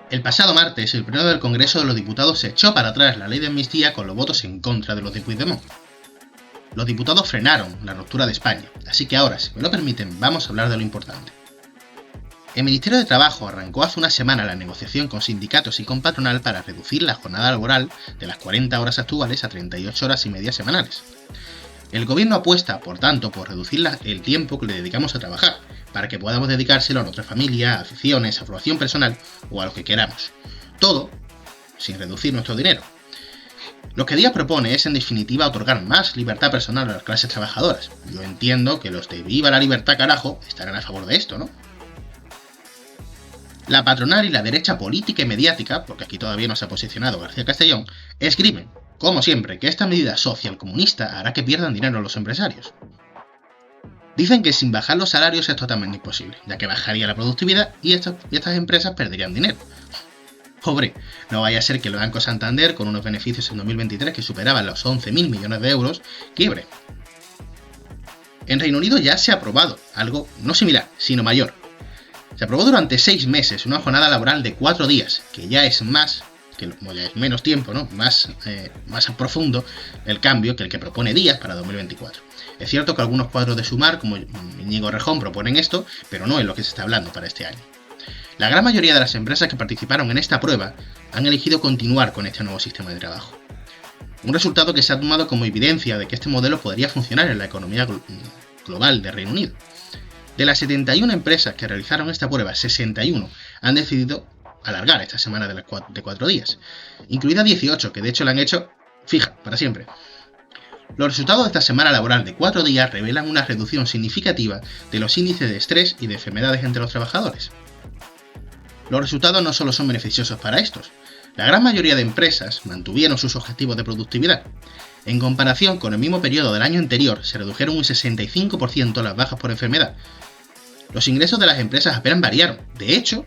El pasado martes, el Pleno del Congreso de los Diputados se echó para atrás la ley de amnistía con los votos en contra de los de Puigdemont. Los diputados frenaron la ruptura de España, así que ahora, si me lo permiten, vamos a hablar de lo importante. El Ministerio de Trabajo arrancó hace una semana la negociación con sindicatos y con patronal para reducir la jornada laboral de las 40 horas actuales a 38 horas y media semanales. El gobierno apuesta, por tanto, por reducir el tiempo que le dedicamos a trabajar, para que podamos dedicárselo a nuestra familia, a aficiones, a formación personal o a lo que queramos. Todo sin reducir nuestro dinero. Lo que Díaz propone es, en definitiva, otorgar más libertad personal a las clases trabajadoras. Yo entiendo que los de Viva la Libertad, carajo, estarán a favor de esto, ¿no? La patronal y la derecha política y mediática, porque aquí todavía no se ha posicionado García Castellón, escriben, como siempre, que esta medida socialcomunista hará que pierdan dinero los empresarios. Dicen que sin bajar los salarios es totalmente imposible, ya que bajaría la productividad y estas empresas perderían dinero. Pobre, no vaya a ser que el Banco Santander, con unos beneficios en 2023 que superaban los 11.000 millones de euros, quiebre. En Reino Unido ya se ha aprobado algo no similar, sino mayor. Se aprobó durante 6 meses una jornada laboral de 4 días, que ya es más, ya es menos tiempo, ¿no? Más profundo el cambio que el que propone Díaz para 2024. Es cierto que algunos cuadros de Sumar, como Íñigo Rejón, proponen esto, pero no es lo que se está hablando para este año. La gran mayoría de las empresas que participaron en esta prueba han elegido continuar con este nuevo sistema de trabajo. Un resultado que se ha tomado como evidencia de que este modelo podría funcionar en la economía global de Reino Unido. De las 71 empresas que realizaron esta prueba, 61 han decidido alargar esta semana de 4 días, incluidas 18 que de hecho la han hecho fija, para siempre. Los resultados de esta semana laboral de 4 días revelan una reducción significativa de los índices de estrés y de enfermedades entre los trabajadores. Los resultados no solo son beneficiosos para estos, la gran mayoría de empresas mantuvieron sus objetivos de productividad. En comparación con el mismo periodo del año anterior, se redujeron un 65% las bajas por enfermedad. Los ingresos de las empresas apenas variaron, de hecho,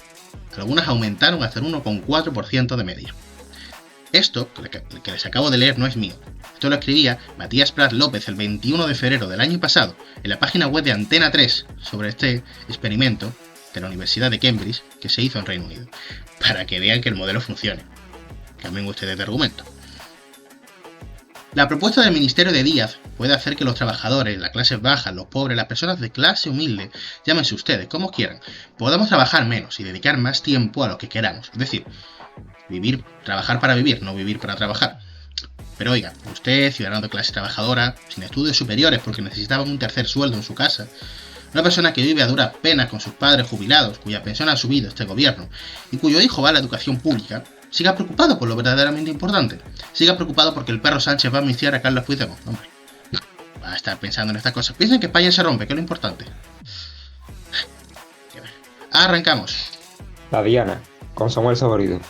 algunas aumentaron hasta el 1,4% de media. Esto, que les acabo de leer, no es mío. Esto lo escribía Matías Prat López el 21 de febrero del año pasado en la página web de Antena 3 sobre este experimento de la Universidad de Cambridge que se hizo en Reino Unido, para que vean que el modelo funcione. Cambien ustedes de argumento. La propuesta del Ministerio de Díaz puede hacer que los trabajadores, las clases bajas, los pobres, las personas de clase humilde, llámense ustedes como quieran, podamos trabajar menos y dedicar más tiempo a lo que queramos. Es decir, trabajar para vivir, no vivir para trabajar. Pero oiga, usted, ciudadano de clase trabajadora, sin estudios superiores porque necesitaba un tercer sueldo en su casa, una persona que vive a duras penas con sus padres jubilados, cuya pensión ha subido este gobierno y cuyo hijo va a la educación pública, siga preocupado por lo verdaderamente importante. Siga preocupado porque el perro Sánchez va a amnistiar a Carlos Puigdemont. Hombre, va a estar pensando en estas cosas. Piensen que España se rompe, que es lo importante. Arrancamos. La Diana, con Samuel Saborido.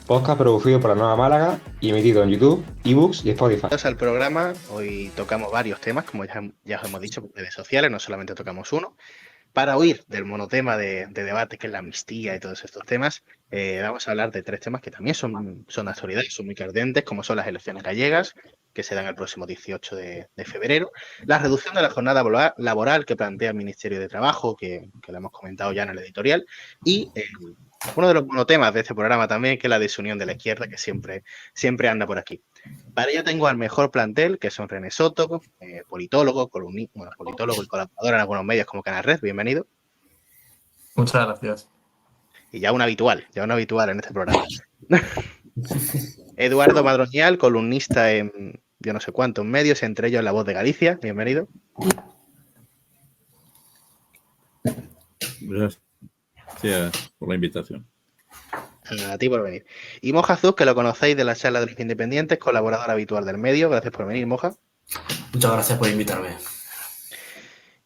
Podcast producido por la Nueva Málaga y emitido en YouTube, eBooks y Spotify. Bienvenidos al programa. Hoy tocamos varios temas, como ya os hemos dicho, por redes sociales, no solamente tocamos uno. Para huir del monotema de debate, que es la amnistía y todos estos temas, vamos a hablar de 3 temas que también son de actualidad, son muy candentes, como son las elecciones gallegas, que se dan el próximo 18 de febrero, la reducción de la jornada laboral que plantea el Ministerio de Trabajo, que lo hemos comentado ya en el editorial, y uno de los monotemas de este programa también, que es la desunión de la izquierda, que siempre anda por aquí. Para ello tengo al mejor plantel, que son René Soto, politólogo, politólogo y colaborador en algunos medios como Canal Red. Bienvenido. Muchas gracias. Y ya un habitual en este programa. Eduardo Madroñal, columnista en yo no sé cuántos medios, entre ellos La Voz de Galicia. Bienvenido. Gracias por la invitación. A ti por venir. Y Moja Zuz, que lo conocéis de la charla de los independientes, colaborador habitual del medio. Gracias por venir, Moja. Muchas gracias por invitarme.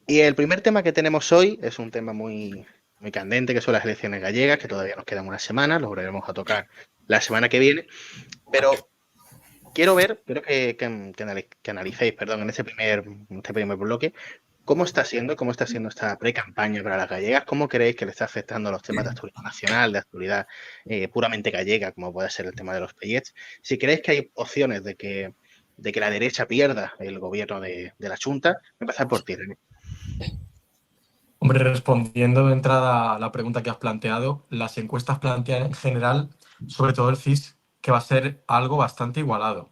Y el primer tema que tenemos hoy es un tema muy candente, que son las elecciones gallegas, que todavía nos quedan una semana, lo volveremos a tocar la semana que viene. Pero quiero que analicéis, en este primer bloque, ¿cómo está siendo esta pre-campaña para las gallegas? ¿Cómo creéis que le está afectando a los temas de actualidad nacional, de actualidad puramente gallega, como puede ser el tema de los pellets? Si creéis que hay opciones de que la derecha pierda el gobierno de la Xunta, empezar por ti, René. Hombre, respondiendo de entrada a la pregunta que has planteado, las encuestas plantean en general, sobre todo el CIS, que va a ser algo bastante igualado.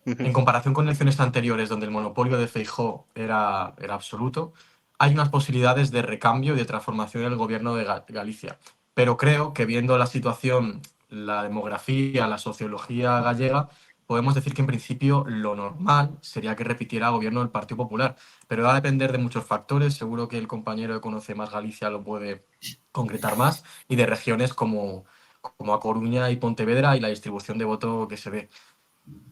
En comparación con elecciones anteriores, donde el monopolio de Feijóo era absoluto, hay unas posibilidades de recambio y de transformación del gobierno de Galicia. Pero creo que viendo la situación, la demografía, la sociología gallega, podemos decir que en principio lo normal sería que repitiera gobierno del Partido Popular. Pero va a depender de muchos factores. Seguro que el compañero que conoce más Galicia lo puede concretar más. Y de regiones como A Coruña y Pontevedra y la distribución de voto que se ve.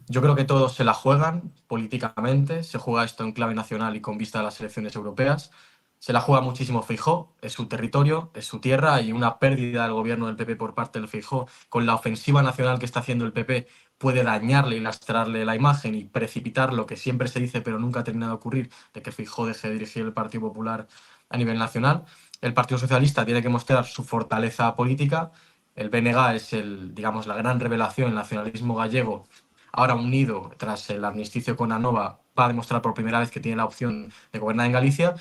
Yo creo que todos se la juegan políticamente, se juega esto en clave nacional y con vista a las elecciones europeas. Se la juega muchísimo Feijóo, es su territorio, es su tierra y una pérdida del gobierno del PP por parte del Feijóo con la ofensiva nacional que está haciendo el PP puede dañarle y lastrarle la imagen y precipitar lo que siempre se dice pero nunca ha terminado de ocurrir, de que Feijóo deje de dirigir el Partido Popular a nivel nacional. El Partido Socialista tiene que mostrar su fortaleza política. El BNG es digamos, la gran revelación, el nacionalismo gallego ahora unido tras el armisticio con Anova, va a demostrar por primera vez que tiene la opción de gobernar en Galicia.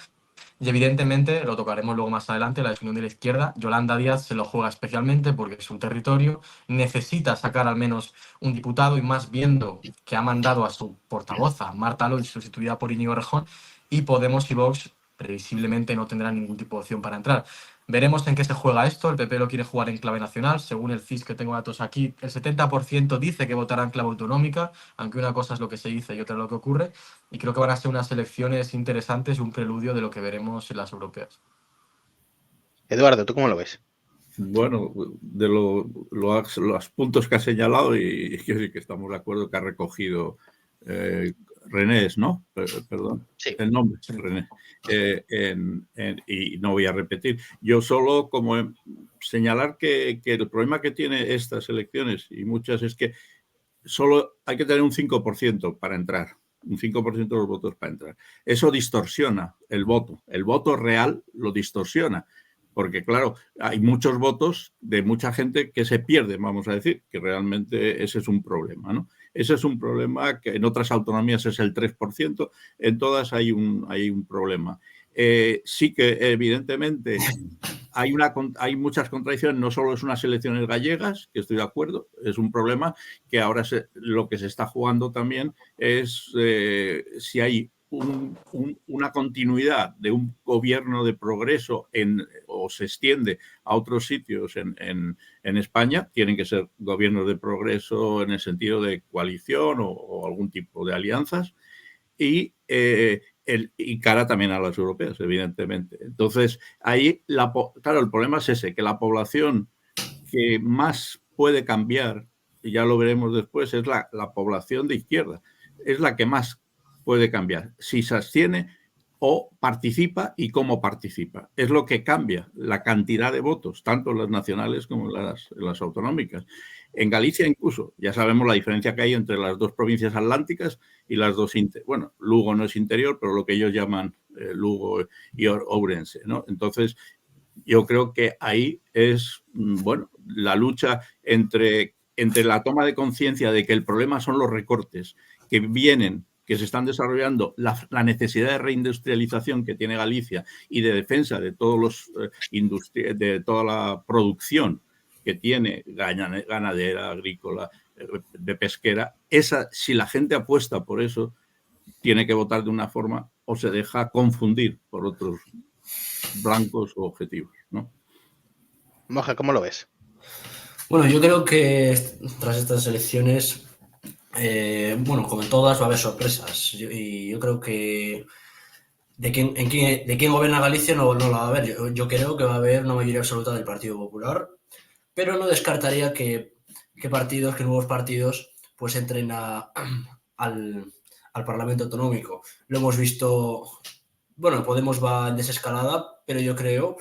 Y evidentemente, lo tocaremos luego más adelante, la desunión de la izquierda. Yolanda Díaz se lo juega especialmente porque es un territorio, necesita sacar al menos un diputado y más viendo que ha mandado a su portavoz, a Marta Lois, sustituida por Íñigo Errejón, y Podemos y Vox previsiblemente no tendrán ningún tipo de opción para entrar. Veremos en qué se juega esto. El PP lo quiere jugar en clave nacional. Según el CIS que tengo datos aquí, el 70% dice que votará en clave autonómica, aunque una cosa es lo que se dice y otra lo que ocurre. Y creo que van a ser unas elecciones interesantes y un preludio de lo que veremos en las europeas. Eduardo, ¿tú cómo lo ves? Bueno, de los puntos que ha señalado, y yo sí que estamos de acuerdo que ha recogido René, ¿no? Perdón, sí. El nombre, sí. René. Y no voy a repetir. Yo solo como señalar que el problema que tiene estas elecciones y muchas es que solo hay que tener un 5% para entrar. Un 5% de los votos para entrar. Eso distorsiona el voto. El voto real lo distorsiona. Porque, claro, hay muchos votos de mucha gente que se pierden, vamos a decir, que realmente ese es un problema, ¿no? Ese es un problema que en otras autonomías es el 3%, en todas hay un problema. Sí que, evidentemente, hay muchas contradicciones, no solo es unas elecciones gallegas, que estoy de acuerdo, es un problema que ahora lo que se está jugando también es si hay una continuidad de un gobierno de progreso o se extiende a otros sitios en España, tienen que ser gobiernos de progreso en el sentido de coalición o algún tipo de alianzas y cara también a las europeas, evidentemente. Entonces, ahí, claro, el problema es ese, que la población que más puede cambiar, y ya lo veremos después, es la población de izquierda, es la que más puede cambiar, si se abstiene o participa y cómo participa. Es lo que cambia la cantidad de votos, tanto en las nacionales como en las autonómicas. En Galicia incluso, ya sabemos la diferencia que hay entre las dos provincias atlánticas y las dos, bueno, Lugo no es interior, pero lo que ellos llaman Lugo y Ourense, ¿no? Entonces, yo creo que ahí es, bueno, la lucha entre la toma de conciencia de que el problema son los recortes que se están desarrollando, la necesidad de reindustrialización que tiene Galicia y de defensa de de toda la producción que tiene ganadera, agrícola, de pesquera, si la gente apuesta por eso, tiene que votar de una forma o se deja confundir por otros blancos o objetivos, ¿no? Moja, ¿cómo lo ves? Bueno, yo creo que tras estas elecciones, bueno, como en todas, va a haber sorpresas. Yo creo que de quién gobierna Galicia no la va a haber. Yo creo que va a haber una mayoría absoluta del Partido Popular, pero no descartaría que nuevos partidos, pues entren al Parlamento Autonómico. Lo hemos visto, bueno, Podemos va en desescalada, pero yo creo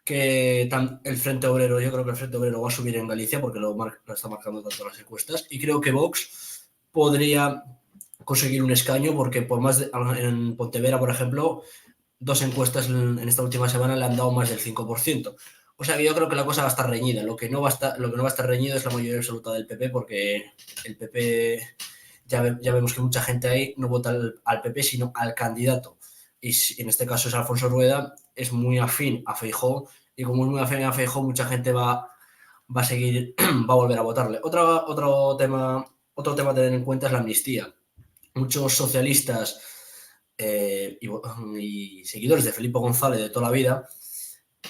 que el Frente Obrero va a subir en Galicia porque lo está marcando tanto las encuestas, y creo que Vox podría conseguir un escaño porque en Pontevedra, por ejemplo, 2 encuestas en esta última semana le han dado más del 5%. O sea que yo creo que la cosa va a estar reñida. Lo que no va a estar reñido es la mayoría absoluta del PP, porque el PP ya vemos que mucha gente ahí no vota al PP, sino al candidato. y en este caso es Alfonso Rueda, es muy afín a Feijóo, y como es muy afín a Feijóo, mucha gente va a seguir, va a volver a votarle. Otro tema a tener en cuenta es la amnistía. Muchos socialistas y seguidores de Felipe González de toda la vida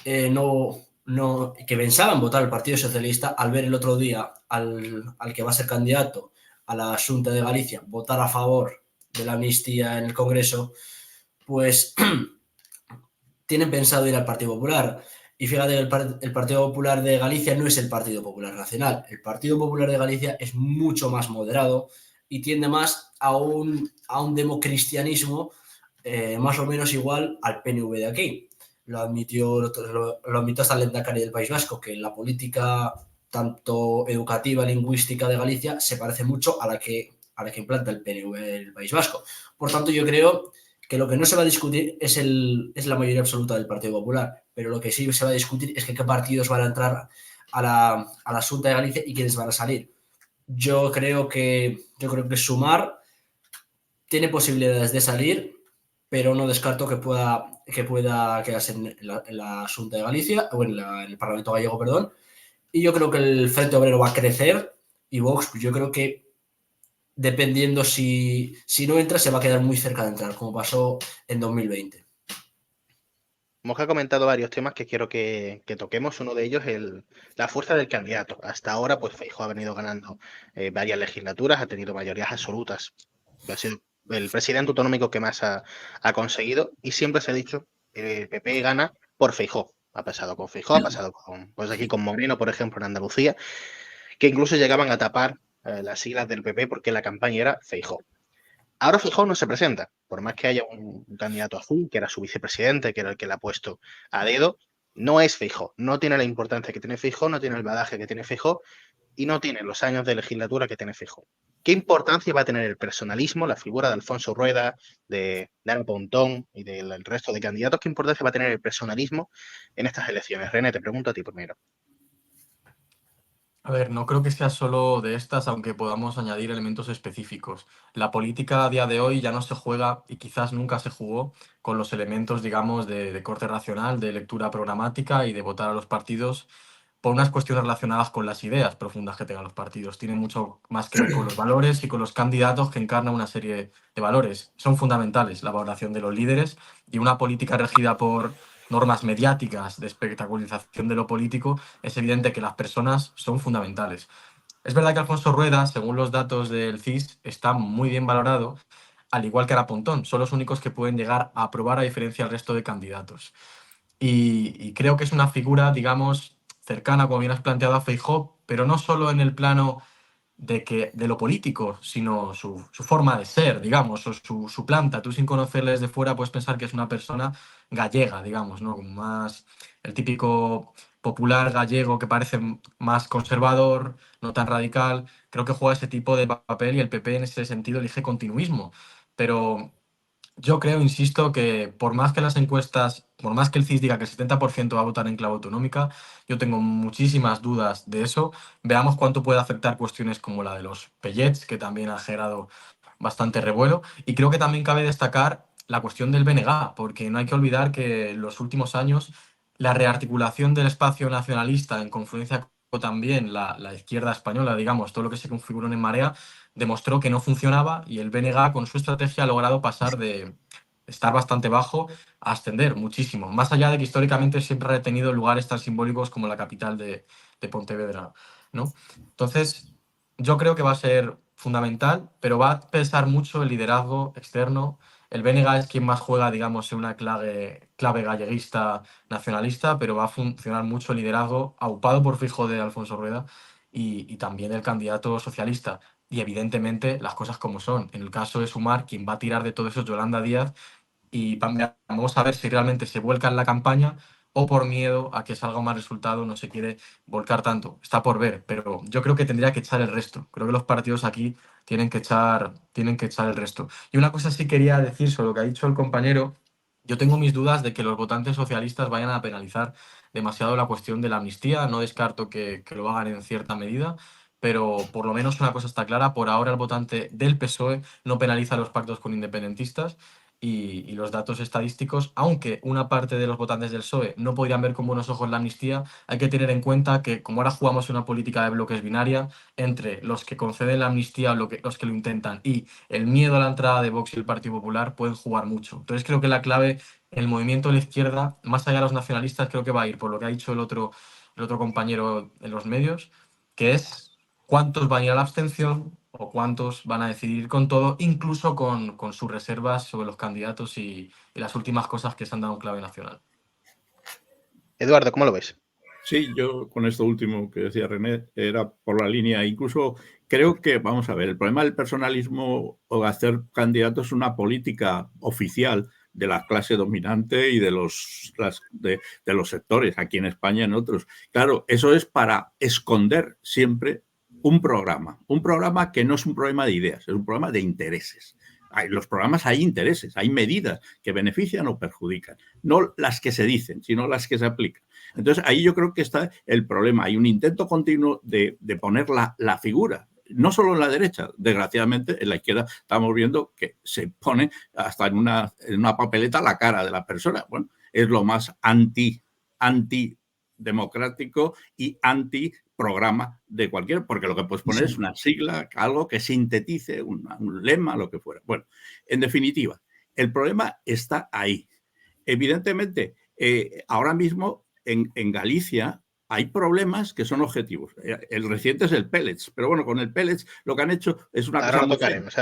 que pensaban votar el Partido Socialista, al ver el otro día al que va a ser candidato a la Xunta de Galicia votar a favor de la amnistía en el Congreso, pues tienen pensado ir al Partido Popular. Y fíjate que el Partido Popular de Galicia no es el Partido Popular Nacional. El Partido Popular de Galicia es mucho más moderado y tiende más a un democristianismo más o menos igual al PNV de aquí. Lo admitió hasta el Lehendakari del País Vasco, que la política tanto educativa, lingüística de Galicia se parece mucho a la que implanta el PNV del País Vasco. Por tanto, yo creo que lo que no se va a discutir es la mayoría absoluta del Partido Popular, pero lo que sí se va a discutir es que qué partidos van a entrar a la Xunta de Galicia y quiénes van a salir. Yo creo que Sumar tiene posibilidades de salir, pero no descarto que pueda quedarse en la Xunta de Galicia, o en el Parlamento gallego, perdón. Y yo creo que el Frente Obrero va a crecer, y Vox, pues yo creo que dependiendo si no entra, se va a quedar muy cerca de entrar, como pasó en 2020. Hemos comentado varios temas que quiero que toquemos. Uno de ellos es la fuerza del candidato. Hasta ahora, pues Feijóo ha venido ganando varias legislaturas, ha tenido mayorías absolutas. Ha sido el presidente autonómico que más ha conseguido, y siempre se ha dicho que el PP gana por Feijóo. Ha pasado con Feijóo, ha pasado pues aquí con Moreno, por ejemplo, en Andalucía, que incluso llegaban a tapar las siglas del PP porque la campaña era Feijóo. Ahora Feijóo no se presenta, por más que haya un candidato azul, que era su vicepresidente, que era el que le ha puesto a dedo, no es Feijóo, no tiene la importancia que tiene Feijóo, no tiene el badaje que tiene Feijóo y no tiene los años de legislatura que tiene Feijóo. ¿Qué importancia va a tener el personalismo, la figura de Alfonso Rueda, de Ana Pontón y del resto de candidatos? ¿Qué importancia va a tener el personalismo en estas elecciones? René, te pregunto a ti primero. A ver, no creo que sea solo de estas, aunque podamos añadir elementos específicos. La política a día de hoy ya no se juega, y quizás nunca se jugó, con los elementos, digamos, de corte racional, de lectura programática y de votar a los partidos por unas cuestiones relacionadas con las ideas profundas que tengan los partidos. Tiene mucho más que ver con los valores y con los candidatos que encarnan una serie de valores. Son fundamentales la valoración de los líderes, y una política regida por normas mediáticas de espectacularización de lo político, es evidente que las personas son fundamentales. Es verdad que Alfonso Rueda, según los datos del CIS, está muy bien valorado, al igual que Ana Pontón. Son los únicos que pueden llegar a aprobar a diferencia del resto de candidatos. Y creo que es una figura, digamos, cercana, como bien has planteado, a Feijóo, pero no solo en el plano de lo político, sino su forma de ser, digamos, o su planta. Tú, sin conocerle desde fuera, puedes pensar que es una persona gallega, digamos, ¿no? Como más el típico popular gallego que parece más conservador, no tan radical. Creo que juega ese tipo de papel, y el PP en ese sentido elige continuismo. Pero yo creo, insisto, que por más que las encuestas, por más que el CIS diga que el 70% va a votar en clave autonómica, yo tengo muchísimas dudas de eso. Veamos cuánto puede afectar cuestiones como la de los pellets, que también ha generado bastante revuelo. Y creo que también cabe destacar la cuestión del BNG, porque no hay que olvidar que en los últimos años la rearticulación del espacio nacionalista, en confluencia con también la izquierda española, digamos, todo lo que se configuró en Marea, demostró que no funcionaba, y el BNG con su estrategia ha logrado pasar de estar bastante bajo a ascender muchísimo, más allá de que históricamente siempre ha retenido lugares tan simbólicos como la capital de Pontevedra, ¿no? Entonces, yo creo que va a ser fundamental, pero va a pesar mucho el liderazgo externo. El BNG es quien más juega, digamos, en una clave galleguista nacionalista, pero va a funcionar mucho el liderazgo aupado por Feijóo de Alfonso Rueda, y también el candidato socialista. Y evidentemente las cosas como son. En el caso de Sumar, quien va a tirar de todo eso es Yolanda Díaz, y vamos a ver si realmente se vuelca en la campaña, o por miedo a que salga un mal resultado no se quiere volcar tanto. Está por ver, pero yo creo que tendría que echar el resto. Creo que los partidos aquí tienen que echar el resto. Y una cosa sí quería decir sobre lo que ha dicho el compañero. Yo tengo mis dudas de que los votantes socialistas vayan a penalizar demasiado la cuestión de la amnistía. No descarto que lo hagan en cierta medida, pero por lo menos una cosa está clara: por ahora el votante del PSOE no penaliza los pactos con independentistas, y los datos estadísticos, aunque una parte de los votantes del PSOE no podrían ver con buenos ojos la amnistía, hay que tener en cuenta que como ahora jugamos una política de bloques binaria, entre los que conceden la amnistía o los que lo intentan y el miedo a la entrada de Vox y el Partido Popular pueden jugar mucho. Entonces creo que la clave, el movimiento de la izquierda, más allá de los nacionalistas, creo que va a ir por lo que ha dicho el otro compañero en los medios, que es cuántos van a ir a la abstención o cuántos van a decidir con todo, incluso con sus reservas sobre los candidatos y las últimas cosas que se han dado en clave nacional. Eduardo, ¿cómo lo ves? Sí, yo con esto último que decía René era por la línea. Incluso creo que, vamos a ver, el problema del personalismo o de hacer candidatos es una política oficial de la clase dominante y de los sectores, aquí en España y en otros. Claro, eso es para esconder siempre un programa que no es un problema de ideas, es un problema de intereses. En los programas hay intereses, hay medidas que benefician o perjudican, no las que se dicen, sino las que se aplican. Entonces, ahí yo creo que está el problema. Hay un intento continuo de poner la figura, no solo en la derecha, desgraciadamente, en la izquierda estamos viendo que se pone hasta en una papeleta la cara de la persona. Bueno, es lo más antidemocrático y antiprograma de cualquier, porque lo que puedes poner es una sigla, algo que sintetice, un lema, lo que fuera. Bueno, en definitiva, el problema está ahí. Evidentemente, ahora mismo en Galicia hay problemas que son objetivos. El reciente es el Pellets, pero bueno, con el Pellets lo que han hecho es una cosa... Ahora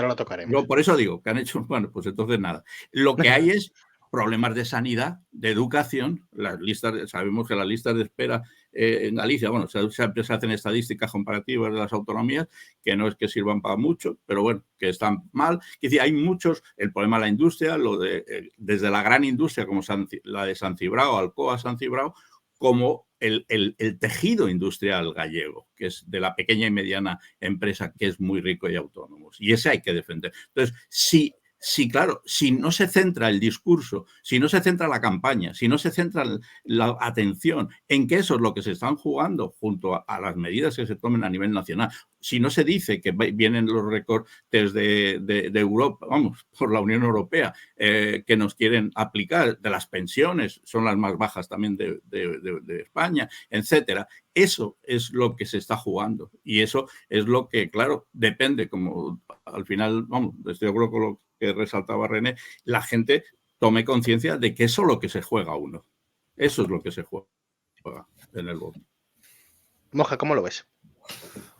lo tocaremos. Yo por eso digo que han hecho, bueno, pues entonces nada. Lo que hay es problemas de sanidad, de educación, las listas, sabemos que las listas de espera en Galicia, bueno, siempre se hacen estadísticas comparativas de las autonomías, que no es que sirvan para mucho, pero bueno, que están mal. Es decir, hay muchos, el problema de la industria, desde la gran industria como la de San Cibrao, Alcoa, San Cibrao, como el tejido industrial gallego, que es de la pequeña y mediana empresa, que es muy rico y autónomo. Y ese hay que defender. Entonces, sí, claro, si no se centra el discurso, si no se centra la campaña, si no se centra la atención en que eso es lo que se están jugando junto a las medidas que se tomen a nivel nacional, si no se dice que vienen los recortes de Europa, vamos, por la Unión Europea, que nos quieren aplicar, de las pensiones, son las más bajas también de España, etcétera. Eso es lo que se está jugando y eso es lo que, claro, depende, como al final, vamos, estoy de acuerdo con lo que resaltaba René, la gente tome conciencia de que eso es lo que se juega uno. Eso es lo que se juega en el voto. Moja, ¿cómo lo ves?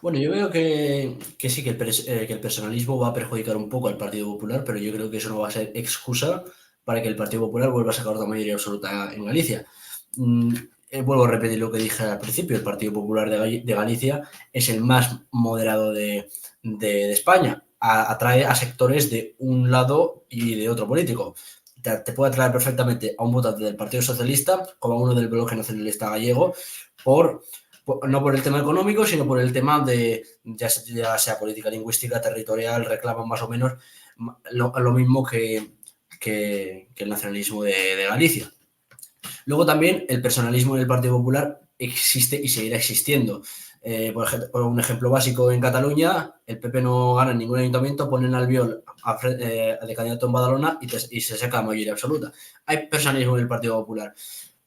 Bueno, yo veo que sí, que el personalismo va a perjudicar un poco al Partido Popular, pero yo creo que eso no va a ser excusa para que el Partido Popular vuelva a sacar otra mayoría absoluta en Galicia. Vuelvo a repetir lo que dije al principio, el Partido Popular de Galicia es el más moderado de España. Atrae a sectores de un lado y de otro político. Te puede atraer perfectamente a un votante del Partido Socialista como a uno del Bloque Nacionalista Gallego, no por el tema económico, sino por el tema de, ya sea política lingüística, territorial, reclaman más o menos lo mismo que el nacionalismo de Galicia. Luego también el personalismo en el Partido Popular existe y seguirá existiendo. Por un ejemplo básico, en Cataluña el PP no gana en ningún ayuntamiento, ponen al Albiol de candidato en Badalona y se saca la mayoría absoluta. Hay personalismo en el Partido Popular,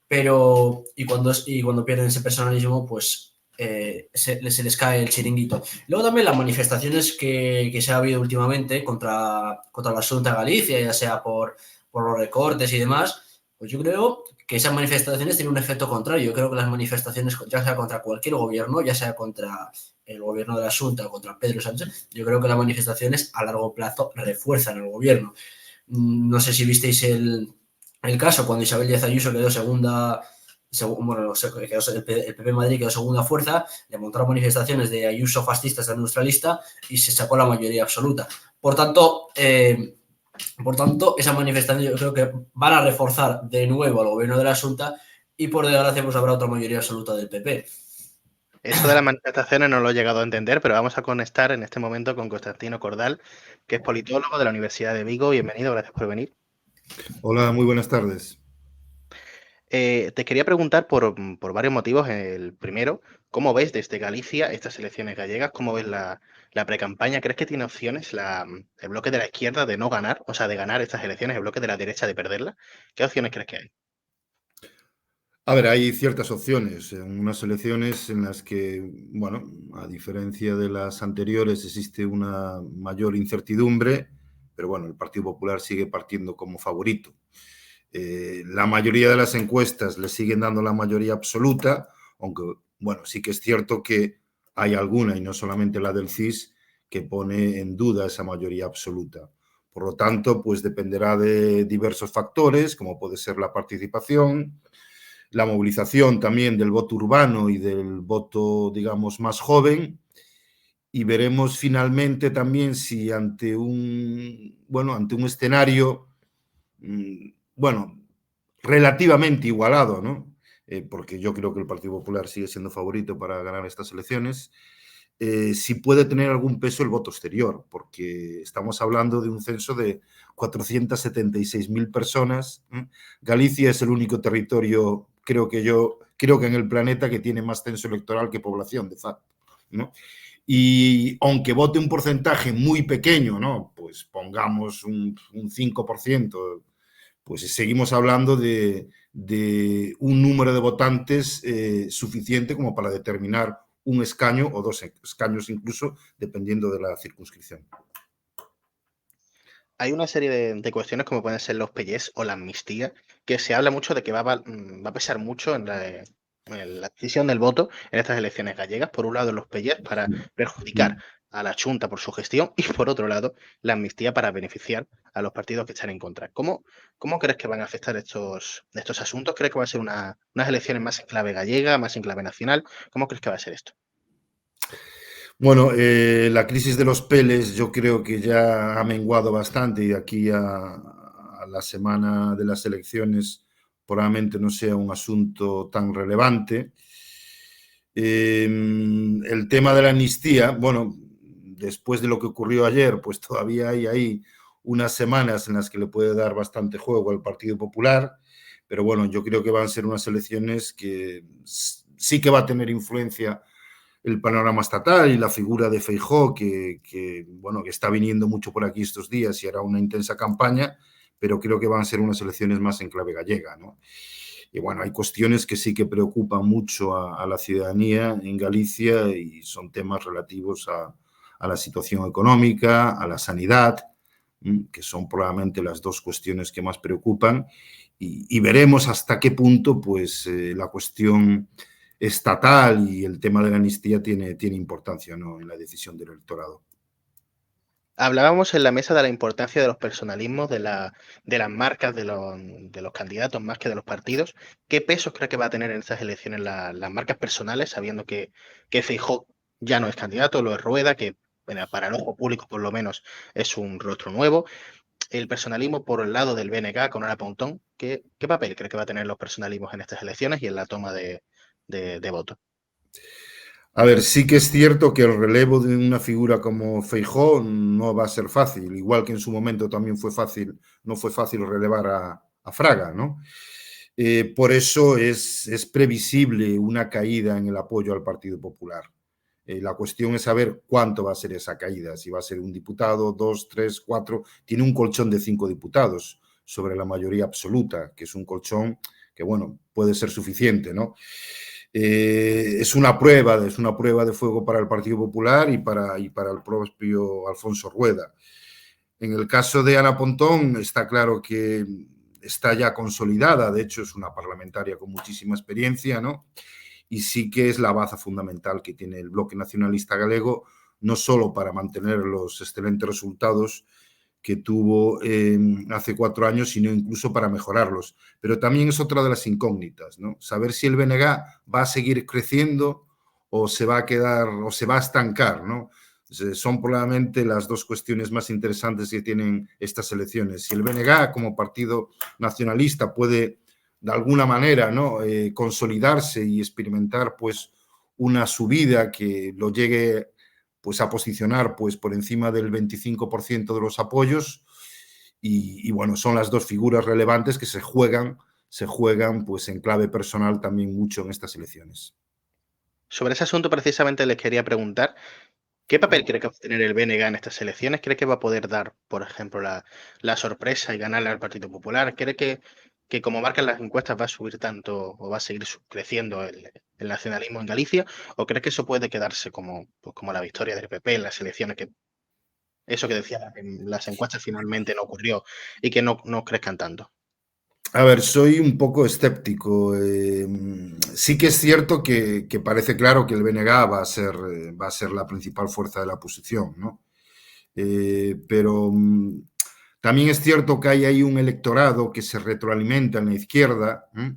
pero cuando pierden ese personalismo, pues se les cae el chiringuito. Luego también las manifestaciones que se ha habido últimamente contra la Xunta de Galicia, ya sea por los recortes y demás, pues yo creo que esas manifestaciones tienen un efecto contrario. Yo creo que las manifestaciones, ya sea contra cualquier gobierno, ya sea contra el gobierno de la Xunta o contra Pedro Sánchez, yo creo que las manifestaciones a largo plazo refuerzan al gobierno. No sé si visteis el caso cuando Isabel Díaz Ayuso quedó segunda, el PP Madrid quedó segunda fuerza, le montaron manifestaciones de Ayuso fascistas de industrialista y se sacó la mayoría absoluta. Por tanto, esas manifestaciones yo creo que van a reforzar de nuevo al gobierno de la Xunta y por desgracia pues habrá otra mayoría absoluta del PP. Eso de las manifestaciones no lo he llegado a entender, pero vamos a conectar en este momento con Constantino Cordal, que es politólogo de la Universidad de Vigo. Bienvenido, gracias por venir. Hola, muy buenas tardes. Te quería preguntar por varios motivos. El primero, ¿cómo ves desde Galicia estas elecciones gallegas? ¿Cómo ves la precampaña? ¿Crees que tiene opciones el bloque de la izquierda de no ganar, o sea, de ganar estas elecciones, el bloque de la derecha de perderlas? ¿Qué opciones crees que hay? A ver, hay ciertas opciones en unas elecciones en las que, bueno, a diferencia de las anteriores, existe una mayor incertidumbre, pero bueno, el Partido Popular sigue partiendo como favorito. La mayoría de las encuestas le siguen dando la mayoría absoluta, aunque, bueno, sí que es cierto que hay alguna, y no solamente la del CIS, que pone en duda esa mayoría absoluta. Por lo tanto, pues dependerá de diversos factores, como puede ser la participación, la movilización también del voto urbano y del voto, digamos, más joven, y veremos finalmente también si ante un escenario, bueno, relativamente igualado, ¿no? Porque yo creo que el Partido Popular sigue siendo favorito para ganar estas elecciones, si puede tener algún peso el voto exterior, porque estamos hablando de un censo de 476.000 personas. Galicia es el único territorio, creo que en el planeta que tiene más censo electoral que población, de facto, ¿no? Y aunque vote un porcentaje muy pequeño, ¿no? Pues pongamos un 5%, pues seguimos hablando de un número de votantes suficiente como para determinar un escaño o dos escaños incluso, dependiendo de la circunscripción. Hay una serie de cuestiones como pueden ser los pellés o la amnistía, que se habla mucho de que va a pesar mucho en la decisión del voto en estas elecciones gallegas. Por un lado, los pellés para perjudicar a la Xunta por su gestión y por otro lado, la amnistía para beneficiar a los partidos que están en contra. ¿Cómo crees que van a afectar estos asuntos? ¿Crees que va a ser unas elecciones más en clave gallega, más en clave nacional? ¿Cómo crees que va a ser esto? Bueno, la crisis de los peles yo creo que ya ha menguado bastante y de aquí a la semana de las elecciones probablemente no sea un asunto tan relevante. El tema de la amnistía, bueno, después de lo que ocurrió ayer, pues todavía hay ahí unas semanas en las que le puede dar bastante juego al Partido Popular, pero bueno, yo creo que van a ser unas elecciones que sí que va a tener influencia el panorama estatal y la figura de Feijóo, que está viniendo mucho por aquí estos días y hará una intensa campaña, pero creo que van a ser unas elecciones más en clave gallega, ¿no? Y bueno, hay cuestiones que sí que preocupan mucho a la ciudadanía en Galicia y son temas relativos a la situación económica, a la sanidad, que son probablemente las dos cuestiones que más preocupan, y veremos hasta qué punto pues la cuestión estatal y el tema de la amnistía tiene importancia, ¿no?, en la decisión del electorado. Hablábamos en la mesa de la importancia de los personalismos, de las marcas de los candidatos más que de los partidos. ¿Qué pesos cree que va a tener en estas elecciones las marcas personales, sabiendo que Feijóo ya no es candidato, lo es Rueda, que bueno, para el ojo público por lo menos es un rostro nuevo? El personalismo por el lado del BNG con Ana Pontón, ¿qué papel cree que va a tener los personalismos en estas elecciones y en la toma de votos? A ver, sí que es cierto que el relevo de una figura como Feijóo no va a ser fácil, igual que en su momento también no fue fácil relevar a Fraga, ¿no? Por eso es previsible una caída en el apoyo al Partido Popular. La cuestión es saber cuánto va a ser esa caída, si va a ser un diputado, 2, 3, 4. Tiene un colchón de 5 diputados sobre la mayoría absoluta, que es un colchón que, bueno, puede ser suficiente, ¿no? Es una prueba de fuego para el Partido Popular y para el propio Alfonso Rueda. En el caso de Ana Pontón está claro que está ya consolidada, de hecho es una parlamentaria con muchísima experiencia, ¿no? Y sí que es la baza fundamental que tiene el Bloque Nacionalista Galego, no solo para mantener los excelentes resultados que tuvo hace 4 años, sino incluso para mejorarlos. Pero también es otra de las incógnitas, ¿no? Saber si el BNG va a seguir creciendo o se va a quedar o se va a estancar, ¿no? Son probablemente las dos cuestiones más interesantes que tienen estas elecciones. Si el BNG como partido nacionalista puede de alguna manera, ¿no?, consolidarse y experimentar pues una subida que lo llegue pues a posicionar pues por encima del 25% de los apoyos y bueno, son las dos figuras relevantes que se juegan se juegan pues en clave personal también mucho en estas elecciones. Sobre ese asunto precisamente les quería preguntar, ¿qué papel cree que va a tener el BNG en estas elecciones? ¿Cree que va a poder dar, por ejemplo, la sorpresa y ganarle al Partido Popular? ¿Cree que como marcan las encuestas va a subir tanto o va a seguir creciendo el nacionalismo en Galicia? ¿O cree que eso puede quedarse como, pues, como la victoria del PP en las elecciones, que eso que decía, en las encuestas finalmente no ocurrió y que no crezcan tanto? A ver, soy un poco escéptico. Sí que es cierto que parece claro que el BNG va a ser la principal fuerza de la oposición, ¿no? Pero también es cierto que hay ahí un electorado que se retroalimenta en la izquierda, ¿eh?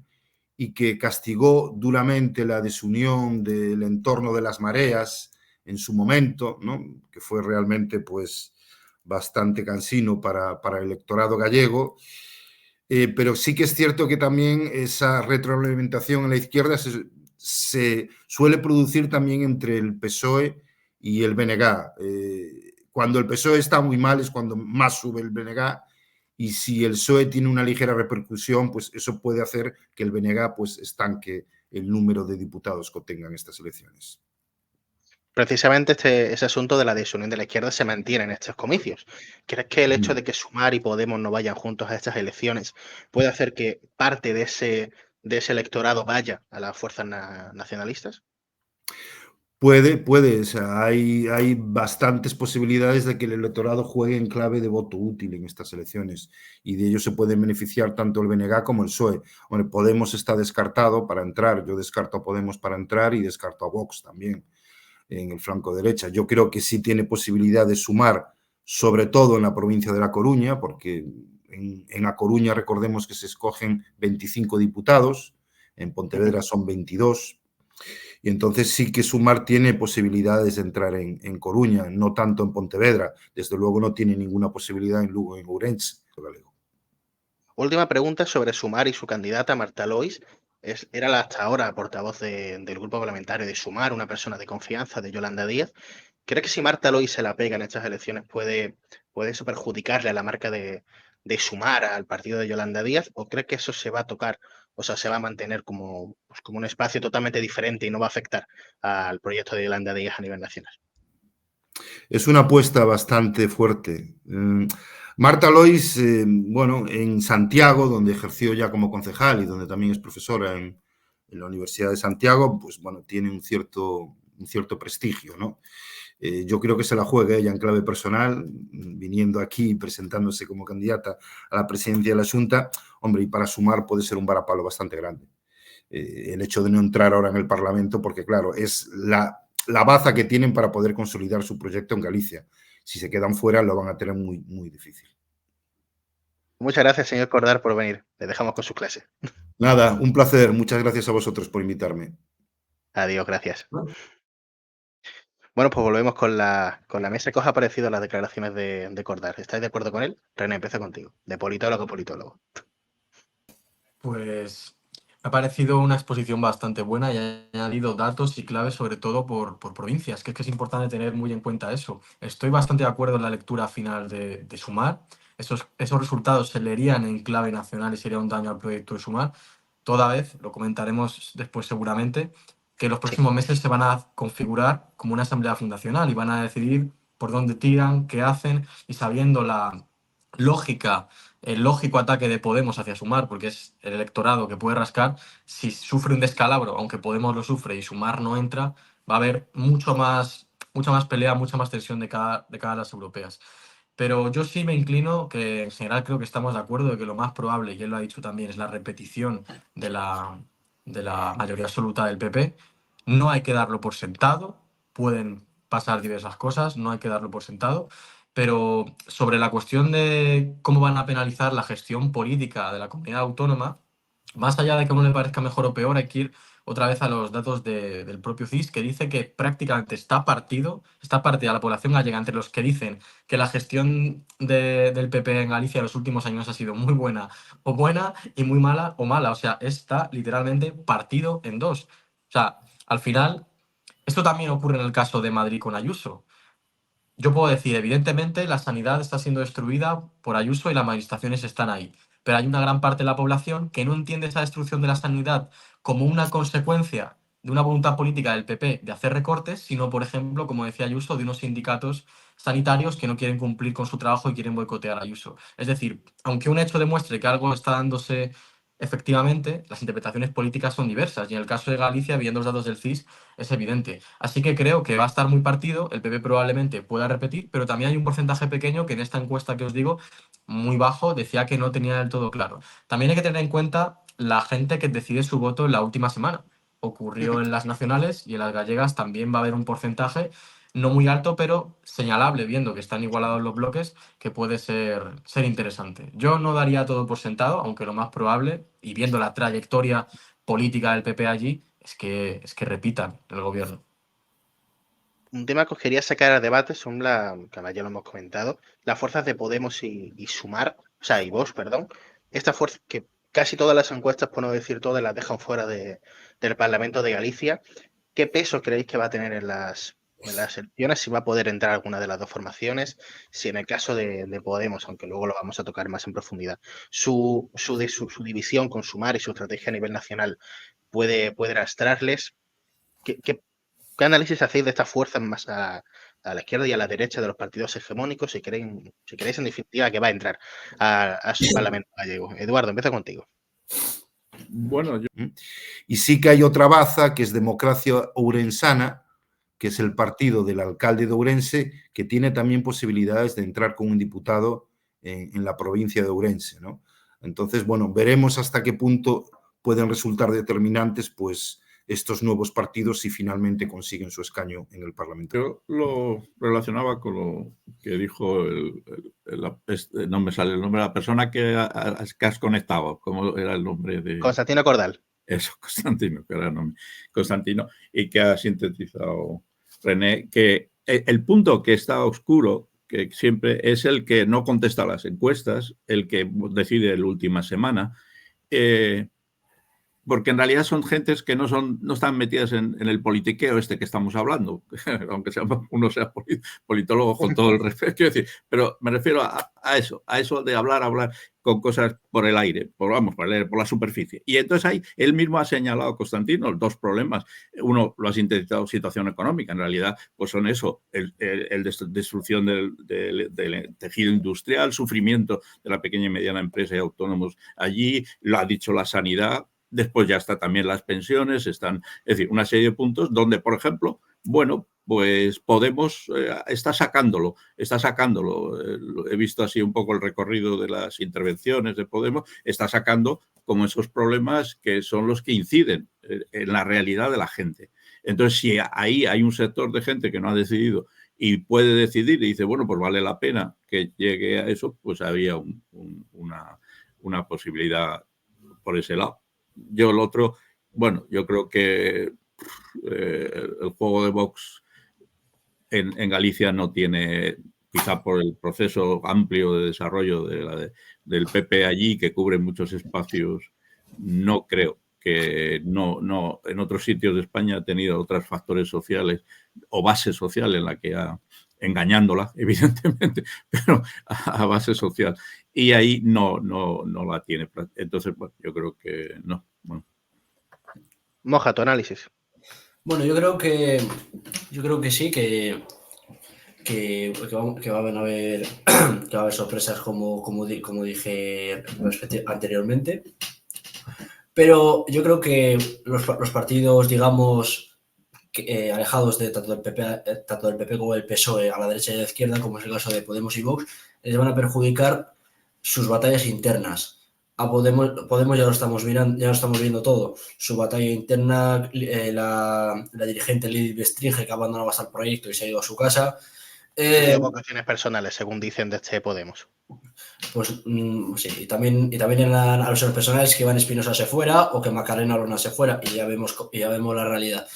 Y que castigó duramente la desunión del entorno de las mareas en su momento, ¿no? Que fue realmente pues bastante cansino para el electorado gallego. Pero sí que es cierto que también esa retroalimentación en la izquierda se suele producir también entre el PSOE y el BNG. Cuando el PSOE está muy mal es cuando más sube el BNG, y si el PSOE tiene una ligera repercusión, pues eso puede hacer que el BNG pues estanque el número de diputados que obtengan estas elecciones. Precisamente ese asunto de la desunión de la izquierda se mantiene en estos comicios. ¿Crees que el hecho de que Sumar y Podemos no vayan juntos a estas elecciones puede hacer que parte de ese electorado vaya a las fuerzas nacionalistas? Puede, o sea, hay bastantes posibilidades de que el electorado juegue en clave de voto útil en estas elecciones, y de ello se pueden beneficiar tanto el BNG como el PSOE. Bueno, Podemos está descartado para entrar, yo descarto a Podemos para entrar y descarto a Vox también en el flanco derecha. Yo creo que sí tiene posibilidad de Sumar, sobre todo en la provincia de La Coruña, porque en La Coruña recordemos que se escogen 25 diputados, en Pontevedra son 22, y entonces sí que Sumar tiene posibilidades de entrar en Coruña, no tanto en Pontevedra. Desde luego no tiene ninguna posibilidad en Lugo, en Ourense. Última pregunta sobre Sumar y su candidata, Marta Lois. Era la hasta ahora portavoz del grupo parlamentario de Sumar, una persona de confianza de Yolanda Díaz. ¿Cree que si Marta Lois se la pega en estas elecciones puede eso perjudicarle a la marca de Sumar al partido de Yolanda Díaz? ¿O cree que eso se va a tocar, o sea, se va a mantener como, pues, como un espacio totalmente diferente y no va a afectar al proyecto de Yolanda Díaz a nivel nacional? Es una apuesta bastante fuerte. Marta Lois, bueno, en Santiago, donde ejerció ya como concejal y donde también es profesora en la Universidad de Santiago, pues bueno, tiene un cierto prestigio, ¿no? Yo creo que se la juega ella en clave personal, viniendo aquí y presentándose como candidata a la presidencia de la Xunta. Hombre, y para Sumar puede ser un varapalo bastante grande. El hecho de no entrar ahora en el Parlamento, porque claro, es la baza que tienen para poder consolidar su proyecto en Galicia. Si se quedan fuera, lo van a tener muy, muy difícil. Muchas gracias, señor Cordar, por venir. Le dejamos con su clase. Nada, un placer. Muchas gracias a vosotros por invitarme. Adiós, gracias. Bueno, pues volvemos con la mesa. ¿Qué os ha parecido las declaraciones de Cordar? ¿Estáis de acuerdo con él? René, empiezo contigo. De politólogo a politólogo. Pues me ha parecido una exposición bastante buena y ha añadido datos y claves, sobre todo por provincias, que es importante tener muy en cuenta eso. Estoy bastante de acuerdo en la lectura final de Sumar. Esos resultados se leerían en clave nacional y sería un daño al proyecto de Sumar, toda vez, lo comentaremos después seguramente, que los próximos meses se van a configurar como una asamblea fundacional y van a decidir por dónde tiran, qué hacen, y sabiendo la lógica, el lógico ataque de Podemos hacia Sumar, porque es el electorado que puede rascar, si sufre un descalabro, aunque Podemos lo sufre y Sumar no entra, va a haber mucha más pelea, mucha más tensión de cara a las europeas. Pero yo sí me inclino, que en general creo que estamos de acuerdo de que lo más probable, y él lo ha dicho también, es la repetición de la mayoría absoluta del PP. No hay que darlo por sentado, pueden pasar diversas cosas, no hay que darlo por sentado, pero sobre la cuestión de cómo van a penalizar la gestión política de la comunidad autónoma, más allá de que a uno le parezca mejor o peor, hay que ir otra vez a los datos del propio CIS, que dice que prácticamente está partida la población gallega entre los que dicen que la gestión del PP en Galicia en los últimos años ha sido muy buena o buena, y muy mala o mala. O sea, está literalmente partido en dos. O sea, al final, esto también ocurre en el caso de Madrid con Ayuso. Yo puedo decir, evidentemente, la sanidad está siendo destruida por Ayuso y las manifestaciones están ahí. pero hay una gran parte de la población que no entiende esa destrucción de la sanidad como una consecuencia de una voluntad política del PP de hacer recortes, sino, por ejemplo, como decía Ayuso, de unos sindicatos sanitarios que no quieren cumplir con su trabajo y quieren boicotear a Ayuso. Es decir, aunque un hecho demuestre que algo está dándose efectivamente, las interpretaciones políticas son diversas y en el caso de Galicia, viendo los datos del CIS, es evidente. Así que creo que va a estar muy partido, el PP probablemente pueda repetir, pero también hay un porcentaje pequeño que en esta encuesta que os digo, muy bajo, decía que no tenía del todo claro. También hay que tener en cuenta la gente que decide su voto en la última semana. Ocurrió en las nacionales y en las gallegas también va a haber un porcentaje no muy alto, pero señalable, viendo que están igualados los bloques, que puede ser interesante. Yo no daría todo por sentado, aunque lo más probable, y viendo la trayectoria política del PP allí, es que repitan el gobierno. Un tema que os quería sacar a debate son que además ya lo hemos comentado, las fuerzas de Podemos y Sumar, o sea, y Vox, perdón. Estas fuerzas que casi todas las encuestas, por no decir todas, las dejan fuera del Parlamento de Galicia. ¿Qué peso creéis que va a tener en las elecciones? Si va a poder entrar alguna de las dos formaciones, si en el caso de Podemos, aunque luego lo vamos a tocar más en profundidad, su división con Sumar y su estrategia a nivel nacional puede lastrarles. ¿Qué análisis hacéis de estas fuerzas más a la izquierda y a la derecha de los partidos hegemónicos, si queréis en definitiva que va a entrar a su Parlamento gallego? Eduardo, empieza contigo. Bueno, Y sí que hay otra baza, que es Democracia Ourensana, que es el partido del alcalde de Ourense, que tiene también posibilidades de entrar con un diputado en la provincia de Ourense, ¿no? Entonces, bueno, veremos hasta qué punto pueden resultar determinantes, pues, estos nuevos partidos si finalmente consiguen su escaño en el Parlamento. yo lo relacionaba con lo que dijo no me sale el nombre de la persona que has conectado. ¿Cómo era el nombre de...? Constantino Cordal. Eso, Constantino, que era el nombre. Constantino, y que ha sintetizado René, que el punto que está oscuro, que siempre es el que no contesta a las encuestas, el que decide la última semana, porque en realidad son gentes que no están metidas en el politiqueo este que estamos hablando, aunque uno sea politólogo con todo el respeto, quiero decir, pero me refiero a eso de hablar con cosas por el aire, por la superficie. Y entonces ahí él mismo ha señalado, Constantino, dos problemas. Uno lo ha sintetizado, situación económica, en realidad pues son eso, destrucción del tejido industrial, sufrimiento de la pequeña y mediana empresa y autónomos allí, lo ha dicho la sanidad. Después ya está también las pensiones, es decir, una serie de puntos donde, por ejemplo, bueno, pues Podemos está sacándolo. He visto así un poco el recorrido de las intervenciones de Podemos, está sacando como esos problemas que son los que inciden en la realidad de la gente. Entonces, si ahí hay un sector de gente que no ha decidido y puede decidir y dice, bueno, pues vale la pena que llegue a eso, pues había una posibilidad por ese lado. Yo el otro, bueno, yo creo que el juego de Vox en Galicia no tiene, quizá por el proceso amplio de desarrollo del PP allí, que cubre muchos espacios, no creo que no en otros sitios de España ha tenido otros factores sociales o base social en la que engañándola, evidentemente, pero a base social. Y ahí no la tiene. Entonces, bueno, yo creo que no. Bueno. Moja, tu análisis. Bueno, yo creo que sí, que van a haber que va a haber sorpresas como dije anteriormente. Pero yo creo que los partidos, digamos, alejados de tanto del PP como del PSOE, a la derecha y a la izquierda, como es el caso de Podemos y Vox, les van a perjudicar sus batallas internas. A Podemos ya lo estamos viendo todo. Su batalla interna, la dirigente Lidia Bestringe, que ha abandonado hasta el proyecto y se ha ido a su casa. Por cuestiones personales, según dicen de este Podemos. Pues sí, y también en alusiones personales, que Iván Espinosa se fuera o que Macarena Olona se fuera, y ya vemos la realidad.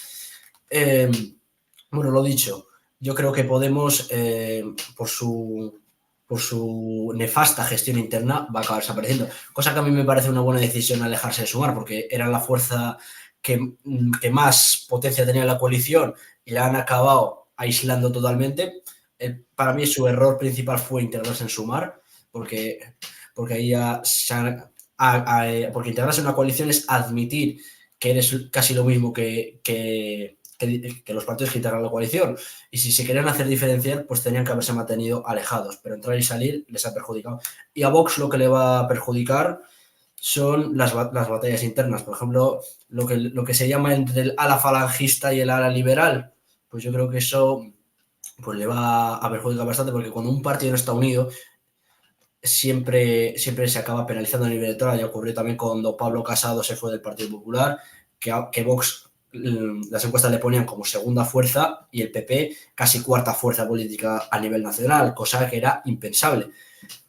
Bueno, lo dicho, yo creo que Podemos, por su nefasta gestión interna, va a acabar desapareciendo. Cosa que a mí me parece una buena decisión alejarse de Sumar, porque era la fuerza que más potencia tenía la coalición y la han acabado aislando totalmente. Para mí su error principal fue integrarse en Sumar, porque porque ahí ya porque integrarse en una coalición es admitir que eres casi lo mismo que los partidos que integran la coalición. Y si se querían hacer diferencial, pues tenían que haberse mantenido alejados, pero entrar y salir les ha perjudicado. Y a Vox lo que le va a perjudicar son las batallas internas. Por ejemplo, lo que se llama entre el ala falangista y el ala liberal, pues yo creo que eso pues le va a perjudicar bastante, porque cuando un partido no está unido, siempre se acaba penalizando a nivel electoral. Ya ocurrió también cuando Pablo Casado se fue del Partido Popular, que Vox, las encuestas le ponían como segunda fuerza y el PP casi cuarta fuerza política a nivel nacional, cosa que era impensable.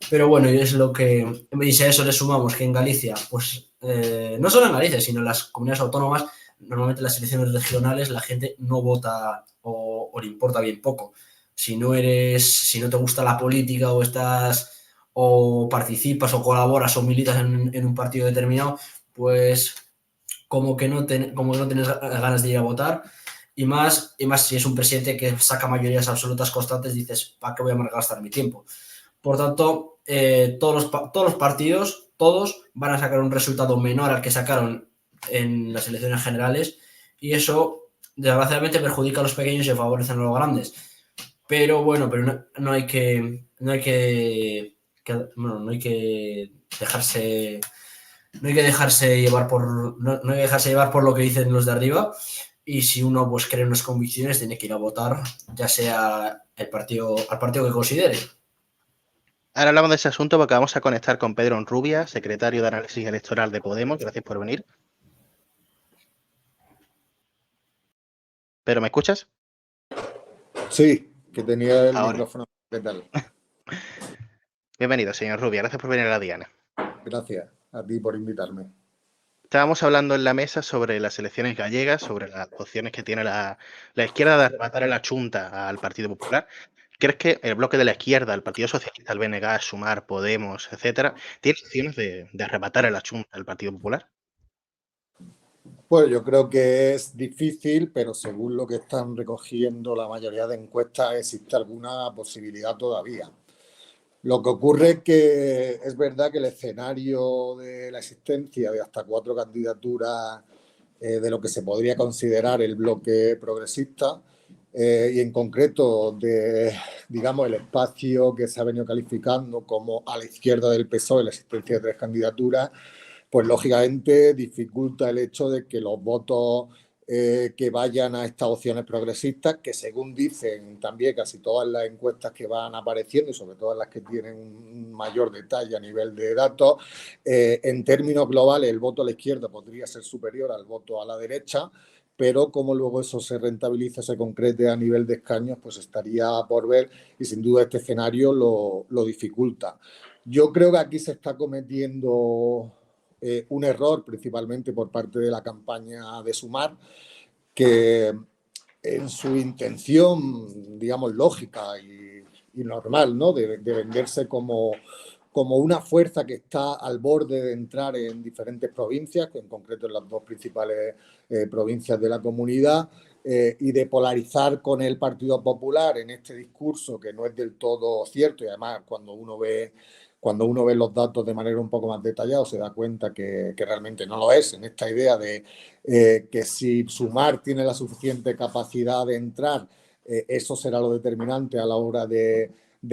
Pero bueno, y es lo que... Y si a eso le sumamos que en Galicia, pues no solo en Galicia, sino en las comunidades autónomas, normalmente en las elecciones regionales la gente no vota o le importa bien poco. Si no te gusta la política o participas o colaboras o militas en un partido determinado, pues como que no tienes ganas de ir a votar. Y más si es un presidente que saca mayorías absolutas constantes, dices, ¿para qué voy a malgastar mi tiempo? Por tanto, todos los partidos, todos van a sacar un resultado menor al que sacaron en las elecciones generales, y eso desgraciadamente perjudica a los pequeños y favorece a los grandes. Pero bueno, no hay que dejarse llevar por lo que dicen los de arriba. Y si uno pues cree en unas convicciones, tiene que ir a votar, ya sea al partido que considere. Ahora hablamos de ese asunto porque vamos a conectar con Pedro Onrubia, secretario de Análisis Electoral de Podemos. Gracias por venir. ¿Pero me escuchas? Sí, que tenía el Ahora. micrófono. ¿Qué tal? Bienvenido, señor Rubia. Gracias por venir a la Diana. Gracias a ti por invitarme. Estábamos hablando en la mesa sobre las elecciones gallegas, sobre las opciones que tiene la izquierda de arrebatar en la chunta al Partido Popular. ¿Crees que el bloque de la izquierda, el Partido Socialista, el BNG, Sumar, Podemos, etcétera, tiene opciones de arrebatar en la chunta al Partido Popular? Pues yo creo que es difícil, pero según lo que están recogiendo la mayoría de encuestas, existe alguna posibilidad todavía. Lo que ocurre es que es verdad que el escenario de la existencia de hasta 4 candidaturas de lo que se podría considerar el bloque progresista, y en concreto de, digamos, el espacio que se ha venido calificando como a la izquierda del PSOE, la existencia de 3 candidaturas, pues lógicamente dificulta el hecho de que los votos que vayan a estas opciones progresistas, que según dicen también casi todas las encuestas que van apareciendo, y sobre todo las que tienen un mayor detalle a nivel de datos, en términos globales el voto a la izquierda podría ser superior al voto a la derecha, pero como luego eso se rentabiliza, se concrete a nivel de escaños, pues estaría por ver, y sin duda este escenario lo dificulta. Yo creo que aquí se está cometiendo un error principalmente por parte de la campaña de Sumar, que en su intención, digamos, lógica y normal, ¿no? de venderse como una fuerza que está al borde de entrar en diferentes provincias, en concreto en las 2 principales provincias de la comunidad, y de polarizar con el Partido Popular en este discurso que no es del todo cierto, y además cuando uno ve los datos de manera un poco más detallada se da cuenta que realmente no lo es, en esta idea de que si Sumar tiene la suficiente capacidad de entrar, eso será lo determinante a la hora de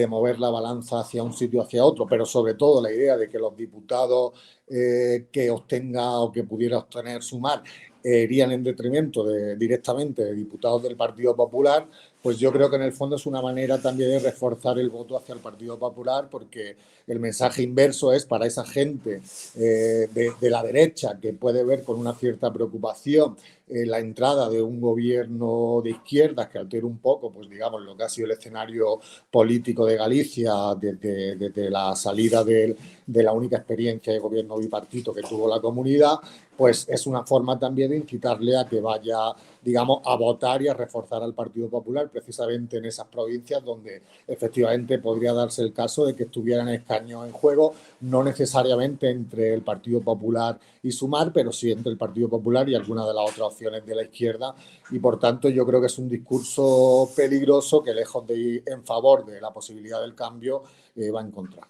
mover la balanza hacia un sitio o hacia otro, pero sobre todo la idea de que los diputados que obtenga o que pudiera obtener Sumar irían en detrimento directamente de diputados del Partido Popular, pues yo creo que en el fondo es una manera también de reforzar el voto hacia el Partido Popular, porque el mensaje inverso es para esa gente de la derecha que puede ver con una cierta preocupación la entrada de un gobierno de izquierdas que altere un poco, pues digamos, lo que ha sido el escenario político de Galicia desde la salida de la única experiencia de gobierno bipartito que tuvo la comunidad, pues es una forma también de incitarle a que vaya, digamos, a votar y a reforzar al Partido Popular precisamente en esas provincias donde efectivamente podría darse el caso de que estuvieran escaños en juego, no necesariamente entre el Partido Popular y Sumar, pero sí entre el Partido Popular y alguna de las otras opciones de la izquierda, y por tanto yo creo que es un discurso peligroso que lejos de ir en favor de la posibilidad del cambio va en contra.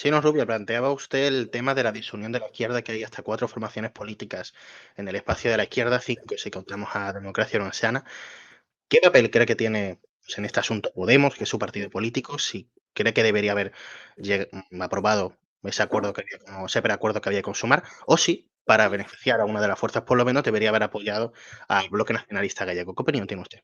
Sí, no, Rubio, planteaba usted el tema de la disunión de la izquierda, que hay hasta 4 formaciones políticas en el espacio de la izquierda, 5 si contamos a Democracia Valenciana. ¿Qué papel cree que tiene pues, en este asunto Podemos, que es su partido político? Si cree que debería haber aprobado ese acuerdo que había, ese preacuerdo que había con Sumar, o si, para beneficiar a una de las fuerzas, por lo menos, debería haber apoyado al bloque nacionalista gallego. ¿Qué opinión tiene usted?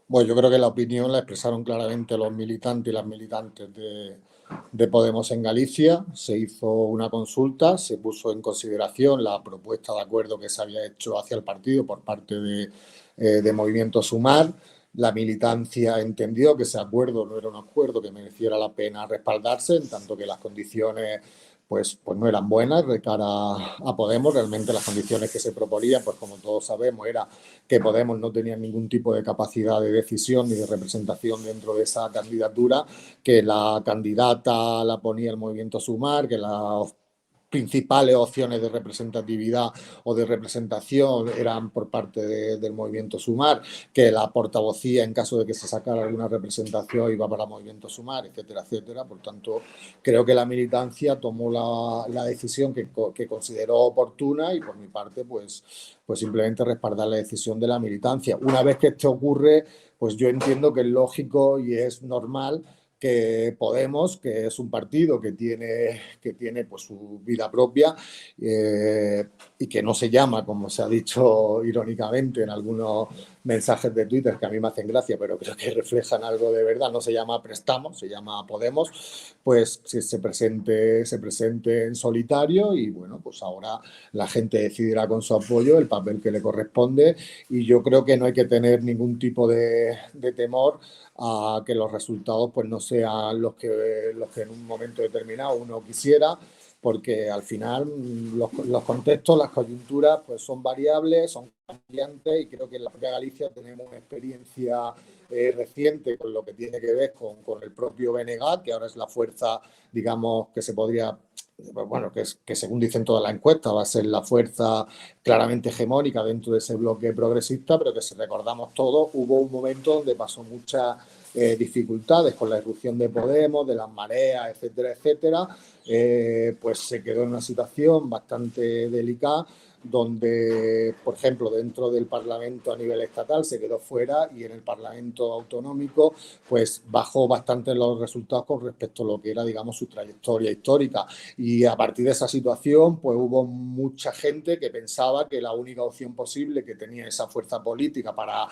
Bueno, yo creo que la opinión la expresaron claramente los militantes y las militantes de Podemos en Galicia. Se hizo una consulta, se puso en consideración la propuesta de acuerdo que se había hecho hacia el partido por parte de Movimiento Sumar. La militancia entendió que ese acuerdo no era un acuerdo que mereciera la pena respaldarse, en tanto que las condiciones pues no eran buenas de cara a Podemos. Realmente las condiciones que se proponían, pues como todos sabemos, era que Podemos no tenía ningún tipo de capacidad de decisión ni de representación dentro de esa candidatura, que la candidata la ponía el Movimiento Sumar, que las principales opciones de representatividad o de representación eran por parte del Movimiento Sumar, que la portavocía en caso de que se sacara alguna representación iba para Movimiento Sumar, etcétera, etcétera. Por tanto, creo que la militancia tomó la decisión que consideró oportuna y por mi parte, pues simplemente respaldar la decisión de la militancia. Una vez que esto ocurre, pues yo entiendo que es lógico y es normal que Podemos, que es un partido que tiene pues, su vida propia y que no se llama, como se ha dicho irónicamente en algunos mensajes de Twitter que a mí me hacen gracia, pero creo que reflejan algo de verdad, no se llama Prestamos, se llama Podemos, pues se presente en solitario y bueno, pues ahora la gente decidirá con su apoyo el papel que le corresponde y yo creo que no hay que tener ningún tipo de temor a que los resultados pues no sean los que en un momento determinado uno quisiera, porque al final los contextos, las coyunturas pues son variables, son cambiantes y creo que en la propia Galicia tenemos una experiencia reciente con lo que tiene que ver con el propio BNG, que ahora es la fuerza, digamos, que se podría, bueno, que según dicen todas las encuestas va a ser la fuerza claramente hegemónica dentro de ese bloque progresista, pero que si recordamos todos, hubo un momento donde pasó muchas dificultades con la irrupción de Podemos, de las mareas, etcétera, etcétera, pues se quedó en una situación bastante delicada donde, por ejemplo, dentro del Parlamento a nivel estatal se quedó fuera y en el Parlamento autonómico pues bajó bastante los resultados con respecto a lo que era, digamos, su trayectoria histórica. Y a partir de esa situación pues hubo mucha gente que pensaba que la única opción posible que tenía esa fuerza política para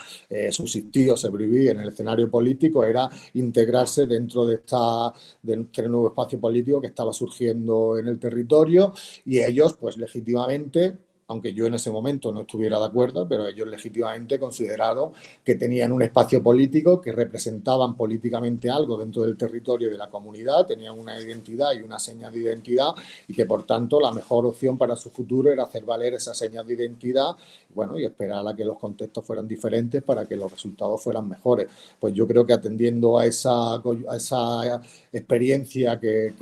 subsistir o sobrevivir en el escenario político era integrarse dentro de este nuevo espacio político que estaba surgiendo en el territorio y ellos pues legítimamente, aunque yo en ese momento no estuviera de acuerdo, pero ellos legítimamente consideraron que tenían un espacio político, que representaban políticamente algo dentro del territorio de la comunidad, tenían una identidad y una señal de identidad y que por tanto la mejor opción para su futuro era hacer valer esa señal de identidad, bueno, y esperar a que los contextos fueran diferentes para que los resultados fueran mejores. Pues yo creo que atendiendo a esa experiencia que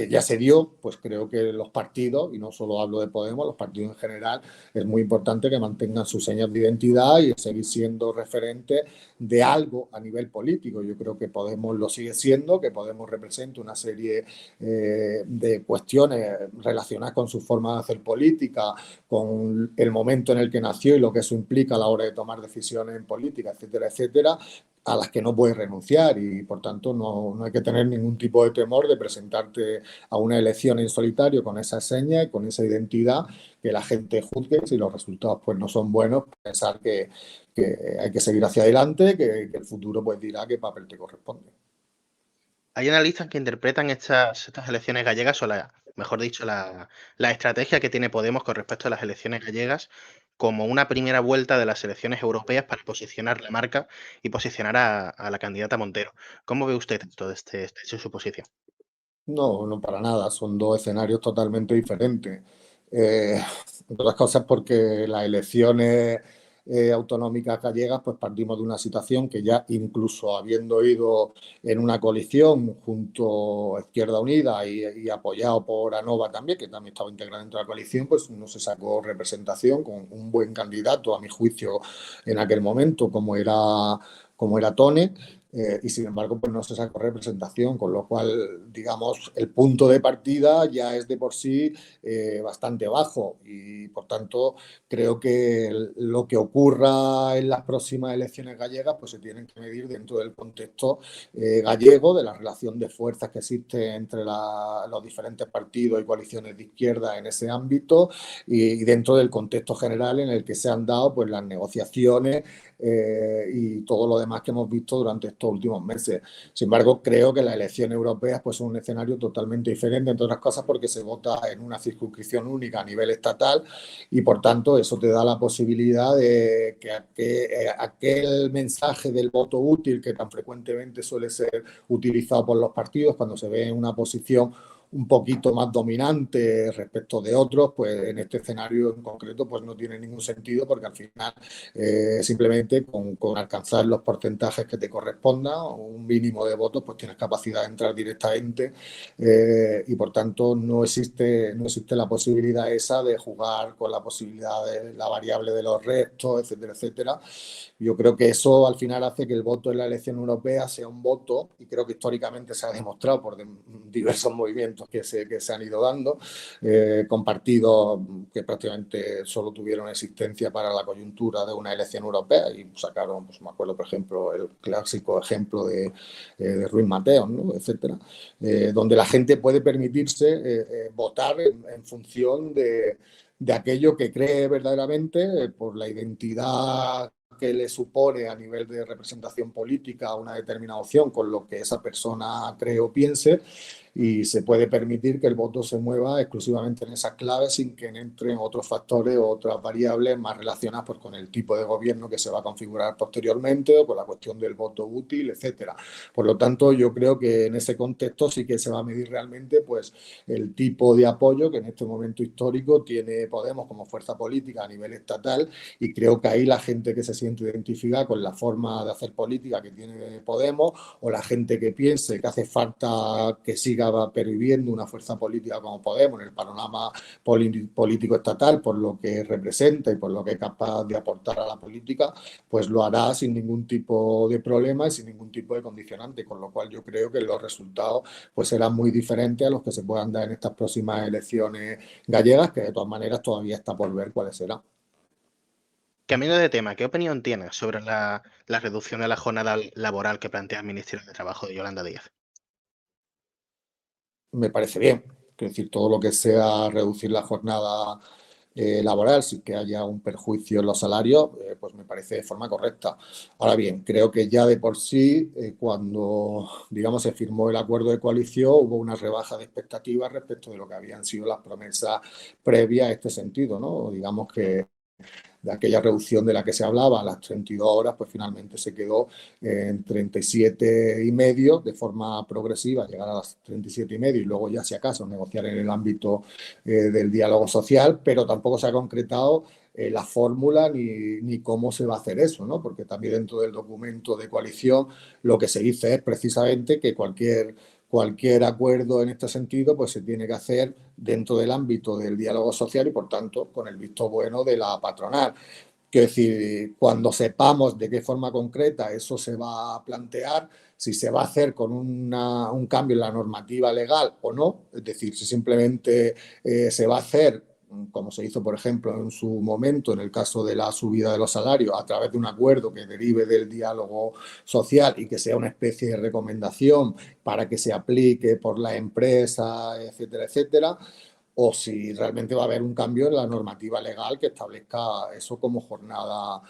ya se dio, pues creo que los partidos, y no solo hablo de Podemos, los partidos en general, es muy importante que mantengan sus señas de identidad y seguir siendo referentes de algo a nivel político. Yo creo que Podemos lo sigue siendo, que Podemos representa una serie de cuestiones relacionadas con su forma de hacer política, con el momento en el que nació y lo que eso implica a la hora de tomar decisiones en política, etcétera, etcétera, a las que no puedes renunciar y por tanto no hay que tener ningún tipo de temor de presentarte a una elección en solitario con esa seña y con esa identidad, que la gente juzgue. Si los resultados pues no son buenos, pensar que hay que seguir hacia adelante, que el futuro pues dirá qué papel te corresponde. Hay analistas que interpretan estas elecciones gallegas, o mejor dicho, la estrategia que tiene Podemos con respecto a las elecciones gallegas, como una primera vuelta de las elecciones europeas para posicionar la marca y posicionar a la candidata Montero. ¿Cómo ve usted todo este suposición? No, para nada. Son dos escenarios totalmente diferentes. Entre otras cosas porque las elecciones autonómicas gallegas, pues partimos de una situación que ya incluso habiendo ido en una coalición junto a Izquierda Unida y apoyado por Anova también, que también estaba integrada dentro de la coalición, pues no se sacó representación con un buen candidato, a mi juicio, en aquel momento, como era Tone. y sin embargo pues no se sacó representación, con lo cual, digamos, el punto de partida ya es de por sí bastante bajo y por tanto creo que lo que ocurra en las próximas elecciones gallegas pues se tienen que medir dentro del contexto gallego, de la relación de fuerzas que existe entre los diferentes partidos y coaliciones de izquierda en ese ámbito y dentro del contexto general en el que se han dado pues las negociaciones y todo lo demás que hemos visto durante estos últimos meses. Sin embargo, creo que las elecciones europeas pues, son un escenario totalmente diferente, entre otras cosas porque se vota en una circunscripción única a nivel estatal y, por tanto, eso te da la posibilidad de que aquel mensaje del voto útil que tan frecuentemente suele ser utilizado por los partidos cuando se ve en una posición un poquito más dominante respecto de otros, pues en este escenario en concreto pues no tiene ningún sentido porque al final simplemente con alcanzar los porcentajes que te correspondan, un mínimo de votos, pues tienes capacidad de entrar directamente y por tanto no existe la posibilidad esa de jugar con la posibilidad de la variable de los restos, etcétera, etcétera. Yo creo que eso al final hace que el voto en la elección europea sea un voto, y creo que históricamente se ha demostrado por diversos movimientos que se han ido dando, con partidos que prácticamente solo tuvieron existencia para la coyuntura de una elección europea y sacaron, pues me acuerdo por ejemplo, el clásico ejemplo de Ruiz Mateos, ¿no? Etcétera, donde la gente puede permitirse votar en función de aquello que cree verdaderamente por la identidad que le supone a nivel de representación política una determinada opción con lo que esa persona cree o piense, y se puede permitir que el voto se mueva exclusivamente en esas claves sin que entren otros factores o otras variables más relacionadas pues, con el tipo de gobierno que se va a configurar posteriormente o con la cuestión del voto útil, etcétera. Por lo tanto, yo creo que en ese contexto sí que se va a medir realmente pues, el tipo de apoyo que en este momento histórico tiene Podemos como fuerza política a nivel estatal, y creo que ahí la gente que se siente identificada con la forma de hacer política que tiene Podemos, o la gente que piense que hace falta que siga perviviendo una fuerza política como Podemos en el panorama político estatal por lo que representa y por lo que es capaz de aportar a la política, pues lo hará sin ningún tipo de problema y sin ningún tipo de condicionante, con lo cual yo creo que los resultados pues serán muy diferentes a los que se puedan dar en estas próximas elecciones gallegas, que de todas maneras todavía está por ver cuáles serán. Cambiando de tema, ¿qué opinión tienes sobre la reducción de la jornada laboral que plantea el Ministerio de Trabajo de Yolanda Díaz? Me parece bien, es decir, todo lo que sea reducir la jornada laboral sin que haya un perjuicio en los salarios, pues me parece de forma correcta. Ahora bien, creo que ya de por sí, cuando, digamos, se firmó el acuerdo de coalición, hubo una rebaja de expectativas respecto de lo que habían sido las promesas previas a este sentido, ¿no? Digamos que de aquella reducción de la que se hablaba a las 32 horas, pues finalmente se quedó en 37 y medio de forma progresiva, llegar a las 37 y medio y luego ya si acaso negociar en el ámbito del diálogo social, pero tampoco se ha concretado la fórmula ni cómo se va a hacer eso, ¿no? Porque también dentro del documento de coalición lo que se dice es precisamente que cualquier acuerdo en este sentido pues se tiene que hacer dentro del ámbito del diálogo social y, por tanto, con el visto bueno de la patronal. Quiero decir, cuando sepamos de qué forma concreta eso se va a plantear, si se va a hacer con un cambio en la normativa legal o no, es decir, si simplemente se va a hacer como se hizo, por ejemplo, en su momento en el caso de la subida de los salarios, a través de un acuerdo que derive del diálogo social y que sea una especie de recomendación para que se aplique por la empresa, etcétera, etcétera, o si realmente va a haber un cambio en la normativa legal que establezca eso como jornada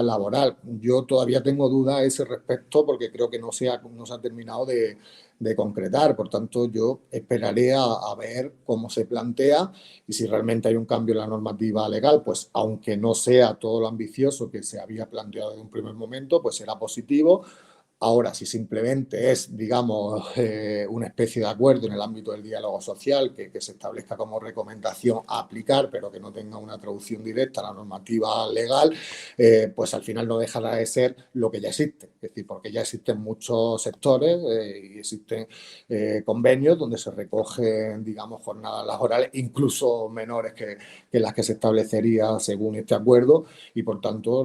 laboral. Yo todavía tengo dudas a ese respecto porque creo que no se ha terminado de concretar. Por tanto, yo esperaré a ver cómo se plantea y si realmente hay un cambio en la normativa legal, pues aunque no sea todo lo ambicioso que se había planteado en un primer momento, pues será positivo. Ahora, si simplemente es, digamos, una especie de acuerdo en el ámbito del diálogo social que se establezca como recomendación a aplicar, pero que no tenga una traducción directa a la normativa legal, pues al final no dejará de ser lo que ya existe. Es decir, porque ya existen muchos sectores y existen convenios donde se recogen, digamos, jornadas laborales, incluso menores que las que se establecería según este acuerdo, y por tanto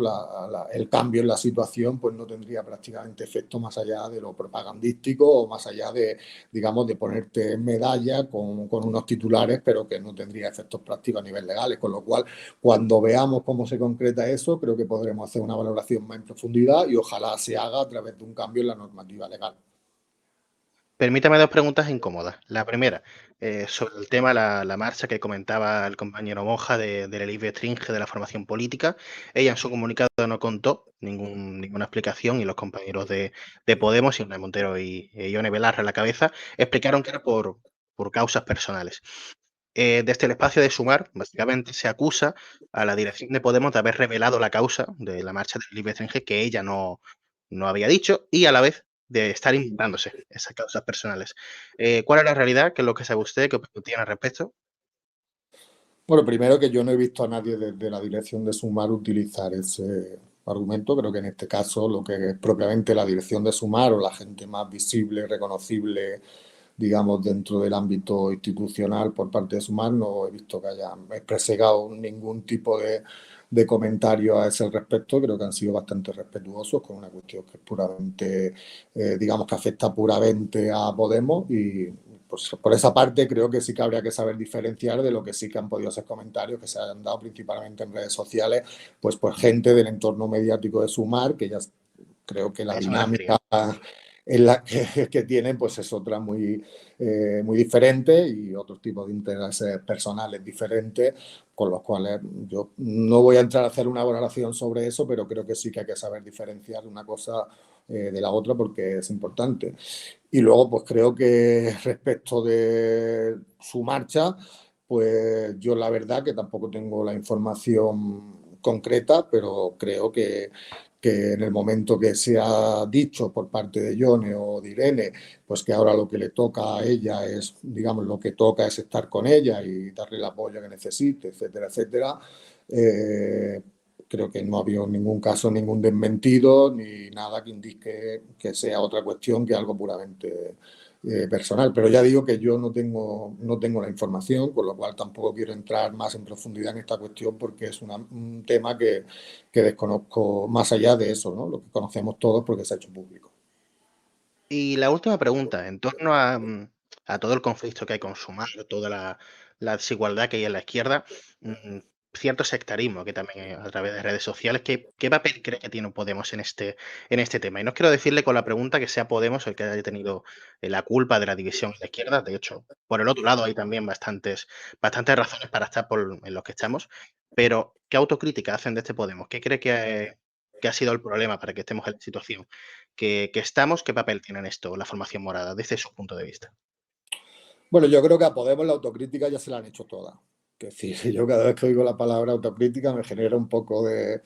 el cambio en la situación pues no tendría prácticamente efecto más allá de lo propagandístico o más allá de, digamos, de ponerte en medalla con unos titulares, pero que no tendría efectos prácticos a nivel legal. Con lo cual, cuando veamos cómo se concreta eso, creo que podremos hacer una valoración más en profundidad y ojalá se haga a través de un cambio en la normativa legal. Permítame dos preguntas incómodas. La primera, sobre el tema, la marcha que comentaba el compañero Moja del Elite Stringe de la formación política. Ella en su comunicado no contó ninguna explicación y los compañeros de Podemos, Irene Montero y Ione Belarra a la cabeza, explicaron que era por causas personales. Desde el espacio de Sumar, básicamente se acusa a la dirección de Podemos de haber revelado la causa de la marcha del Elite Stringe que ella no había dicho y a la vez de estar inventándose esas causas personales. ¿Cuál es la realidad? ¿Qué es lo que sabe usted? ¿Qué opinión tiene al respecto? Bueno, primero que yo no he visto a nadie desde la dirección de Sumar utilizar ese argumento. Creo que en este caso lo que es propiamente la dirección de Sumar o la gente más visible, reconocible, digamos, dentro del ámbito institucional por parte de Sumar, no he visto que hayan expresado ningún tipo de comentario a ese respecto. Creo que han sido bastante respetuosos con una cuestión que es puramente, digamos, que afecta puramente a Podemos y pues por esa parte creo que sí que habría que saber diferenciar de lo que sí que han podido ser comentarios que se han dado principalmente en redes sociales, pues por gente del entorno mediático de Sumar, que ya creo que la Eso me refería. dinámica en la que tienen pues es otra muy, muy diferente y otros tipos de intereses personales diferentes, con los cuales yo no voy a entrar a hacer una valoración sobre eso, pero creo que sí que hay que saber diferenciar una cosa de la otra porque es importante. Y luego pues creo que respecto de su marcha, pues yo la verdad que tampoco tengo la información concreta, pero creo que en el momento que se ha dicho por parte de Ione o de Irene, pues que ahora lo que le toca a ella es, digamos, lo que toca es estar con ella y darle el apoyo que necesite, etcétera, etcétera. Creo que no ha habido en ningún caso ningún desmentido ni nada que indique que sea otra cuestión que algo puramente personal. Pero ya digo que yo no tengo la información, con lo cual tampoco quiero entrar más en profundidad en esta cuestión porque es un tema que desconozco más allá de eso, ¿no? Lo que conocemos todos porque se ha hecho público. Y la última pregunta, en torno a todo el conflicto que hay con Sumar, toda la desigualdad que hay en la izquierda, cierto sectarismo que también hay a través de redes sociales, ¿qué papel cree que tiene Podemos en este tema? Y no quiero decirle con la pregunta que sea Podemos el que haya tenido la culpa de la división en la izquierda. De hecho, por el otro lado hay también bastantes razones para estar en los que estamos. Pero, ¿qué autocrítica hacen de este Podemos? ¿Qué cree que ha sido el problema para que estemos en la situación que estamos? ¿Qué papel tiene en esto la formación morada desde su punto de vista? Bueno, yo creo que a Podemos la autocrítica ya se la han hecho toda. Es decir, yo cada vez que oigo la palabra autocrítica me genera un poco de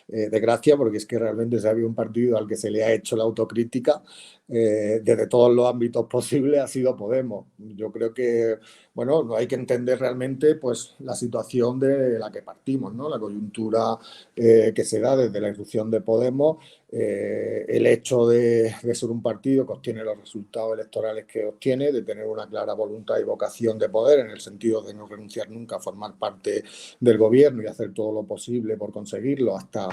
gracia porque es que realmente si había un partido al que se le ha hecho la autocrítica desde todos los ámbitos posibles ha sido Podemos. Yo creo que, bueno, no hay que entender realmente pues la situación de la que partimos, ¿no? La coyuntura que se da desde la irrupción de Podemos, el hecho de ser un partido que obtiene los resultados electorales que obtiene, de tener una clara voluntad y vocación de poder en el sentido de no renunciar nunca a formar parte del gobierno y hacer todo lo posible por conseguirlo hasta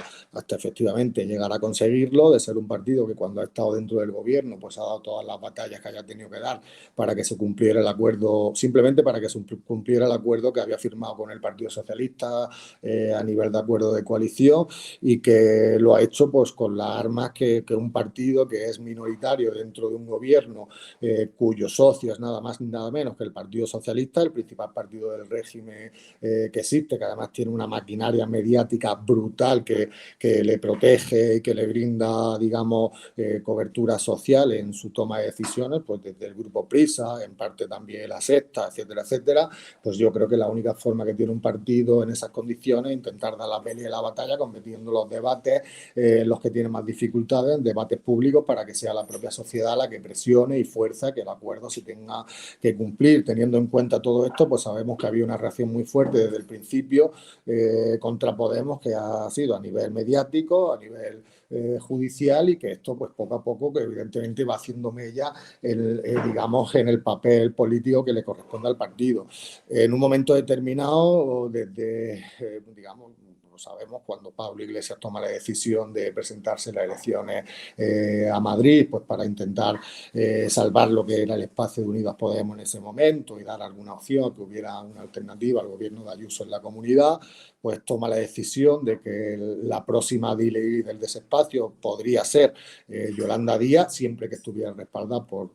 efectivamente llegar a conseguirlo, de ser un partido que cuando ha estado dentro del gobierno pues ha dado todas las batallas que haya tenido que dar para que se cumpliera el acuerdo, simplemente para que se cumpliera el acuerdo que había firmado con el Partido Socialista a nivel de acuerdo de coalición y que lo ha hecho pues con las armas que un partido que es minoritario dentro de un gobierno cuyo socio es nada más ni nada menos que el Partido Socialista, el principal partido del régimen que existe, que además tiene una maquinaria mediática brutal que le protege y que le brinda, digamos, cobertura social en su toma de decisiones, pues desde el Grupo Prisa, en parte también la Sexta, etcétera, etcétera, pues yo creo que la única forma que tiene un partido en esas condiciones es intentar dar la pelea y la batalla, compitiendo los debates, los que tienen más más dificultades en debates públicos para que sea la propia sociedad la que presione y fuerza que el acuerdo se tenga que cumplir. Teniendo en cuenta todo esto, pues sabemos que había una reacción muy fuerte desde el principio contra Podemos, que ha sido a nivel mediático, a nivel judicial, y que esto pues poco a poco, que evidentemente va haciendo mella digamos, en el papel político que le corresponde al partido. En un momento determinado, desde, digamos, sabemos, cuando Pablo Iglesias toma la decisión de presentarse en las elecciones a Madrid, pues para intentar salvar lo que era el espacio de Unidas Podemos en ese momento y dar alguna opción, que hubiera una alternativa al gobierno de Ayuso en la comunidad, pues toma la decisión de que la próxima líder del espacio podría ser Yolanda Díaz, siempre que estuviera respaldada por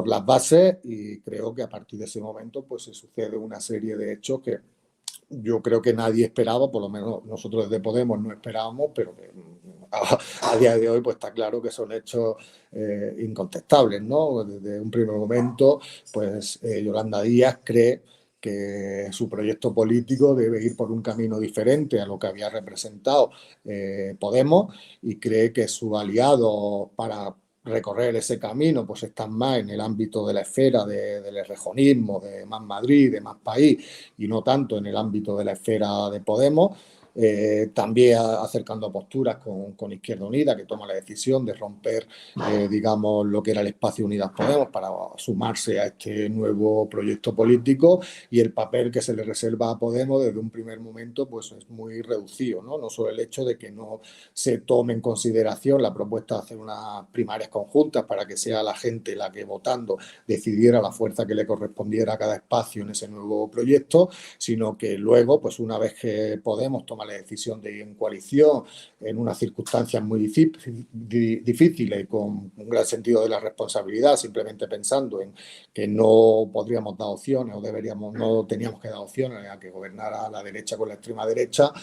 las bases, y creo que a partir de ese momento pues se sucede una serie de hechos que yo creo que nadie esperaba, por lo menos nosotros desde Podemos no esperábamos, pero que a día de hoy pues está claro que son hechos incontestables, ¿no? Desde un primer momento, pues Yolanda Díaz cree que su proyecto político debe ir por un camino diferente a lo que había representado Podemos, y cree que su aliado para recorrer ese camino pues están más en el ámbito de la esfera del errejonismo, de Más Madrid, de Más País, y no tanto en el ámbito de la esfera de Podemos. También acercando posturas con Izquierda Unida, que toma la decisión de romper, digamos, lo que era el espacio Unidas Podemos para sumarse a este nuevo proyecto político, y el papel que se le reserva a Podemos desde un primer momento pues es muy reducido, ¿no? No solo el hecho de que no se tome en consideración la propuesta de hacer unas primarias conjuntas para que sea la gente la que, votando, decidiera la fuerza que le correspondiera a cada espacio en ese nuevo proyecto, sino que luego, pues una vez que Podemos toma la decisión de ir en coalición en unas circunstancias muy difíciles y con un gran sentido de la responsabilidad, simplemente pensando en que no podríamos dar opciones o no teníamos que dar opciones a que gobernara la derecha con la extrema derecha,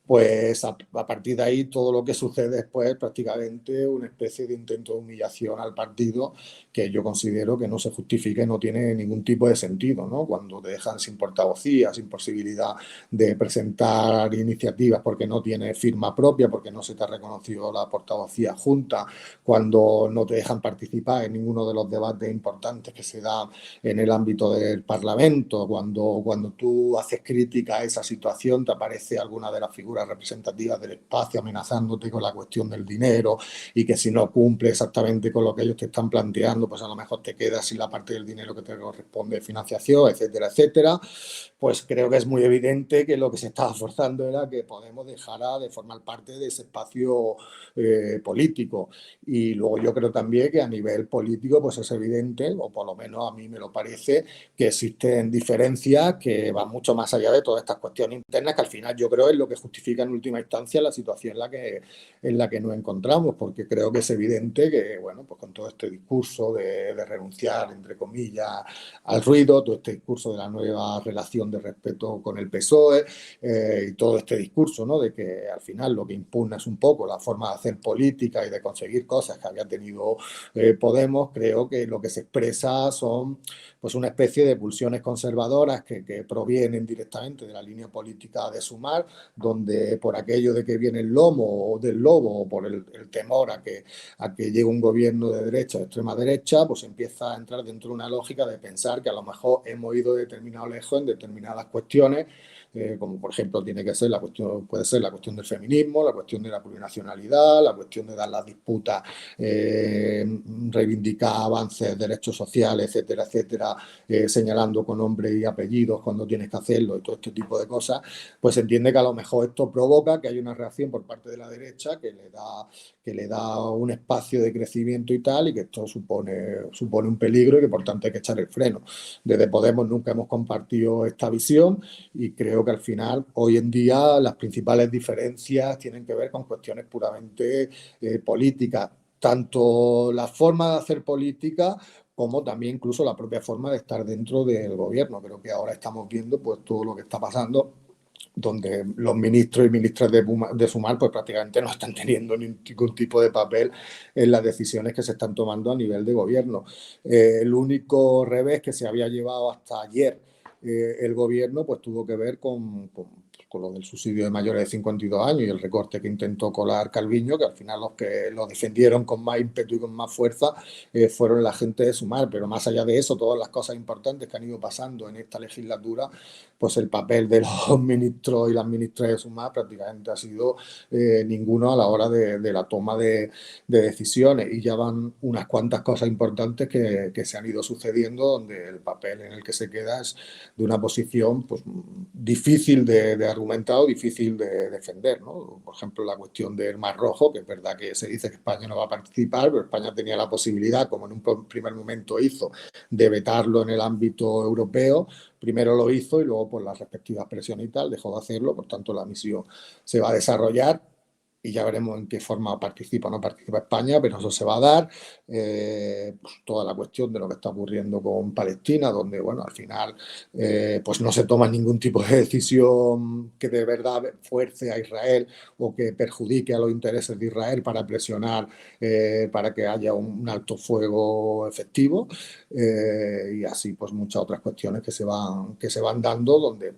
pues a partir de ahí todo lo que sucede después es prácticamente una especie de intento de humillación al partido, que yo considero que no se justifica y no tiene ningún tipo de sentido, ¿no? Cuando te dejan sin portavocía, sin posibilidad de presentar iniciativas porque no tienes firma propia, porque no se te ha reconocido la portavocía junta, cuando no te dejan participar en ninguno de los debates importantes que se dan en el ámbito del Parlamento, cuando tú haces crítica a esa situación te aparece alguna de las figuras representativas del espacio amenazándote con la cuestión del dinero, y que si no cumple exactamente con lo que ellos te están planteando, pues a lo mejor te quedas sin la parte del dinero que te corresponde de financiación, etcétera, etcétera. Pues creo que es muy evidente que lo que se estaba forzando era que Podemos dejara de formar parte de ese espacio político. Y luego yo creo también que a nivel político pues es evidente, o por lo menos a mí me lo parece, que existen diferencias que van mucho más allá de todas estas cuestiones internas, que al final yo creo es lo que justifica en última instancia la situación en la que nos encontramos, porque creo que es evidente que, bueno, pues con todo este discurso de renunciar, entre comillas, al ruido, todo este discurso de la nueva relación de respeto con el PSOE, y todo este discurso, ¿no?, de que al final lo que impugna es un poco la forma de hacer política y de conseguir cosas que había tenido Podemos, creo que lo que se expresa son pues una especie de pulsiones conservadoras que provienen directamente de la línea política de Sumar, donde por aquello de que viene el lomo o del lobo, o por el temor a que llegue un gobierno de derecha o de extrema derecha, pues empieza a entrar dentro de una lógica de pensar que a lo mejor hemos ido determinado lejos en determinadas cuestiones, como por ejemplo puede ser la cuestión del feminismo, la cuestión de la plurinacionalidad, la cuestión de dar las disputas, reivindicar avances, derechos sociales, etcétera, etcétera, señalando con nombre y apellidos cuando tienes que hacerlo, y todo este tipo de cosas. Pues se entiende que a lo mejor esto provoca que hay una reacción por parte de la derecha que le da un espacio de crecimiento y tal, y que esto supone un peligro y que por tanto hay que echar el freno. Desde Podemos nunca hemos compartido esta visión, y creo que al final, hoy en día, las principales diferencias tienen que ver con cuestiones puramente políticas, tanto la forma de hacer política como también incluso la propia forma de estar dentro del gobierno. Creo que ahora estamos viendo pues todo lo que está pasando, donde los ministros y ministras de Sumar pues prácticamente no están teniendo ningún tipo de papel en las decisiones que se están tomando a nivel de gobierno. El único revés que se había llevado hasta ayer el gobierno pues tuvo que ver con con lo del subsidio de mayores de 52 años y el recorte que intentó colar Calviño, que al final los que lo defendieron con más ímpetu y con más fuerza fueron la gente de Sumar. Pero más allá de eso, todas las cosas importantes que han ido pasando en esta legislatura, pues el papel de los ministros y las ministras de Sumar prácticamente ha sido ninguno a la hora de la toma de decisiones, y ya van unas cuantas cosas importantes que se han ido sucediendo, donde el papel en el que se queda es de una posición pues, difícil de argumentar o difícil de defender, ¿no? Por ejemplo, la cuestión del Mar Rojo, que es verdad que se dice que España no va a participar, pero España tenía la posibilidad, como en un primer momento hizo, de vetarlo en el ámbito europeo. Primero lo hizo y luego, por las respectivas presiones y tal, dejó de hacerlo. Por tanto, la misión se va a desarrollar y ya veremos en qué forma participa o no participa España, pero eso se va a dar. Pues toda la cuestión de lo que está ocurriendo con Palestina, donde, bueno, al final pues no se toma ningún tipo de decisión que de verdad fuerce a Israel o que perjudique a los intereses de Israel para presionar para que haya un alto fuego efectivo, y así pues muchas otras cuestiones que se van dando, donde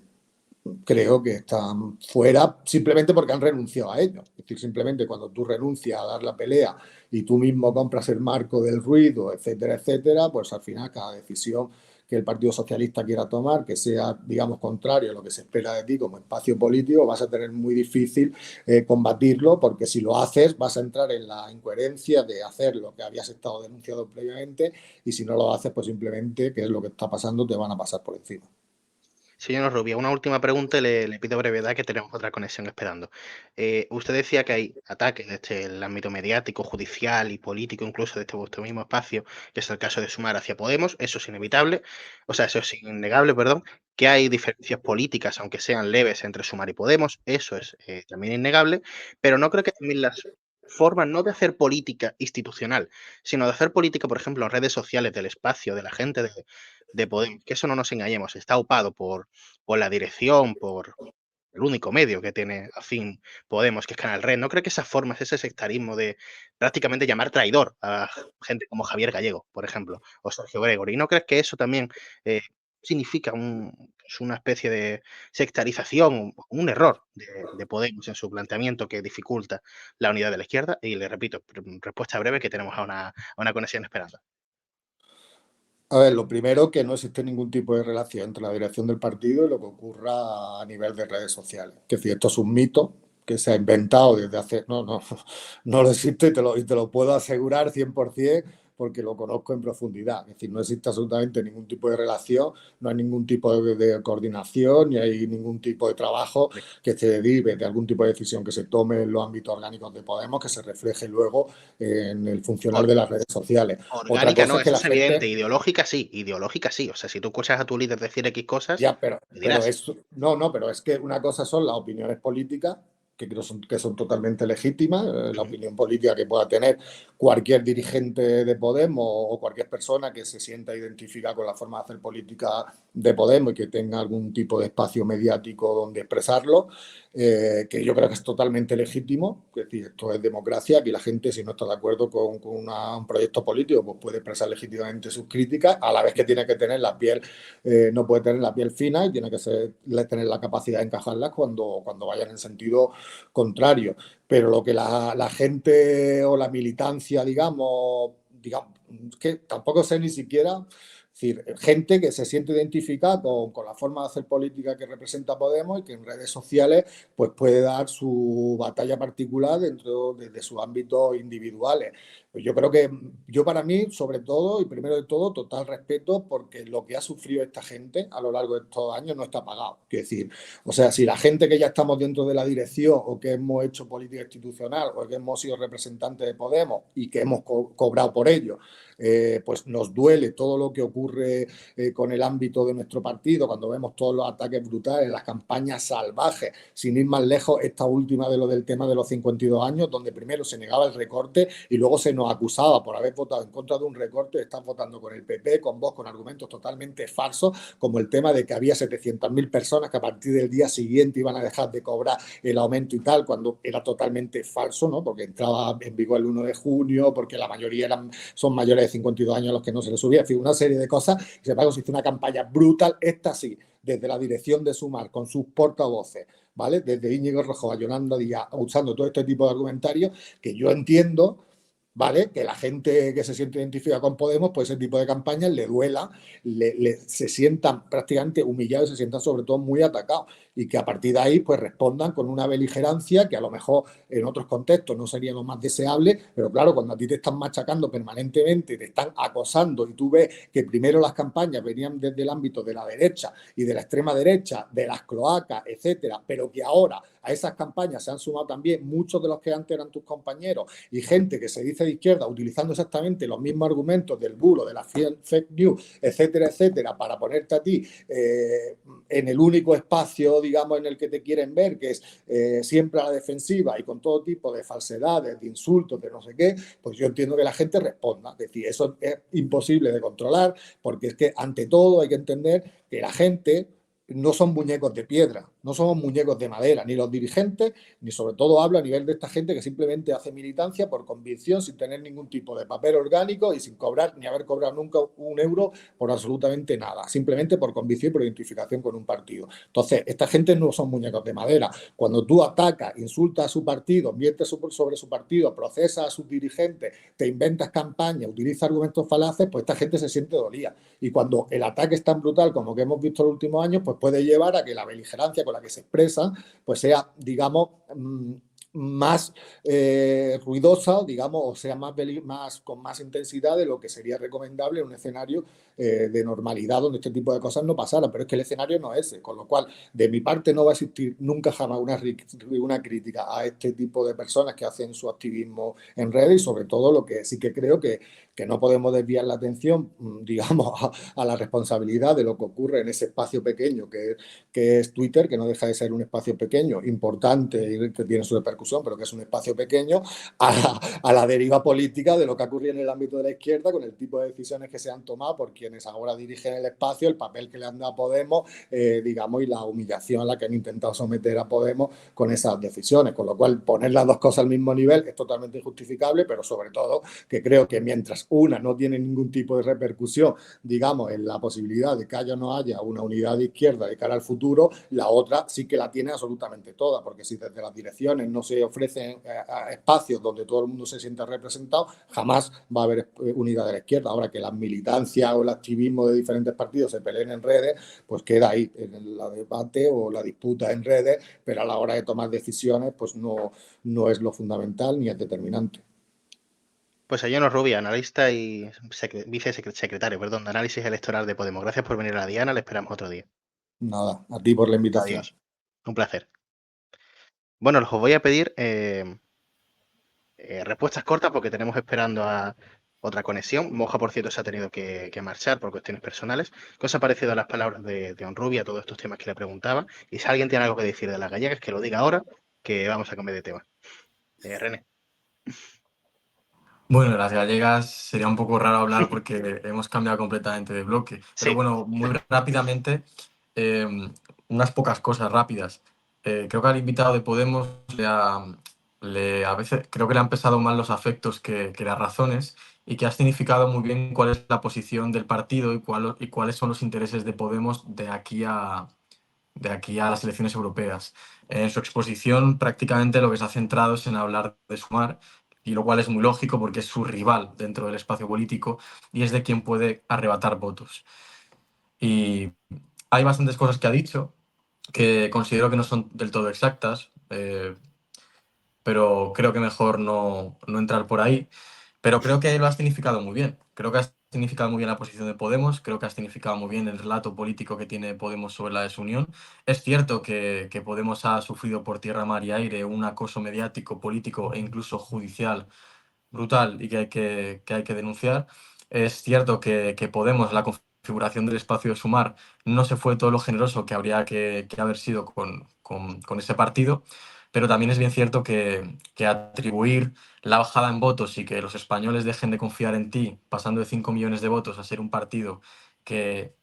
creo que están fuera simplemente porque han renunciado a ello. Es decir, simplemente cuando tú renuncias a dar la pelea y tú mismo compras el marco del ruido, etcétera, etcétera, pues al final cada decisión que el Partido Socialista quiera tomar, que sea, digamos, contrario a lo que se espera de ti como espacio político, vas a tener muy difícil combatirlo, porque si lo haces vas a entrar en la incoherencia de hacer lo que habías estado denunciando previamente, y si no lo haces, pues simplemente, que es lo que está pasando, te van a pasar por encima. Señor Rubio, una última pregunta y le pido brevedad, que tenemos otra conexión esperando. Usted decía que hay ataques desde el ámbito mediático, judicial y político, incluso desde vuestro mismo espacio, que es el caso de Sumar hacia Podemos. Eso es inevitable, o sea, eso es innegable, perdón. Que hay diferencias políticas, aunque sean leves, entre Sumar y Podemos. Eso es también innegable, pero no creo que también las formas, no de hacer política institucional, sino de hacer política, por ejemplo, en redes sociales, del espacio, de la gente de Podemos, que eso no nos engañemos, está upado por la dirección, por el único medio que tiene a fin Podemos, que es Canal Red. ¿No creo que esas formas, ese sectarismo de prácticamente llamar traidor a gente como Javier Gallego, por ejemplo, o Sergio Gregory, no crees que eso también significa pues una especie de sectarización, un error de Podemos en su planteamiento que dificulta la unidad de la izquierda? Y le repito, respuesta breve, que tenemos a una conexión esperando. A ver, lo primero, que no existe ningún tipo de relación entre la dirección del partido y lo que ocurra a nivel de redes sociales. Es decir, esto es un mito que se ha inventado desde hace... No lo existe, y te lo puedo asegurar 100%, porque lo conozco en profundidad. Es decir, no existe absolutamente ningún tipo de relación, no hay ningún tipo de coordinación, ni hay ningún tipo de trabajo que se derive de algún tipo de decisión que se tome en los ámbitos orgánicos de Podemos, que se refleje luego en el funcionar de las redes sociales. Orgánica no, es que eso la es evidente. gente... Ideológica sí. O sea, si tú escuchas a tu líder decir X cosas, Ya, pero dirás. pero es que una cosa son las opiniones políticas, que creo que son totalmente legítimas, la opinión política que pueda tener cualquier dirigente de Podemos o cualquier persona que se sienta identificada con la forma de hacer política de Podemos y que tenga algún tipo de espacio mediático donde expresarlo, que yo creo que es totalmente legítimo. Es decir, esto es democracia, aquí la gente, si no está de acuerdo con un proyecto político, pues puede expresar legítimamente sus críticas, a la vez que tiene que tener la piel, no puede tener la piel fina, y tiene que tener la capacidad de encajarlas cuando vayan en sentido contrario. Pero lo que la gente o la militancia, digamos, que tampoco sé ni siquiera... Es decir, gente que se siente identificada con la forma de hacer política que representa Podemos y que en redes sociales pues puede dar su batalla particular dentro de sus ámbitos individuales. Pues yo creo que, para mí, sobre todo y primero de todo, total respeto, porque lo que ha sufrido esta gente a lo largo de estos años no está pagado. Es decir, o sea, si la gente que ya estamos dentro de la dirección o que hemos hecho política institucional o que hemos sido representantes de Podemos y que hemos cobrado por ello, pues nos duele todo lo que ocurre con el ámbito de nuestro partido, cuando vemos todos los ataques brutales, las campañas salvajes, sin ir más lejos, esta última de lo del tema de los 52 años, donde primero se negaba el recorte y luego se nos nos acusaba por haber votado en contra de un recorte, están votando con el PP, con Vox, con argumentos totalmente falsos, como el tema de que había 700.000 personas que a partir del día siguiente iban a dejar de cobrar el aumento y tal, cuando era totalmente falso, ¿no? Porque entraba en vigor el 1 de junio, porque la mayoría son mayores de 52 años a los que no se les subía, en fin, una serie de cosas. Sin embargo, se hizo una campaña brutal, esta sí, desde la dirección de Sumar, con sus portavoces, ¿vale? Desde Íñigo Rejón a Yolanda Díaz, usando todo este tipo de argumentarios, que yo entiendo, ¿vale? Que la gente que se siente identificada con Podemos, pues ese tipo de campañas le duela, se sientan prácticamente humillados y se sientan sobre todo muy atacados. Y que a partir de ahí pues respondan con una beligerancia que a lo mejor en otros contextos no sería lo más deseable, pero claro, cuando a ti te están machacando permanentemente, te están acosando y tú ves que primero las campañas venían desde el ámbito de la derecha y de la extrema derecha, de las cloacas, etcétera, pero que ahora a esas campañas se han sumado también muchos de los que antes eran tus compañeros y gente que se dice de izquierda utilizando exactamente los mismos argumentos del bulo, de la fake news, etcétera, etcétera, para ponerte a ti en el único espacio, digamos, en el que te quieren ver, que es siempre a la defensiva y con todo tipo de falsedades, de insultos, de no sé qué, pues yo entiendo que la gente responda. Es decir, eso es imposible de controlar, porque es que ante todo hay que entender que la gente no son muñecos de piedra, no somos muñecos de madera, ni los dirigentes, ni sobre todo hablo a nivel de esta gente que simplemente hace militancia por convicción, sin tener ningún tipo de papel orgánico y sin cobrar ni haber cobrado nunca un euro por absolutamente nada, simplemente por convicción y por identificación con un partido. Entonces, esta gente no son muñecos de madera. Cuando tú atacas, insultas a su partido, mientes sobre su partido, procesas a sus dirigentes, te inventas campañas, utilizas argumentos falaces, pues esta gente se siente dolida. Y cuando el ataque es tan brutal como que hemos visto en los últimos años, pues puede llevar a que la beligerancia con la que se expresa pues sea, digamos, más ruidosa, digamos, o sea, con más intensidad de lo que sería recomendable en un escenario de normalidad donde este tipo de cosas no pasaran. Pero es que el escenario no es ese, con lo cual, de mi parte, no va a existir nunca jamás una crítica a este tipo de personas que hacen su activismo en redes y sobre todo lo que sí que creo que no podemos desviar la atención, digamos, a la responsabilidad de lo que ocurre en ese espacio pequeño que es Twitter, que no deja de ser un espacio pequeño, importante y que tiene su repercusión, pero que es un espacio pequeño, a la deriva política de lo que ha ocurrido en el ámbito de la izquierda, con el tipo de decisiones que se han tomado por quienes ahora dirigen el espacio, el papel que le han dado a Podemos, digamos, y la humillación a la que han intentado someter a Podemos con esas decisiones, con lo cual poner las dos cosas al mismo nivel es totalmente injustificable, pero sobre todo que creo que mientras una no tiene ningún tipo de repercusión, digamos, en la posibilidad de que haya o no haya una unidad de izquierda de cara al futuro, la otra sí que la tiene absolutamente toda, porque si desde las direcciones no se ofrecen espacios donde todo el mundo se sienta representado, jamás va a haber unidad de la izquierda. Ahora que las militancias o el activismo de diferentes partidos se peleen en redes, pues queda ahí en la debate o la disputa en redes, pero a la hora de tomar decisiones, pues no es lo fundamental ni es determinante. Pues Ayano Rubia, analista y vicesecretario, de análisis electoral de Podemos. Gracias por venir a la Diana, le esperamos otro día. Nada, a ti por la invitación. Adiós. Un placer. Bueno, os voy a pedir respuestas cortas porque tenemos esperando a otra conexión. Moja, por cierto, se ha tenido que marchar por cuestiones personales. ¿Qué os ha parecido las palabras de Onrubia, todos estos temas que le preguntaba? Y si alguien tiene algo que decir de las gallegas, que lo diga ahora, que vamos a cambiar de tema. René. Bueno, de las gallegas sería un poco raro hablar porque hemos cambiado completamente de bloque. Pero Sí. bueno, muy rápidamente, unas pocas cosas rápidas. Creo que al invitado de Podemos a veces creo que le han pesado más los afectos que las razones y que ha significado muy bien cuál es la posición del partido y cuáles son los intereses de Podemos de aquí a las elecciones europeas. En su exposición prácticamente lo que se ha centrado es en hablar de Sumar, y lo cual es muy lógico porque es su rival dentro del espacio político y es de quien puede arrebatar votos. Y hay bastantes cosas que ha dicho que considero que no son del todo exactas, pero creo que mejor no entrar por ahí. Pero creo que lo ha significado muy bien. Creo que ha significado muy bien la posición de Podemos, creo que ha significado muy bien el relato político que tiene Podemos sobre la desunión. Es cierto que Podemos ha sufrido por tierra, mar y aire un acoso mediático, político e incluso judicial brutal y que hay que denunciar. Es cierto que Podemos, la configuración del espacio de Sumar, no se fue todo lo generoso que habría que haber sido con ese partido, pero también es bien cierto que atribuir la bajada en votos y que los españoles dejen de confiar en ti, pasando de 5 millones de votos a ser un partido que,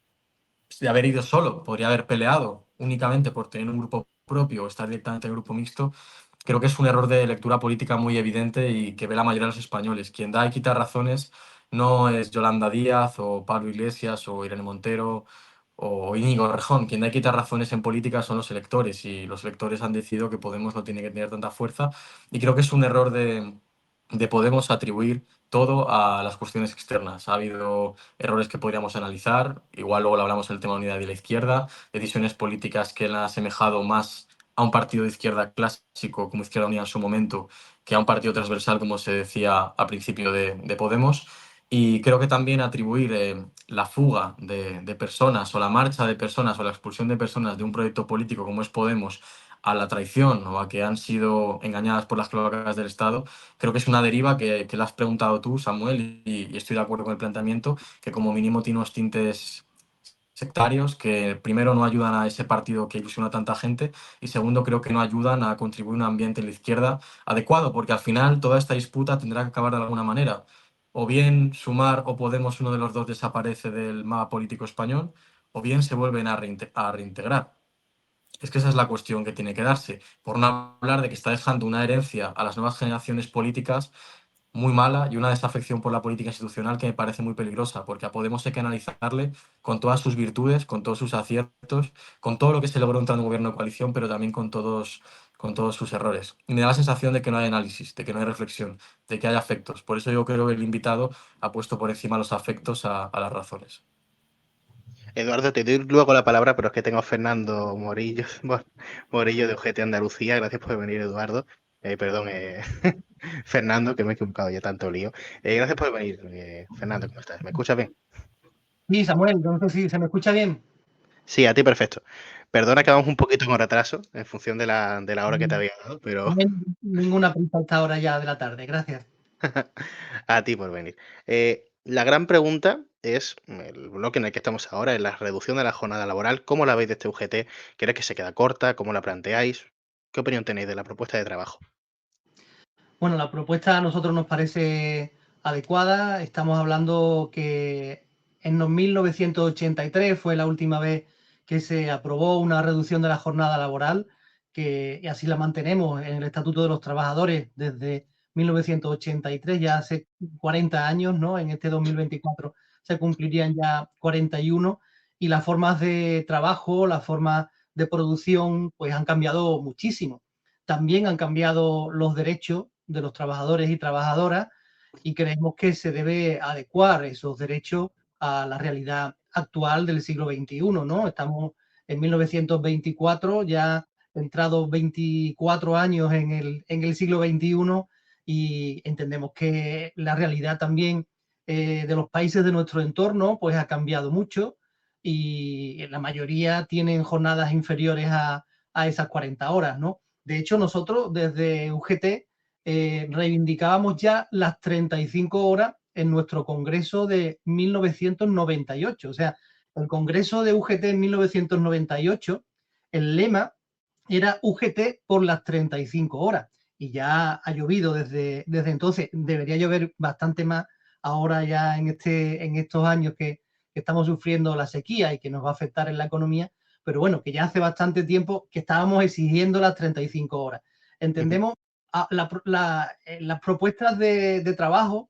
de haber ido solo, podría haber peleado únicamente por tener un grupo propio o estar directamente en el grupo mixto, creo que es un error de lectura política muy evidente y que ve la mayoría de los españoles. Quien da y quita razones no es Yolanda Díaz o Pablo Iglesias o Irene Montero o Íñigo Errejón. Quien da y quita razones en política son los electores, y los electores han decidido que Podemos no tiene que tener tanta fuerza, y creo que es un error de Podemos atribuir todo a las cuestiones externas. Ha habido errores que podríamos analizar, igual luego lo hablamos en el tema de unidad de la izquierda, decisiones políticas que le han asemejado más a un partido de izquierda clásico como Izquierda Unida en su momento que a un partido transversal, como se decía al principio de Podemos. Y creo que también atribuir la fuga de personas o la marcha de personas o la expulsión de personas de un proyecto político como es Podemos a la traición o a que han sido engañadas por las cloacas del Estado, creo que es una deriva que le has preguntado tú, Samuel, y estoy de acuerdo con el planteamiento, que como mínimo tiene unos tintes sectarios que primero no ayudan a ese partido que ilusiona a tanta gente, y segundo creo que no ayudan a contribuir a un ambiente en la izquierda adecuado, porque al final toda esta disputa tendrá que acabar de alguna manera. O bien Sumar o Podemos, uno de los dos, desaparece del mapa político español, o bien se vuelven a reintegrar. Es que esa es la cuestión que tiene que darse, por no hablar de que está dejando una herencia a las nuevas generaciones políticas muy mala y una desafección por la política institucional que me parece muy peligrosa, porque a Podemos hay que analizarle con todas sus virtudes, con todos sus aciertos, con todo lo que se logró en un gobierno de coalición, pero también con todos sus errores. Y me da la sensación de que no hay análisis, de que no hay reflexión, de que hay afectos. Por eso yo creo que el invitado ha puesto por encima los afectos a las razones. Eduardo, te doy luego la palabra, pero es que tengo a Fernando Morillo, Morillo de UGT Andalucía. Gracias por venir, Eduardo. Perdón, Fernando, que me he equivocado ya, tanto lío. Gracias por venir, Fernando, ¿cómo estás? ¿Me escuchas bien? Sí, Samuel, no sé si se me escucha bien. Sí, a ti perfecto. Perdona que vamos un poquito con retraso en función de la hora que te había dado, pero No hay ninguna prisa a esta hora ya de la tarde, gracias. a ti por venir. La gran pregunta es, el bloque en el que estamos ahora, es la reducción de la jornada laboral. ¿Cómo la veis de este UGT? ¿Crees que se queda corta? ¿Cómo la planteáis? ¿Qué opinión tenéis de la propuesta de trabajo? Bueno, la propuesta a nosotros nos parece adecuada. Estamos hablando que en 1983 fue la última vez que se aprobó una reducción de la jornada laboral, y así la mantenemos en el Estatuto de los Trabajadores desde 1983, ya hace 40 años, ¿no? En este 2024 se cumplirían ya 41, y las formas de trabajo, las formas de producción, pues han cambiado muchísimo. También han cambiado los derechos de los trabajadores y trabajadoras, y creemos que se debe adecuar esos derechos a la realidad actual del siglo XXI, ¿no? Estamos en 1924, ya entrados 24 años en el siglo XXI, y entendemos que la realidad también de los países de nuestro entorno pues ha cambiado mucho, y la mayoría tienen jornadas inferiores a esas 40 horas, ¿no? De hecho, nosotros desde UGT reivindicábamos ya las 35 horas en nuestro congreso de 1998. O sea, el congreso de UGT en 1998, el lema era UGT por las 35 horas. Y ya ha llovido desde entonces. Debería llover bastante más ahora ya en estos años que estamos sufriendo la sequía y que nos va a afectar en la economía, pero bueno, que ya hace bastante tiempo que estábamos exigiendo las 35 horas. Entendemos las propuestas de trabajo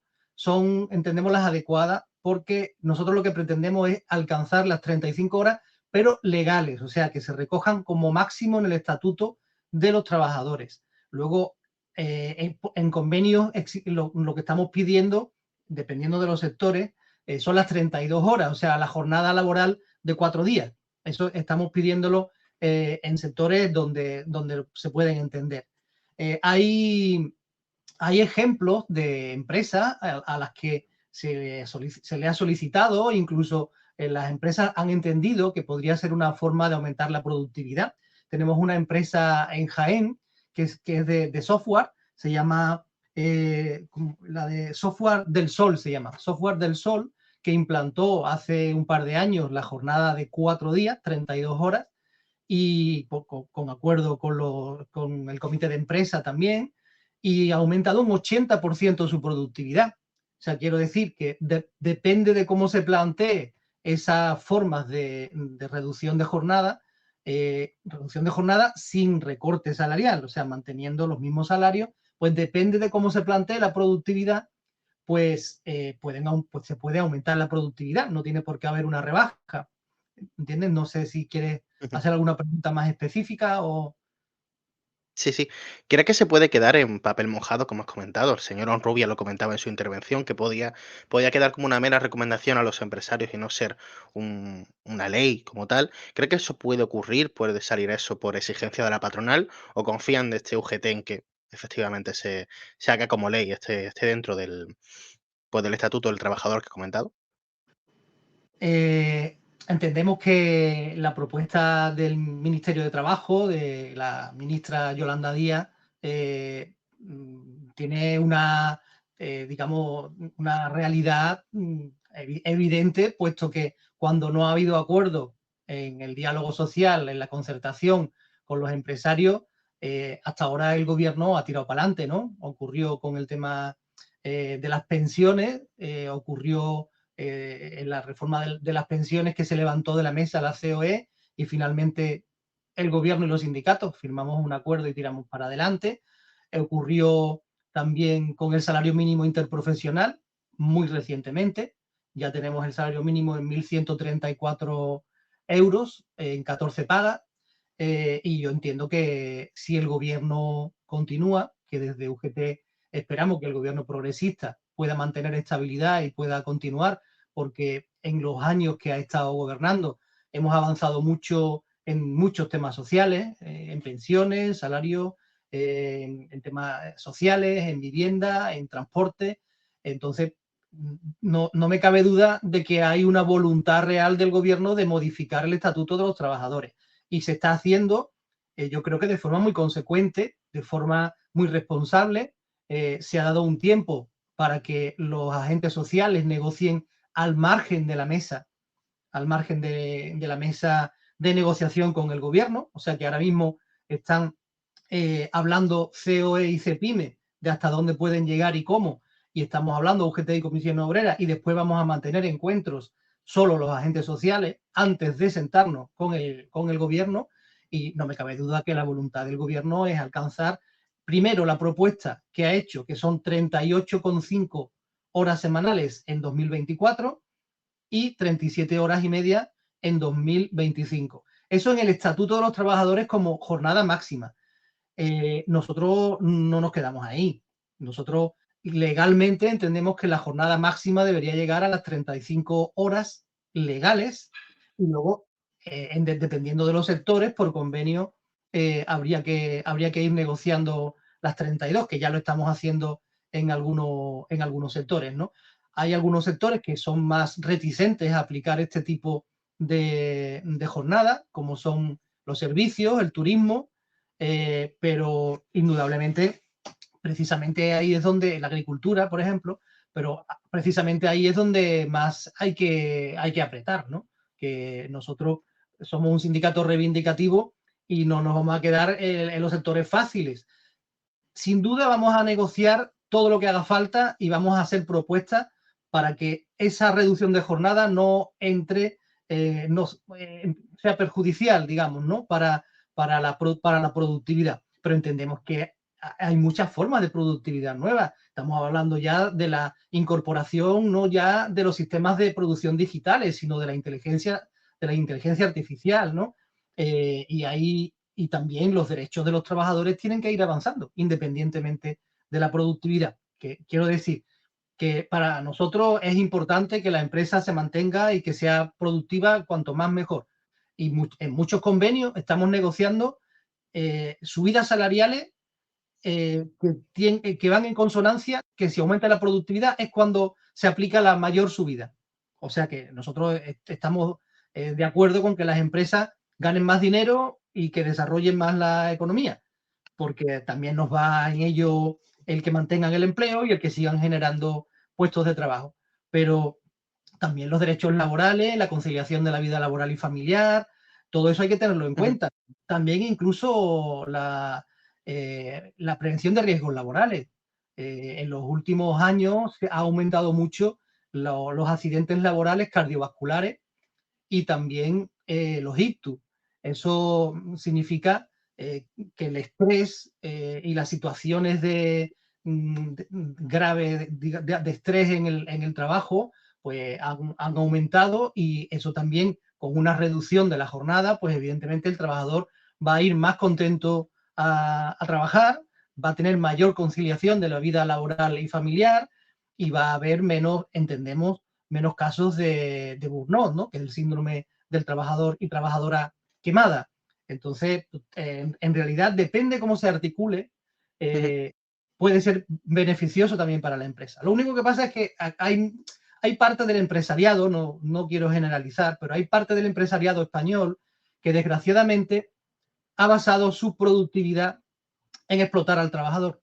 entendemos las adecuadas, porque nosotros lo que pretendemos es alcanzar las 35 horas, pero legales, o sea, que se recojan como máximo en el Estatuto de los Trabajadores. Luego, en convenios, lo que estamos pidiendo, dependiendo de los sectores, son las 32 horas, o sea, la jornada laboral de 4 días. Eso estamos pidiéndolo en sectores donde se pueden entender. Hay ejemplos de empresas a las que se le ha solicitado, incluso las empresas han entendido que podría ser una forma de aumentar la productividad. Tenemos una empresa en Jaén que es de software, se llama la de Software del Sol, Software del Sol, que implantó hace un par de años la jornada de 4 días, 32 horas, y con acuerdo con el comité de empresa también, y ha aumentado un 80% su productividad. O sea, quiero decir que depende de cómo se plantee esas formas de reducción de jornada sin recorte salarial, o sea, manteniendo los mismos salarios, pues depende de cómo se plantee la productividad, pues se puede aumentar la productividad, no tiene por qué haber una rebaja, ¿entiendes? No sé si quieres hacer alguna pregunta más específica o... Sí, sí. ¿Cree que se puede quedar en papel mojado, como has comentado? El señor Onrubia lo comentaba en su intervención, que podía quedar como una mera recomendación a los empresarios y no ser una ley como tal. ¿Cree que eso puede ocurrir? ¿Puede salir eso por exigencia de la patronal? ¿O confían de este UGT en que efectivamente se haga como ley, esté dentro del Estatuto del Trabajador que he comentado? Entendemos que la propuesta del Ministerio de Trabajo, de la ministra Yolanda Díaz, tiene digamos, una realidad evidente, puesto que cuando no ha habido acuerdo en el diálogo social, en la concertación con los empresarios, hasta ahora el gobierno ha tirado para adelante, ¿no? Ocurrió con el tema de las pensiones, ocurrió en la reforma de las pensiones que se levantó de la mesa la COE y finalmente el gobierno y los sindicatos firmamos un acuerdo y tiramos para adelante. Ocurrió también con el salario mínimo interprofesional muy recientemente. Ya tenemos el salario mínimo en 1.134 euros en 14 pagas. Y yo entiendo que si el gobierno continúa, que desde UGT esperamos que el gobierno progresista pueda mantener estabilidad y pueda continuar, porque en los años que ha estado gobernando hemos avanzado mucho en muchos temas sociales, en pensiones, salarios, en temas sociales, en vivienda, en transporte. Entonces, no me cabe duda de que hay una voluntad real del gobierno de modificar el estatuto de los trabajadores. Y se está haciendo, yo creo que de forma muy consecuente, de forma muy responsable. Se ha dado un tiempo para que los agentes sociales negocien al margen de la mesa, al margen de la mesa de negociación con el gobierno. O sea que ahora mismo están hablando COE y CEPIME de hasta dónde pueden llegar y cómo. Y estamos hablando UGT y Comisión Obrera, y después vamos a mantener encuentros solo los agentes sociales antes de sentarnos con el gobierno. Y no me cabe duda que la voluntad del gobierno es alcanzar primero la propuesta que ha hecho, que son 38,5 horas semanales en 2024 y 37 horas y media en 2025. Eso en el Estatuto de los Trabajadores como jornada máxima. Nosotros no nos quedamos ahí. Nosotros legalmente entendemos que la jornada máxima debería llegar a las 35 horas legales y luego, dependiendo de los sectores, por convenio, habría que ir negociando las 32, que ya lo estamos haciendo en algunos sectores, ¿no? Hay algunos sectores que son más reticentes a aplicar este tipo de jornada, como son los servicios, el turismo, pero indudablemente, precisamente ahí es donde la agricultura, por ejemplo, pero precisamente ahí es donde más hay que apretar, ¿no? Que nosotros somos un sindicato reivindicativo y no nos vamos a quedar en los sectores fáciles. Sin duda vamos a negociar todo lo que haga falta y vamos a hacer propuestas para que esa reducción de jornada no entre, sea perjudicial, digamos, ¿no? Para la productividad. Pero entendemos que hay muchas formas de productividad nuevas. Estamos hablando ya de la incorporación, no ya de los sistemas de producción digitales, sino de la inteligencia artificial, ¿no? Y también los derechos de los trabajadores tienen que ir avanzando, independientemente de la productividad. Que quiero decir que para nosotros es importante que la empresa se mantenga y que sea productiva cuanto más mejor. Y en muchos convenios estamos negociando subidas salariales que van en consonancia, que si aumenta la productividad es cuando se aplica la mayor subida. O sea que nosotros estamos de acuerdo con que las empresas ganen más dinero y que desarrollen más la economía, porque también nos va en ello el que mantengan el empleo y el que sigan generando puestos de trabajo. Pero también los derechos laborales, la conciliación de la vida laboral y familiar, Todo eso hay que tenerlo en cuenta. También incluso la prevención de riesgos laborales. En los últimos años ha aumentado mucho los accidentes laborales cardiovasculares y también los ictus. Eso significa que el estrés y las situaciones graves de estrés en el trabajo pues han aumentado, y eso también, con una reducción de la jornada, pues evidentemente el trabajador va a ir más contento a trabajar, va a tener mayor conciliación de la vida laboral y familiar, y va a haber menos casos de burnout, ¿no? Que es el síndrome del trabajador y trabajadora quemada. Entonces, en realidad, depende cómo se articule, puede ser beneficioso también para la empresa. Lo único que pasa es que hay parte del empresariado, no quiero generalizar, pero hay parte del empresariado español que desgraciadamente ha basado su productividad en explotar al trabajador.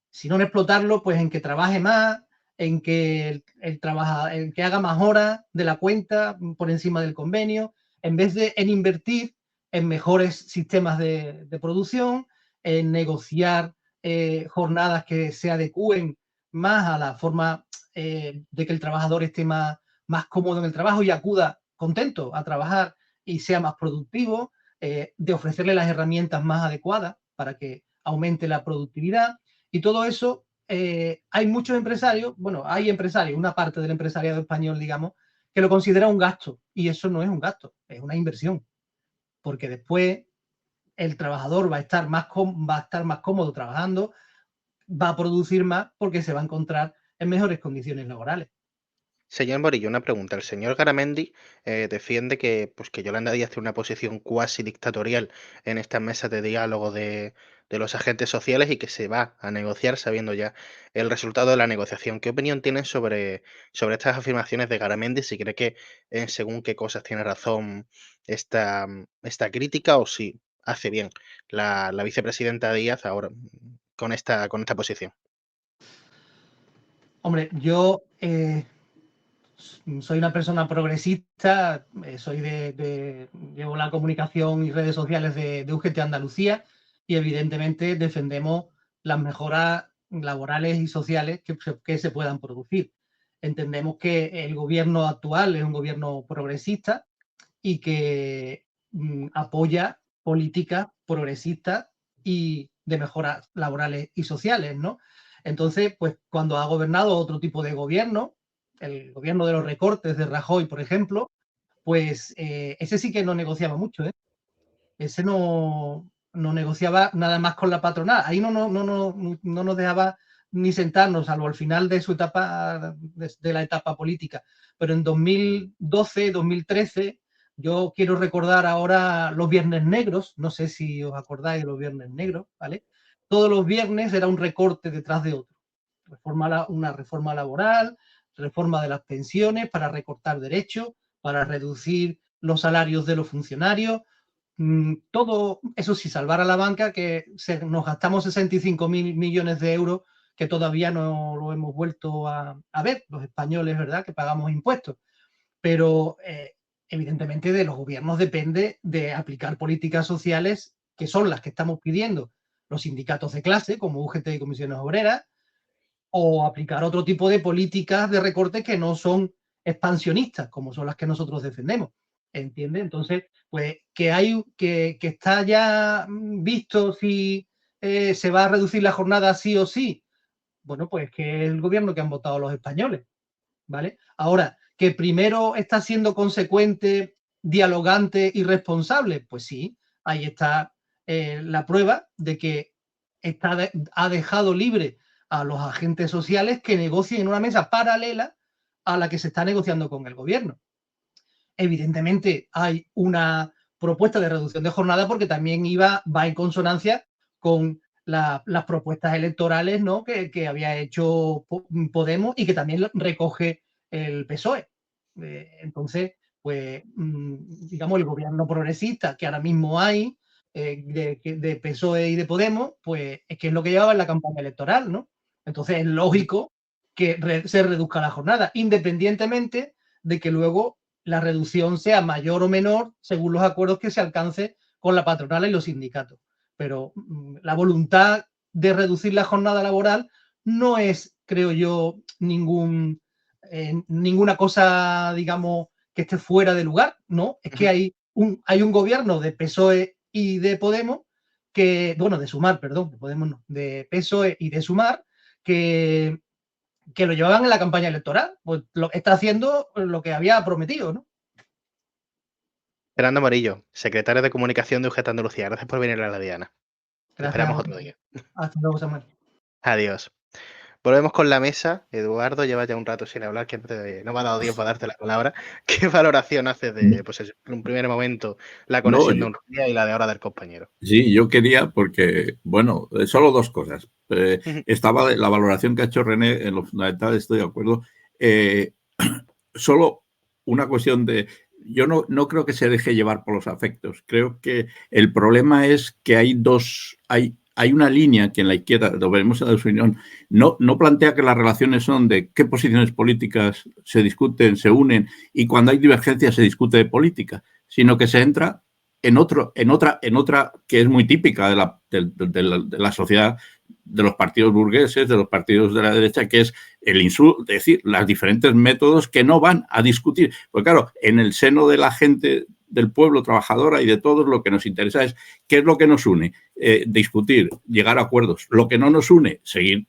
Si no en explotarlo, pues en que trabaje más, en que en que haga más horas de la cuenta por encima del convenio, en vez de en invertir en mejores sistemas de producción, en negociar jornadas que se adecúen más a la forma de que el trabajador esté más cómodo en el trabajo y acuda contento a trabajar y sea más productivo, de ofrecerle las herramientas más adecuadas para que aumente la productividad. Y todo eso, hay muchos empresarios, bueno, hay empresarios, una parte del empresariado español, digamos, que lo considera un gasto, y eso no es un gasto, es una inversión, porque después el trabajador va a estar más cómodo trabajando, va a producir más porque se va a encontrar en mejores condiciones laborales. Señor Morillo, una pregunta. El señor Garamendi defiende que Yolanda Díaz tiene una posición cuasi dictatorial en estas mesas de diálogo de los agentes sociales y que se va a negociar sabiendo ya el resultado de la negociación. ¿Qué opinión tiene sobre estas afirmaciones de Garamendi? Si cree que según qué cosas tiene razón esta crítica, o si hace bien la vicepresidenta Díaz ahora con esta posición. Hombre, yo soy una persona progresista, llevo la comunicación y redes sociales de UGT Andalucía, y evidentemente defendemos las mejoras laborales y sociales que se puedan producir. Entendemos que el gobierno actual es un gobierno progresista y que apoya políticas progresistas y de mejoras laborales y sociales, ¿no? Entonces, pues cuando ha gobernado otro tipo de gobierno, el gobierno de los recortes de Rajoy, por ejemplo, pues ese sí que no negociaba mucho, ¿eh? Ese no negociaba nada más con la patronal. Ahí no nos dejaba ni sentarnos, salvo al final de su etapa, de la etapa política. Pero en 2012, 2013, yo quiero recordar ahora los Viernes Negros, no sé si os acordáis de los Viernes Negros, ¿vale? Todos los viernes era un recorte detrás de otro. Una reforma laboral, reforma de las pensiones para recortar derechos, para reducir los salarios de los funcionarios. Todo eso sí, salvar a la banca, que nos gastamos 65.000 millones de euros que todavía no lo hemos vuelto a ver, los españoles, ¿verdad?, que pagamos impuestos. Pero evidentemente de los gobiernos depende de aplicar políticas sociales, que son las que estamos pidiendo los sindicatos de clase, como UGT y Comisiones Obreras, o aplicar otro tipo de políticas de recorte que no son expansionistas, como son las que nosotros defendemos. ¿Entiendes? Entonces, pues que está ya visto si se va a reducir la jornada sí o sí. Bueno, pues que es el gobierno que han votado los españoles, ¿vale? Ahora, que primero está siendo consecuente, dialogante y responsable, pues sí, ahí está la prueba de que ha dejado libre a los agentes sociales que negocien en una mesa paralela a la que se está negociando con el gobierno. Evidentemente hay una propuesta de reducción de jornada porque también va en consonancia con las propuestas electorales, ¿no?, que había hecho Podemos y que también recoge el PSOE. Entonces, pues, digamos, el gobierno progresista que ahora mismo hay, de PSOE y de Podemos, pues es que es lo que llevaba en la campaña electoral, ¿no? Entonces es lógico que se reduzca la jornada, independientemente de que luego la reducción sea mayor o menor según los acuerdos que se alcance con la patronal y los sindicatos. Pero la voluntad de reducir la jornada laboral no es, creo yo, ninguna cosa, digamos, que esté fuera de lugar, ¿no? Es que hay un gobierno de PSOE y de Podemos que, bueno, de Sumar, perdón, de Podemos no, de PSOE y de Sumar, que lo llevaban en la campaña electoral. Pues está haciendo lo que había prometido, ¿no? Fernando Morillo, secretario de Comunicación de UGT Andalucía. Gracias por venir a la Diana. Te esperamos otro día. Hasta luego, Samuel. Adiós. Volvemos con la mesa. Eduardo lleva ya un rato sin hablar, que no me ha dado tiempo a darte la palabra. ¿Qué valoración haces de, pues eso, en un primer momento, la conexión de Unrulia y la de ahora del compañero? Sí, yo quería, porque, bueno, solo dos cosas. Estaba la valoración que ha hecho René, en lo fundamental estoy de acuerdo. Solo una cuestión de... Yo no creo que se deje llevar por los afectos. Creo que el problema es que hay una línea que en la izquierda, lo veremos en la opinión, no plantea que las relaciones son de qué posiciones políticas se discuten, se unen, y cuando hay divergencias se discute de política, sino que se entra en otra que es muy típica de la sociedad, de los partidos burgueses, de los partidos de la derecha, que es el insulto, es decir, los diferentes métodos que no van a discutir. Porque claro, en el seno de la gente del pueblo trabajadora y de todos, lo que nos interesa es qué es lo que nos une, discutir, llegar a acuerdos. Lo que no nos une, seguir,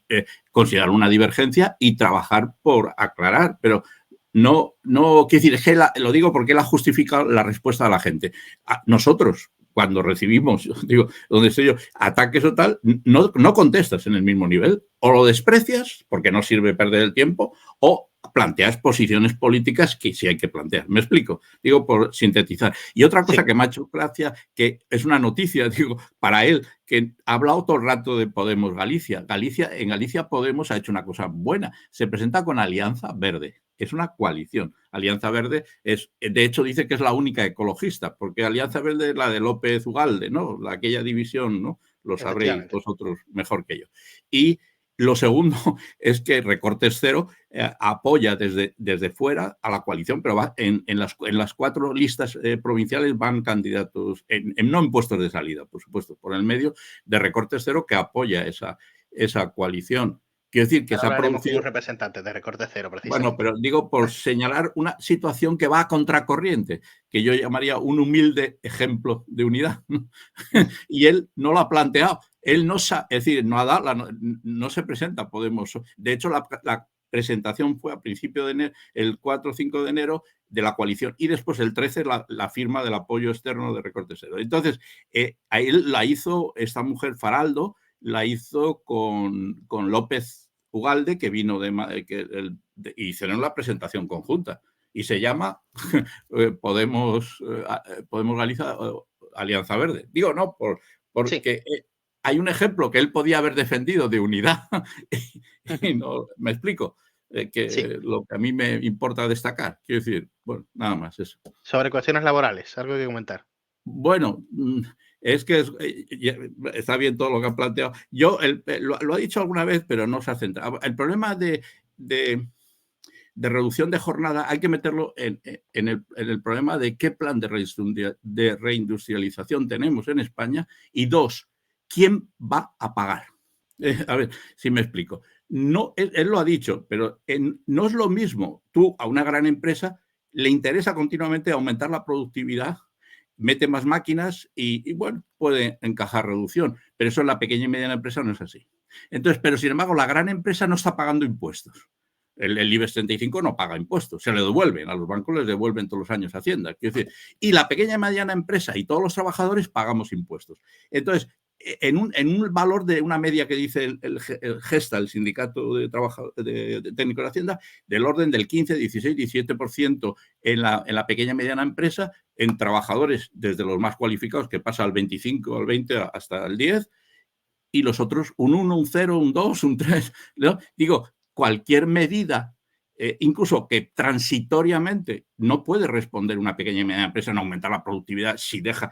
considerar una divergencia y trabajar por aclarar, pero no quiero decir, es que lo digo porque él ha justificado la respuesta de la gente. Nosotros, cuando recibimos, digo, donde estoy yo, ataques o tal, no contestas en el mismo nivel. O lo desprecias, porque no sirve perder el tiempo, o planteas posiciones políticas que sí hay que plantear. ¿Me explico? Digo, por sintetizar. Y otra cosa que me ha hecho gracia, que es una noticia, digo, para él, que ha hablado todo el rato de Podemos Galicia. En Galicia Podemos ha hecho una cosa buena. Se presenta con Alianza Verde. Es una coalición. Alianza Verde de hecho, dice que es la única ecologista, porque Alianza Verde es la de López Ugalde, ¿no? Aquella división, ¿no? Lo sabréis vosotros mejor que yo. Y lo segundo es que Recortes Cero apoya desde fuera a la coalición, pero va en las 4 listas provinciales van candidatos, no en puestos de salida, por supuesto, por el medio de Recortes Cero, que apoya esa coalición. Quiero decir que se ha producido un representante de Recortes Cero, precisamente. Bueno, pero digo por señalar una situación que va a contracorriente, que yo llamaría un humilde ejemplo de unidad. Y él no lo ha planteado. Él no sabe, es decir, no se presenta Podemos. De hecho, la presentación fue a principio de enero, el 4 o 5 de enero, de la coalición, y después el 13 la firma del apoyo externo de Recortes Cero. Entonces, a él la hizo esta mujer Faraldo, la hizo con López Ugalde, que vino y hicieron la presentación conjunta. Y se llama Podemos Galicia Alianza Verde. Digo, no, porque hay un ejemplo que él podía haber defendido de unidad. Y no, me explico. Lo que a mí me importa destacar. Quiero decir, bueno, nada más eso. Sobre cuestiones laborales, ¿algo que comentar? Bueno, es que está bien todo lo que han planteado. Yo lo he dicho alguna vez, pero no se ha centrado. El problema de reducción de jornada hay que meterlo en el problema de qué plan de reindustrialización tenemos en España y 2, ¿quién va a pagar? A ver si me explico. No, él lo ha dicho, pero no es lo mismo. Tú a una gran empresa le interesa continuamente aumentar la productividad, mete más máquinas y bueno, puede encajar reducción. Pero eso en la pequeña y mediana empresa no es así. Entonces, pero sin embargo, la gran empresa no está pagando impuestos. El IBEX 35 no paga impuestos, se le devuelven, a los bancos les devuelven todos los años Hacienda. Quiero decir, y la pequeña y mediana empresa y todos los trabajadores pagamos impuestos. Entonces, en un valor de una media que dice el GESTA, el Sindicato de Técnicos de Hacienda, del orden del 15, 16, 17% en la pequeña y mediana empresa, en trabajadores desde los más cualificados, que pasa al 25, al 20, hasta el 10, y los otros un 1, un 0, un 2, un 3. ¿No? Digo, cualquier medida, incluso que transitoriamente no puede responder una pequeña y mediana empresa en aumentar la productividad si dejan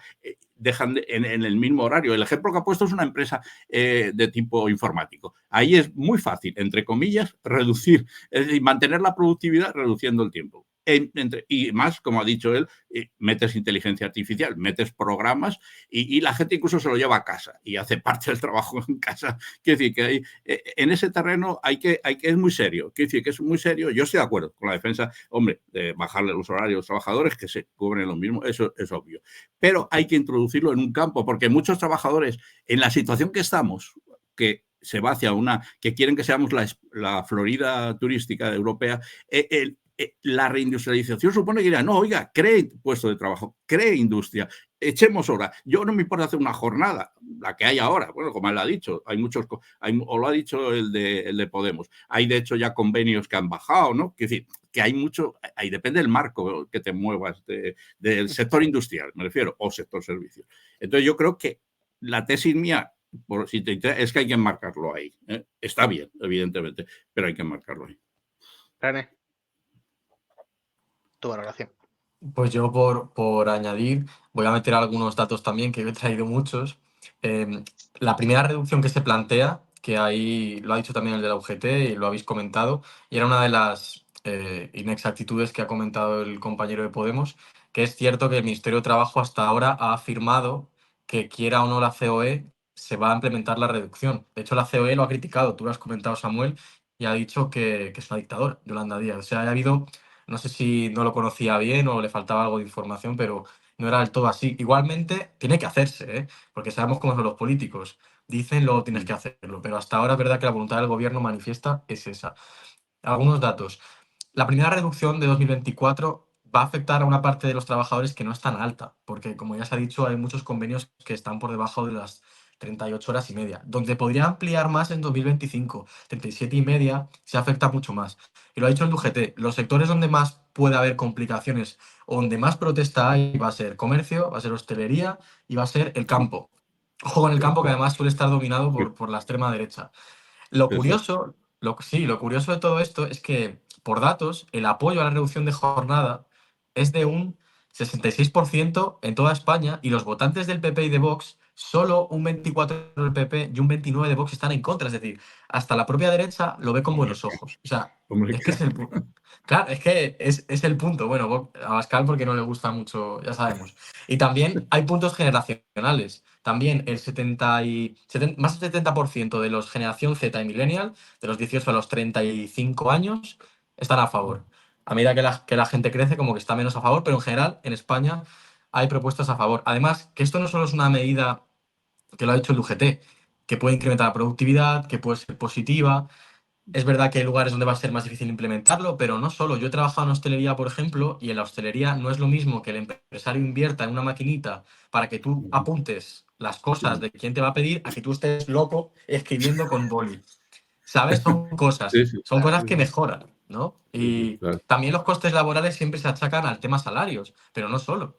en el mismo horario. El ejemplo que ha puesto es una empresa de tipo informático. Ahí es muy fácil, entre comillas, reducir, es decir, mantener la productividad reduciendo el tiempo. Y más, como ha dicho él, metes inteligencia artificial, metes programas y la gente incluso se lo lleva a casa y hace parte del trabajo en casa. Quiero decir que en ese terreno es muy serio. Quiero decir que es muy serio. Yo estoy de acuerdo con la defensa, hombre, de bajarle los horarios a los trabajadores, que se cubren lo mismo, eso es obvio. Pero hay que introducirlo en un campo, porque muchos trabajadores, en la situación que estamos, que se va hacia que quieren que seamos la Florida turística europea, la reindustrialización supone que dirán, no, oiga, cree puestos de trabajo, cree industria, echemos horas. Yo no me importa hacer una jornada, la que hay ahora, bueno, como él ha dicho, hay muchos, o lo ha dicho el de Podemos, hay de hecho ya convenios que han bajado, ¿no? Es decir, que hay mucho, ahí depende del marco que te muevas del sector industrial, me refiero, o sector servicios. Entonces yo creo que la tesis mía, si te interesa, es que hay que enmarcarlo ahí. Está bien, evidentemente, pero hay que enmarcarlo ahí. René, tu valoración. Pues yo por añadir, voy a meter algunos datos también, que he traído muchos. La primera reducción que se plantea, que ahí lo ha dicho también el de la UGT y lo habéis comentado, y era una de las inexactitudes que ha comentado el compañero de Podemos, que es cierto que el Ministerio de Trabajo hasta ahora ha afirmado que quiera o no la COE, se va a implementar la reducción. De hecho, la COE lo ha criticado, tú lo has comentado, Samuel, y ha dicho que es una dictadora, Yolanda Díaz. O sea, ha habido, no sé si no lo conocía bien o le faltaba algo de información, pero no era del todo así. Igualmente, tiene que hacerse, ¿eh? Porque sabemos cómo son los políticos. Dicen, luego tienes que hacerlo. Pero hasta ahora es verdad que la voluntad del gobierno manifiesta es esa. Algunos datos. La primera reducción de 2024 va a afectar a una parte de los trabajadores que no es tan alta, porque como ya se ha dicho, hay muchos convenios que están por debajo de las 38 horas y media, donde podría ampliar más en 2025, 37 y media, se afecta mucho más. Y lo ha dicho el UGT, los sectores donde más puede haber complicaciones o donde más protesta hay va a ser comercio, va a ser hostelería y va a ser el campo. Ojo con el campo, que además suele estar dominado por la extrema derecha. Lo curioso, lo curioso de todo esto es que, por datos, el apoyo a la reducción de jornada es de un 66% en toda España y los votantes del PP y de Vox, solo un 24% del PP y un 29% de Vox están en contra. Es decir, hasta la propia derecha lo ve con buenos ojos. O sea, es que es el punto. Claro, es que es el punto. Bueno, a Abascal porque no le gusta mucho, ya sabemos. Y también hay puntos generacionales. También más del 70% de los generación Z y millennial, de los 18 a los 35 años, están a favor. A medida que la gente crece, como que está menos a favor, pero en general, en España, hay propuestas a favor. Además, que esto no solo es una medida que lo ha dicho el UGT, que puede incrementar la productividad, que puede ser positiva. Es verdad que hay lugares donde va a ser más difícil implementarlo, pero no solo. Yo he trabajado en hostelería, por ejemplo, y en la hostelería no es lo mismo que el empresario invierta en una maquinita para que tú apuntes las cosas de quién te va a pedir, a que tú estés loco escribiendo con boli. ¿Sabes? Son cosas que mejoran, ¿no? Y Claro. también los costes laborales siempre se achacan al tema salarios, pero no solo.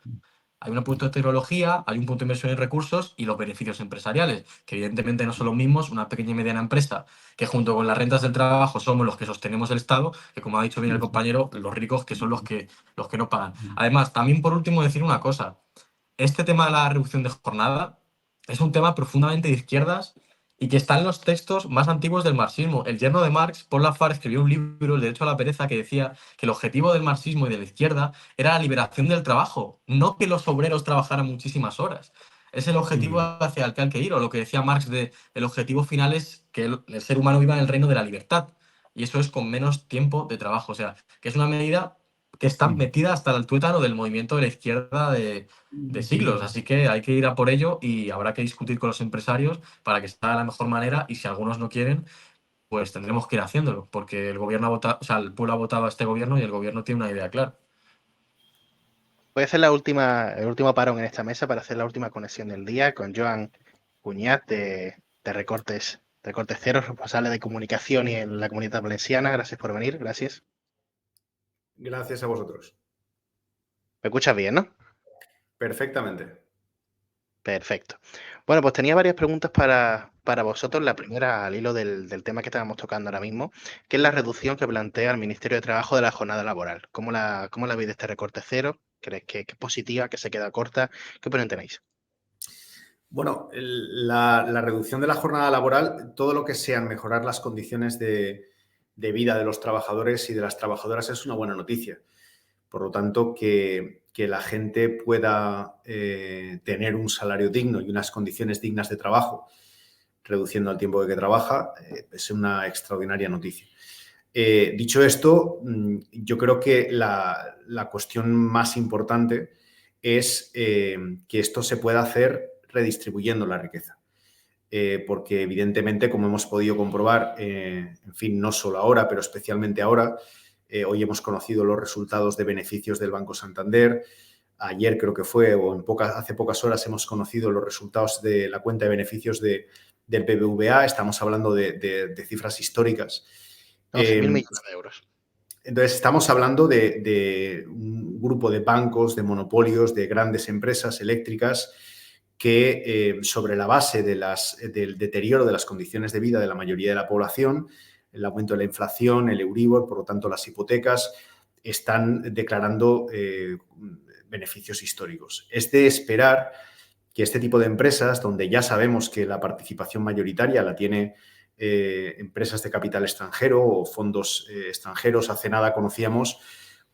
Hay un punto de tecnología, hay un punto de inversión en recursos y los beneficios empresariales, que evidentemente no son los mismos una pequeña y mediana empresa, que junto con las rentas del trabajo somos los que sostenemos el Estado, que como ha dicho bien el compañero, los ricos que son los que no pagan. Además, también por último decir una cosa, este tema de la reducción de jornada es un tema profundamente de izquierdas y que está en los textos más antiguos del marxismo. El yerno de Marx, Paul Lafargue, escribió un libro, El derecho a la pereza, que decía que el objetivo del marxismo y de la izquierda era la liberación del trabajo, no que los obreros trabajaran muchísimas horas. Es el objetivo hacia el que hay que ir, o lo que decía Marx de el objetivo final es que el ser humano viva en el reino de la libertad. Y eso es con menos tiempo de trabajo. O sea, que es una medida que está metida hasta el tuétano del movimiento de la izquierda de siglos. Así que hay que ir a por ello y habrá que discutir con los empresarios para que sea de la mejor manera y si algunos no quieren, pues tendremos que ir haciéndolo, porque el gobierno ha votado, o sea, el pueblo ha votado a este gobierno y el gobierno tiene una idea clara. Voy a hacer el último parón en esta mesa para hacer la última conexión del día con Joan Cuñat de Recortes Cero, responsable de comunicación y en la Comunitat Valenciana. Gracias por venir, gracias. Gracias a vosotros. ¿Me escuchas bien, no? Perfectamente. Perfecto. Bueno, pues tenía varias preguntas para vosotros. La primera, al hilo del tema que estábamos tocando ahora mismo, que es la reducción que plantea el Ministerio de Trabajo de la jornada laboral. ¿Cómo la veis de este recorte cero? ¿Crees que es positiva, que se queda corta? ¿Qué opinión tenéis? Bueno, la reducción de la jornada laboral, todo lo que sea mejorar las condiciones de vida de los trabajadores y de las trabajadoras es una buena noticia. Por lo tanto, que la gente pueda tener un salario digno y unas condiciones dignas de trabajo, reduciendo el tiempo que trabaja, es una extraordinaria noticia. Dicho esto, yo creo que la cuestión más importante es que esto se pueda hacer redistribuyendo la riqueza. Porque evidentemente, como hemos podido comprobar, en fin, no solo ahora, pero especialmente ahora, hoy hemos conocido los resultados de beneficios del Banco Santander. Ayer creo que fue, o hace pocas horas hemos conocido los resultados de la cuenta de beneficios del BBVA. Estamos hablando de cifras históricas. 11.000 millones de euros. Entonces, estamos hablando de un grupo de bancos, de monopolios, de grandes empresas eléctricas que, sobre la base del deterioro de las condiciones de vida de la mayoría de la población, el aumento de la inflación, el Euribor, por lo tanto, las hipotecas, están declarando beneficios históricos. Es de esperar que este tipo de empresas, donde ya sabemos que la participación mayoritaria la tiene empresas de capital extranjero o fondos extranjeros. Hace nada conocíamos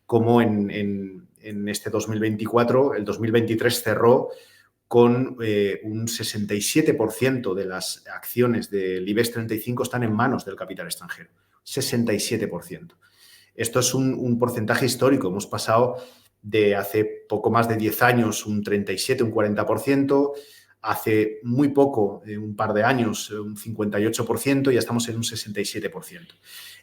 cómo en este 2024, el 2023 cerró con un 67% de las acciones del IBEX 35 están en manos del capital extranjero. 67%. Esto es un porcentaje histórico. Hemos pasado de hace poco más de 10 años un 37, un 40%, hace muy poco, un par de años, un 58%, y ya estamos en un 67%.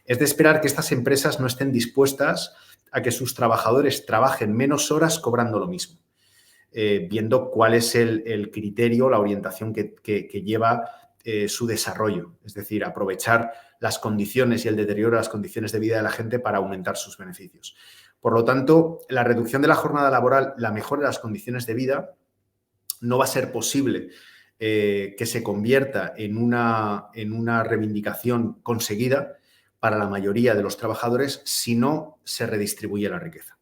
Es de esperar que estas empresas no estén dispuestas a que sus trabajadores trabajen menos horas cobrando lo mismo, viendo cuál es el criterio, la orientación que lleva su desarrollo, es decir, aprovechar las condiciones y el deterioro de las condiciones de vida de la gente para aumentar sus beneficios. Por lo tanto, la reducción de la jornada laboral, la mejora de las condiciones de vida, no va a ser posible que se convierta en una reivindicación conseguida para la mayoría de los trabajadores si no se redistribuye la riqueza.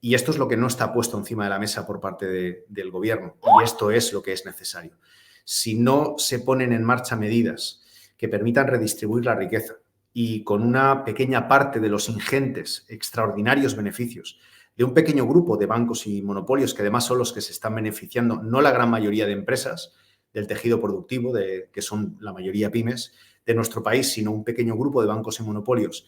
Y esto es lo que no está puesto encima de la mesa por parte del Gobierno, y esto es lo que es necesario. Si no se ponen en marcha medidas que permitan redistribuir la riqueza y con una pequeña parte de los ingentes, extraordinarios beneficios de un pequeño grupo de bancos y monopolios, que además son los que se están beneficiando, no la gran mayoría de empresas del tejido productivo, que son la mayoría pymes de nuestro país, sino un pequeño grupo de bancos y monopolios,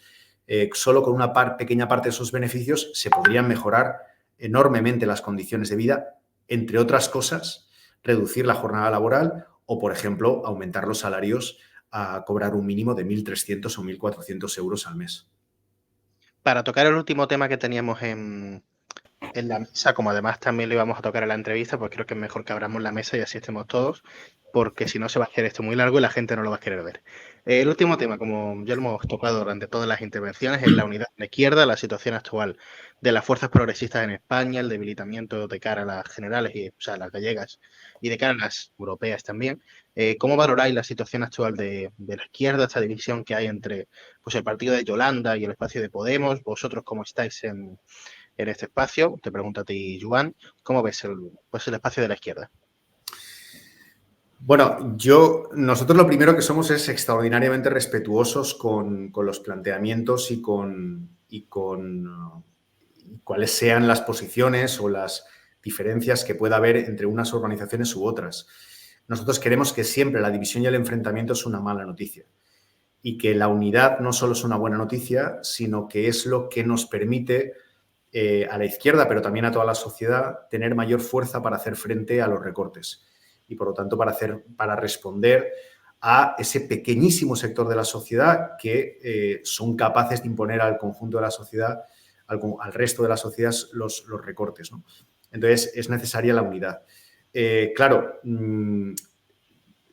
solo con una pequeña parte de esos beneficios se podrían mejorar enormemente las condiciones de vida, entre otras cosas, reducir la jornada laboral o, por ejemplo, aumentar los salarios a cobrar un mínimo de 1.300 o 1.400 euros al mes. Para tocar el último tema que teníamos en la mesa, como además también lo íbamos a tocar en la entrevista, pues creo que es mejor que abramos la mesa y así estemos todos, porque si no se va a hacer esto muy largo y la gente no lo va a querer ver. El último tema, como ya lo hemos tocado durante todas las intervenciones, es la unidad de la izquierda, la situación actual de las fuerzas progresistas en España, el debilitamiento de cara a las generales, o sea, las gallegas, y de cara a las europeas también. ¿Cómo valoráis la situación actual de la izquierda, esta división que hay entre pues, el partido de Yolanda y el espacio de Podemos? ¿Vosotros cómo estáis en este espacio? Te pregunto a ti, Joan, ¿cómo ves el espacio de la izquierda? Bueno, nosotros lo primero que somos es extraordinariamente respetuosos con los planteamientos y con cuáles sean las posiciones o las diferencias que pueda haber entre unas organizaciones u otras. Nosotros queremos que siempre la división y el enfrentamiento es una mala noticia y que la unidad no solo es una buena noticia, sino que es lo que nos permite a la izquierda, pero también a toda la sociedad, tener mayor fuerza para hacer frente a los recortes y, por lo tanto, para responder a ese pequeñísimo sector de la sociedad que son capaces de imponer al conjunto de la sociedad, al resto de la sociedad, los recortes, ¿no? Entonces, es necesaria la unidad. Claro,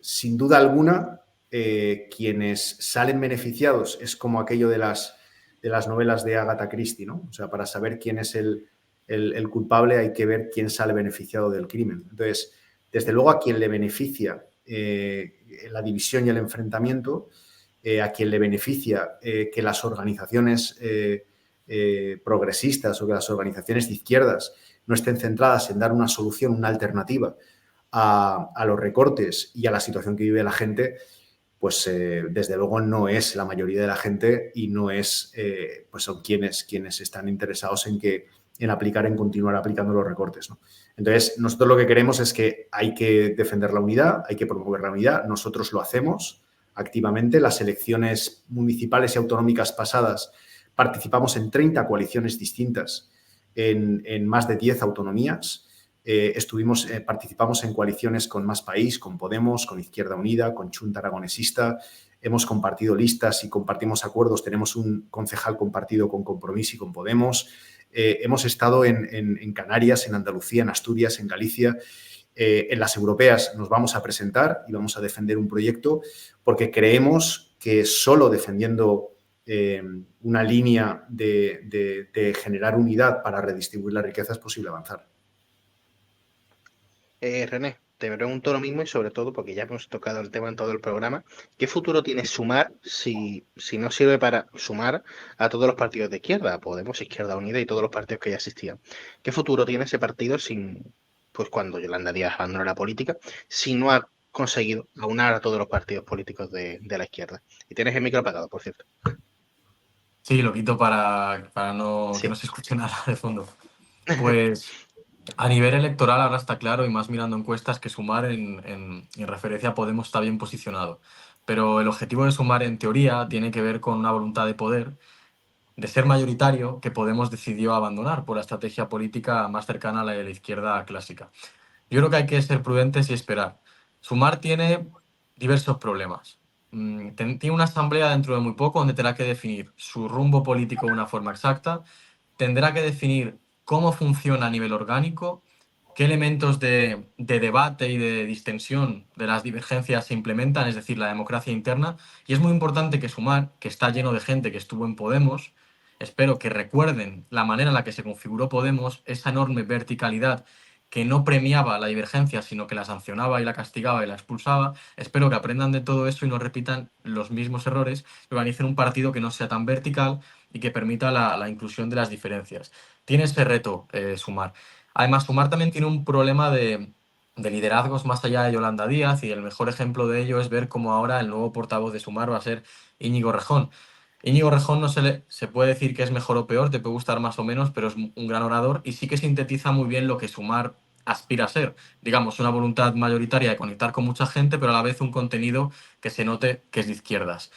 sin duda alguna, quienes salen beneficiados es como aquello de las novelas de Agatha Christie, ¿no? O sea, para saber quién es el culpable hay que ver quién sale beneficiado del crimen. Entonces, desde luego a quien le beneficia la división y el enfrentamiento, a quien le beneficia que las organizaciones progresistas o que las organizaciones de izquierdas no estén centradas en dar una solución, una alternativa a los recortes y a la situación que vive la gente, pues desde luego no es la mayoría de la gente y no es, pues son quienes están interesados en que en continuar aplicando los recortes, ¿no? Entonces, nosotros lo que queremos es que hay que defender la unidad, hay que promover la unidad. Nosotros lo hacemos activamente. Las elecciones municipales y autonómicas pasadas participamos en 30 coaliciones distintas en más de 10 autonomías. Participamos en coaliciones con Más País, con Podemos, con Izquierda Unida, con Chunta Aragonesista. Hemos compartido listas y compartimos acuerdos. Tenemos un concejal compartido con Compromís y con Podemos. Hemos estado en Canarias, en Andalucía, en Asturias, en Galicia. En las europeas nos vamos a presentar y vamos a defender un proyecto porque creemos que solo defendiendo una línea de generar unidad para redistribuir la riqueza es posible avanzar. René, te pregunto lo mismo y sobre todo porque ya hemos tocado el tema en todo el programa. ¿Qué futuro tiene Sumar si no sirve para sumar a todos los partidos de izquierda, Podemos, Izquierda Unida y todos los partidos que ya existían? ¿Qué futuro tiene ese partido pues cuando Yolanda Díaz abandonó la política, si no ha conseguido aunar a todos los partidos políticos de la izquierda? Y tienes el micro apagado, por cierto. Sí, lo quito para que no se escuche nada de fondo. Pues a nivel electoral ahora está claro, y más mirando encuestas, que Sumar en referencia a Podemos está bien posicionado. Pero el objetivo de Sumar, en teoría, tiene que ver con una voluntad de poder, de ser mayoritario, que Podemos decidió abandonar por la estrategia política más cercana a la de la izquierda clásica. Yo creo que hay que ser prudentes y esperar. Sumar tiene diversos problemas. Tiene una asamblea dentro de muy poco donde tendrá que definir su rumbo político de una forma exacta, tendrá que definir cómo funciona a nivel orgánico, qué elementos de debate y de distensión de las divergencias se implementan, es decir, la democracia interna. Y es muy importante que Sumar, que está lleno de gente que estuvo en Podemos, espero que recuerden la manera en la que se configuró Podemos, esa enorme verticalidad que no premiaba la divergencia, sino que la sancionaba y la castigaba y la expulsaba. Espero que aprendan de todo eso y no repitan los mismos errores y organicen un partido que no sea tan vertical y que permita la inclusión de las diferencias. Tiene ese reto, Sumar. Además, Sumar también tiene un problema de liderazgos más allá de Yolanda Díaz, y el mejor ejemplo de ello es ver cómo ahora el nuevo portavoz de Sumar va a ser Íñigo Rejón. Íñigo Rejón no se puede decir que es mejor o peor, te puede gustar más o menos, pero es un gran orador y sí que sintetiza muy bien lo que Sumar aspira a ser. Digamos, una voluntad mayoritaria de conectar con mucha gente, pero a la vez un contenido que se note que es de izquierdas.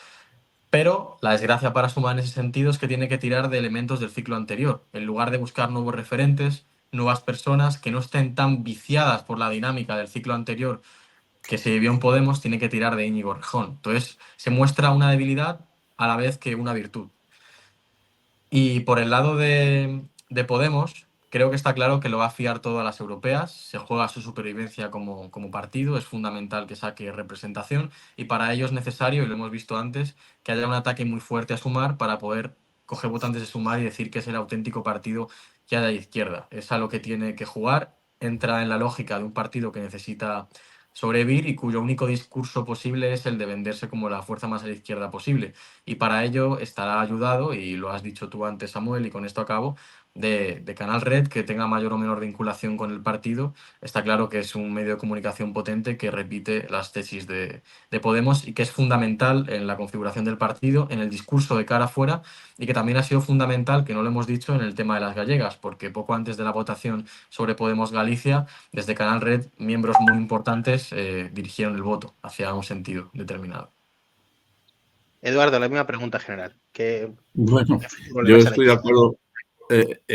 Pero la desgracia para Sumar en ese sentido es que tiene que tirar de elementos del ciclo anterior. En lugar de buscar nuevos referentes, nuevas personas que no estén tan viciadas por la dinámica del ciclo anterior que se vivió en Podemos, tiene que tirar de Íñigo Rejón. Entonces se muestra una debilidad a la vez que una virtud. Y por el lado de Podemos, creo que está claro que lo va a fiar todo a las europeas. Se juega su supervivencia como partido. Es fundamental que saque representación y para ello es necesario, y lo hemos visto antes, que haya un ataque muy fuerte a Sumar para poder coger votantes de Sumar y decir que es el auténtico partido que hay de izquierda. Es a lo que tiene que jugar. Entra en la lógica de un partido que necesita sobrevivir y cuyo único discurso posible es el de venderse como la fuerza más a la izquierda posible. Y para ello estará ayudado, y lo has dicho tú antes, Samuel, y con esto acabo, de Canal Red, que tenga mayor o menor vinculación con el partido. Está claro que es un medio de comunicación potente que repite las tesis de Podemos y que es fundamental en la configuración del partido, en el discurso de cara afuera, y que también ha sido fundamental, que no lo hemos dicho, en el tema de las gallegas, porque poco antes de la votación sobre Podemos Galicia, desde Canal Red, miembros muy importantes dirigieron el voto hacia un sentido determinado. Eduardo, la misma pregunta general. Bueno, yo estoy de acuerdo.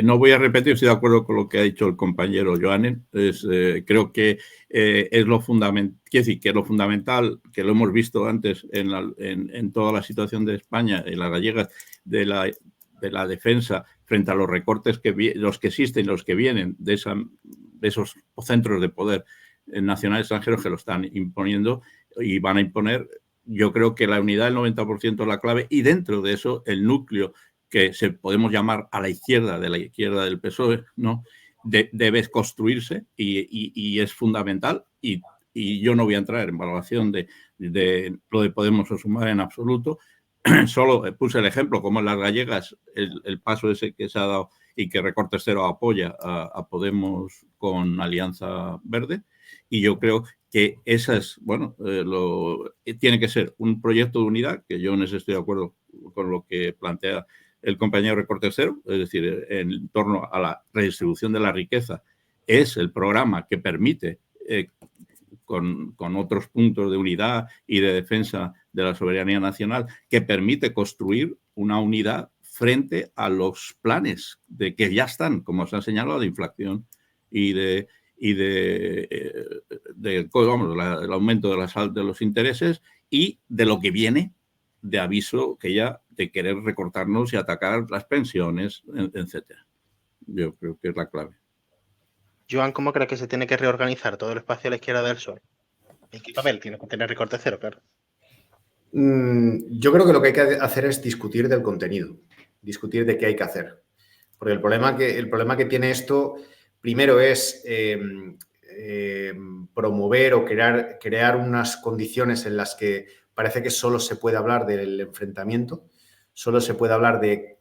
No voy a repetir, estoy de acuerdo con lo que ha dicho el compañero Joanen. Creo que es lo fundamental, quiero decir, que lo fundamental, que lo hemos visto antes en toda la situación de España, en las gallegas, de la defensa frente a los recortes los que existen, los que vienen de esos centros de poder nacional extranjeros que lo están imponiendo y van a imponer. Yo creo que la unidad del 90% es la clave, y dentro de eso el núcleo que podemos llamar a la izquierda, de la izquierda del PSOE, ¿no? Debe construirse y es fundamental. Y yo no voy a entrar en valoración de lo de Podemos o Sumar en absoluto. Solo puse el ejemplo, como en las gallegas, el paso ese que se ha dado y que Recortes Cero apoya a Podemos con Alianza Verde. Y yo creo que esa es, tiene que ser un proyecto de unidad, que yo en eso estoy de acuerdo con lo que plantea el compañero Recorte Cero, es decir, en torno a la redistribución de la riqueza, es el programa que permite, con otros puntos de unidad y de defensa de la soberanía nacional, que permite construir una unidad frente a los planes de que ya están, como se ha señalado, de inflación y el aumento de los intereses y de lo que viene de aviso que ya de querer recortarnos y atacar las pensiones, etcétera. Yo creo que es la clave. Joan, ¿cómo crees que se tiene que reorganizar todo el espacio a la izquierda del Sol? ¿En qué papel tiene que tener Recorte Cero, claro? Yo creo que lo que hay que hacer es discutir del contenido, discutir de qué hay que hacer. Porque el problema que tiene esto, primero es promover o crear unas condiciones en las que parece que solo se puede hablar del enfrentamiento, solo se puede hablar de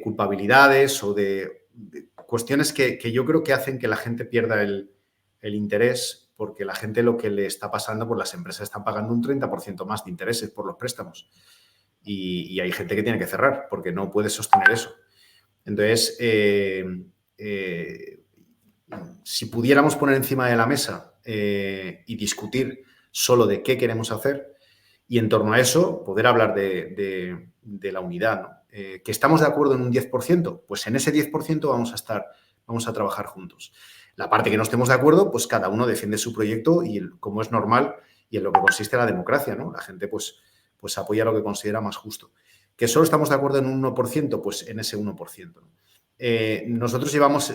culpabilidades o de cuestiones que yo creo que hacen que la gente pierda el interés, porque la gente lo que le está pasando, pues las empresas están pagando un 30% más de intereses por los préstamos y hay gente que tiene que cerrar porque no puede sostener eso. Entonces, si pudiéramos poner encima de la mesa y discutir solo de qué queremos hacer y en torno a eso poder hablar de la unidad, ¿no? ¿Que estamos de acuerdo en un 10%? Pues en ese 10% vamos a trabajar juntos. La parte que no estemos de acuerdo, pues cada uno defiende su proyecto y como es normal y en lo que consiste la democracia, ¿no? La gente pues apoya lo que considera más justo. ¿Que solo estamos de acuerdo en un 1%? Pues en ese 1%, ¿no? Nosotros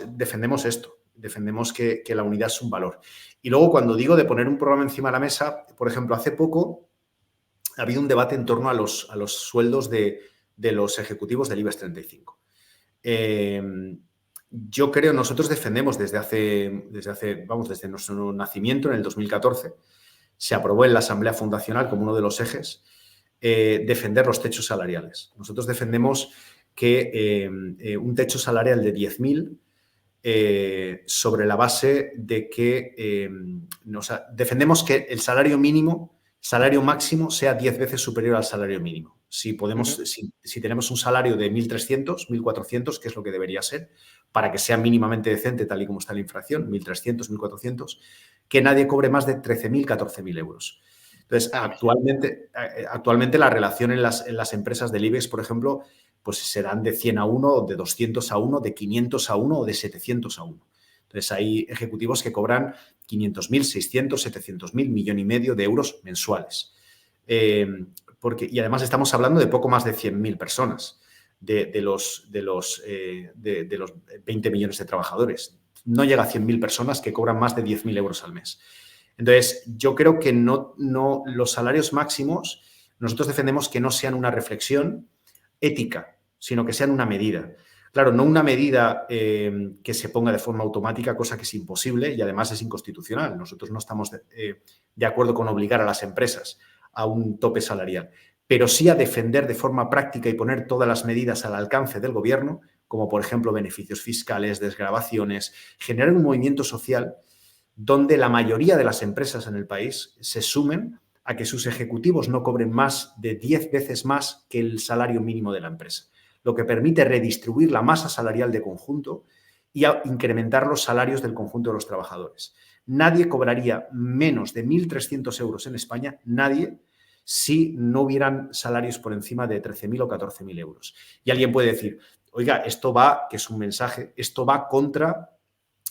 defendemos esto, defendemos que la unidad es un valor. Y luego cuando digo de poner un programa encima de la mesa, por ejemplo, hace poco ha habido un debate en torno a los sueldos de los ejecutivos del IBEX 35. Yo creo, nosotros defendemos desde nuestro nacimiento en el 2014, se aprobó en la Asamblea Fundacional como uno de los ejes, defender los techos salariales. Nosotros defendemos que un techo salarial de 10.000 sobre la base de que defendemos que el salario máximo sea 10 veces superior al salario mínimo. Si tenemos un salario de 1.300, 1.400, que es lo que debería ser, para que sea mínimamente decente, tal y como está la inflación, 1.300, 1.400, que nadie cobre más de 13.000, 14.000 euros. Entonces, actualmente la relación en las empresas del IBEX, por ejemplo, pues serán de 100 a 1, de 200 a 1, de 500 a 1 o de 700 a 1. Entonces, hay ejecutivos que cobran 500.000, 600, 700.000, 1,5 millones de euros mensuales. Y además estamos hablando de poco más de 100.000 personas de los 20 millones de trabajadores. No llega a 100.000 personas que cobran más de 10.000 euros al mes. Entonces, yo creo que no los salarios máximos, nosotros defendemos que no sean una reflexión ética, sino que sean una medida. Claro, no una medida que se ponga de forma automática, cosa que es imposible y además es inconstitucional. Nosotros no estamos de acuerdo con obligar a las empresas a un tope salarial, pero sí a defender de forma práctica y poner todas las medidas al alcance del gobierno, como por ejemplo beneficios fiscales, desgravaciones, generar un movimiento social donde la mayoría de las empresas en el país se sumen a que sus ejecutivos no cobren más de 10 veces más que el salario mínimo de la empresa, lo que permite redistribuir la masa salarial de conjunto y incrementar los salarios del conjunto de los trabajadores. Nadie cobraría menos de 1.300 euros en España, nadie, si no hubieran salarios por encima de 13.000 o 14.000 euros. Y alguien puede decir, oiga, esto va, que es un mensaje, esto va contra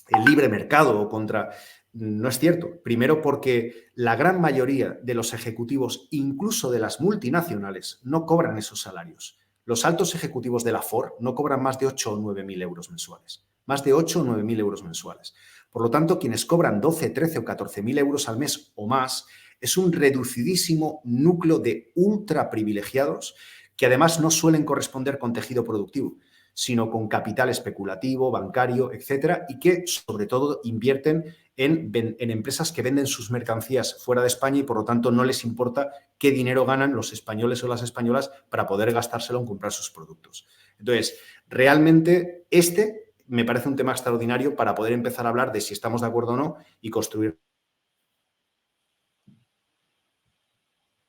el libre mercado o contra... No es cierto. Primero porque la gran mayoría de los ejecutivos, incluso de las multinacionales, no cobran esos salarios. Los altos ejecutivos de la Ford no cobran más de 8 o 9.000 euros mensuales. Más de 8 o 9.000 euros mensuales. Por lo tanto, quienes cobran 12, 13 o 14.000 euros al mes o más es un reducidísimo núcleo de ultra privilegiados que además no suelen corresponder con tejido productivo, sino con capital especulativo, bancario, etcétera, y que sobre todo invierten en empresas que venden sus mercancías fuera de España y por lo tanto no les importa qué dinero ganan los españoles o las españolas para poder gastárselo en comprar sus productos. Entonces, realmente me parece un tema extraordinario para poder empezar a hablar de si estamos de acuerdo o no y construir.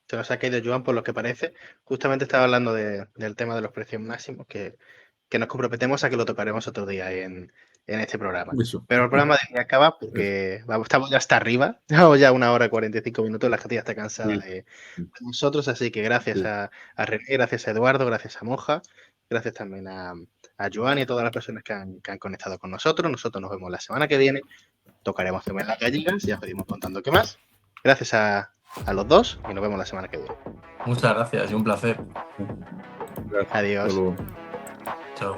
Se nos ha caído Joan por lo que parece. Justamente estaba hablando del tema de los precios máximos, que nos comprometemos a que lo tocaremos otro día en este programa. Eso. Pero el programa de acaba porque estamos ya hasta arriba. Llevamos ya 1 hora y 45 minutos. La gente ya está cansada de nosotros. Así que gracias a René, gracias a Eduardo, gracias a Moja, gracias también a Joan y a todas las personas que han conectado con nosotros. Nosotros nos vemos la semana que viene. Tocaremos temas en las gallinas. Ya os iremos contando qué más. Gracias a los dos y nos vemos la semana que viene. Muchas gracias y un placer. Gracias. Adiós. Hasta luego. Chao.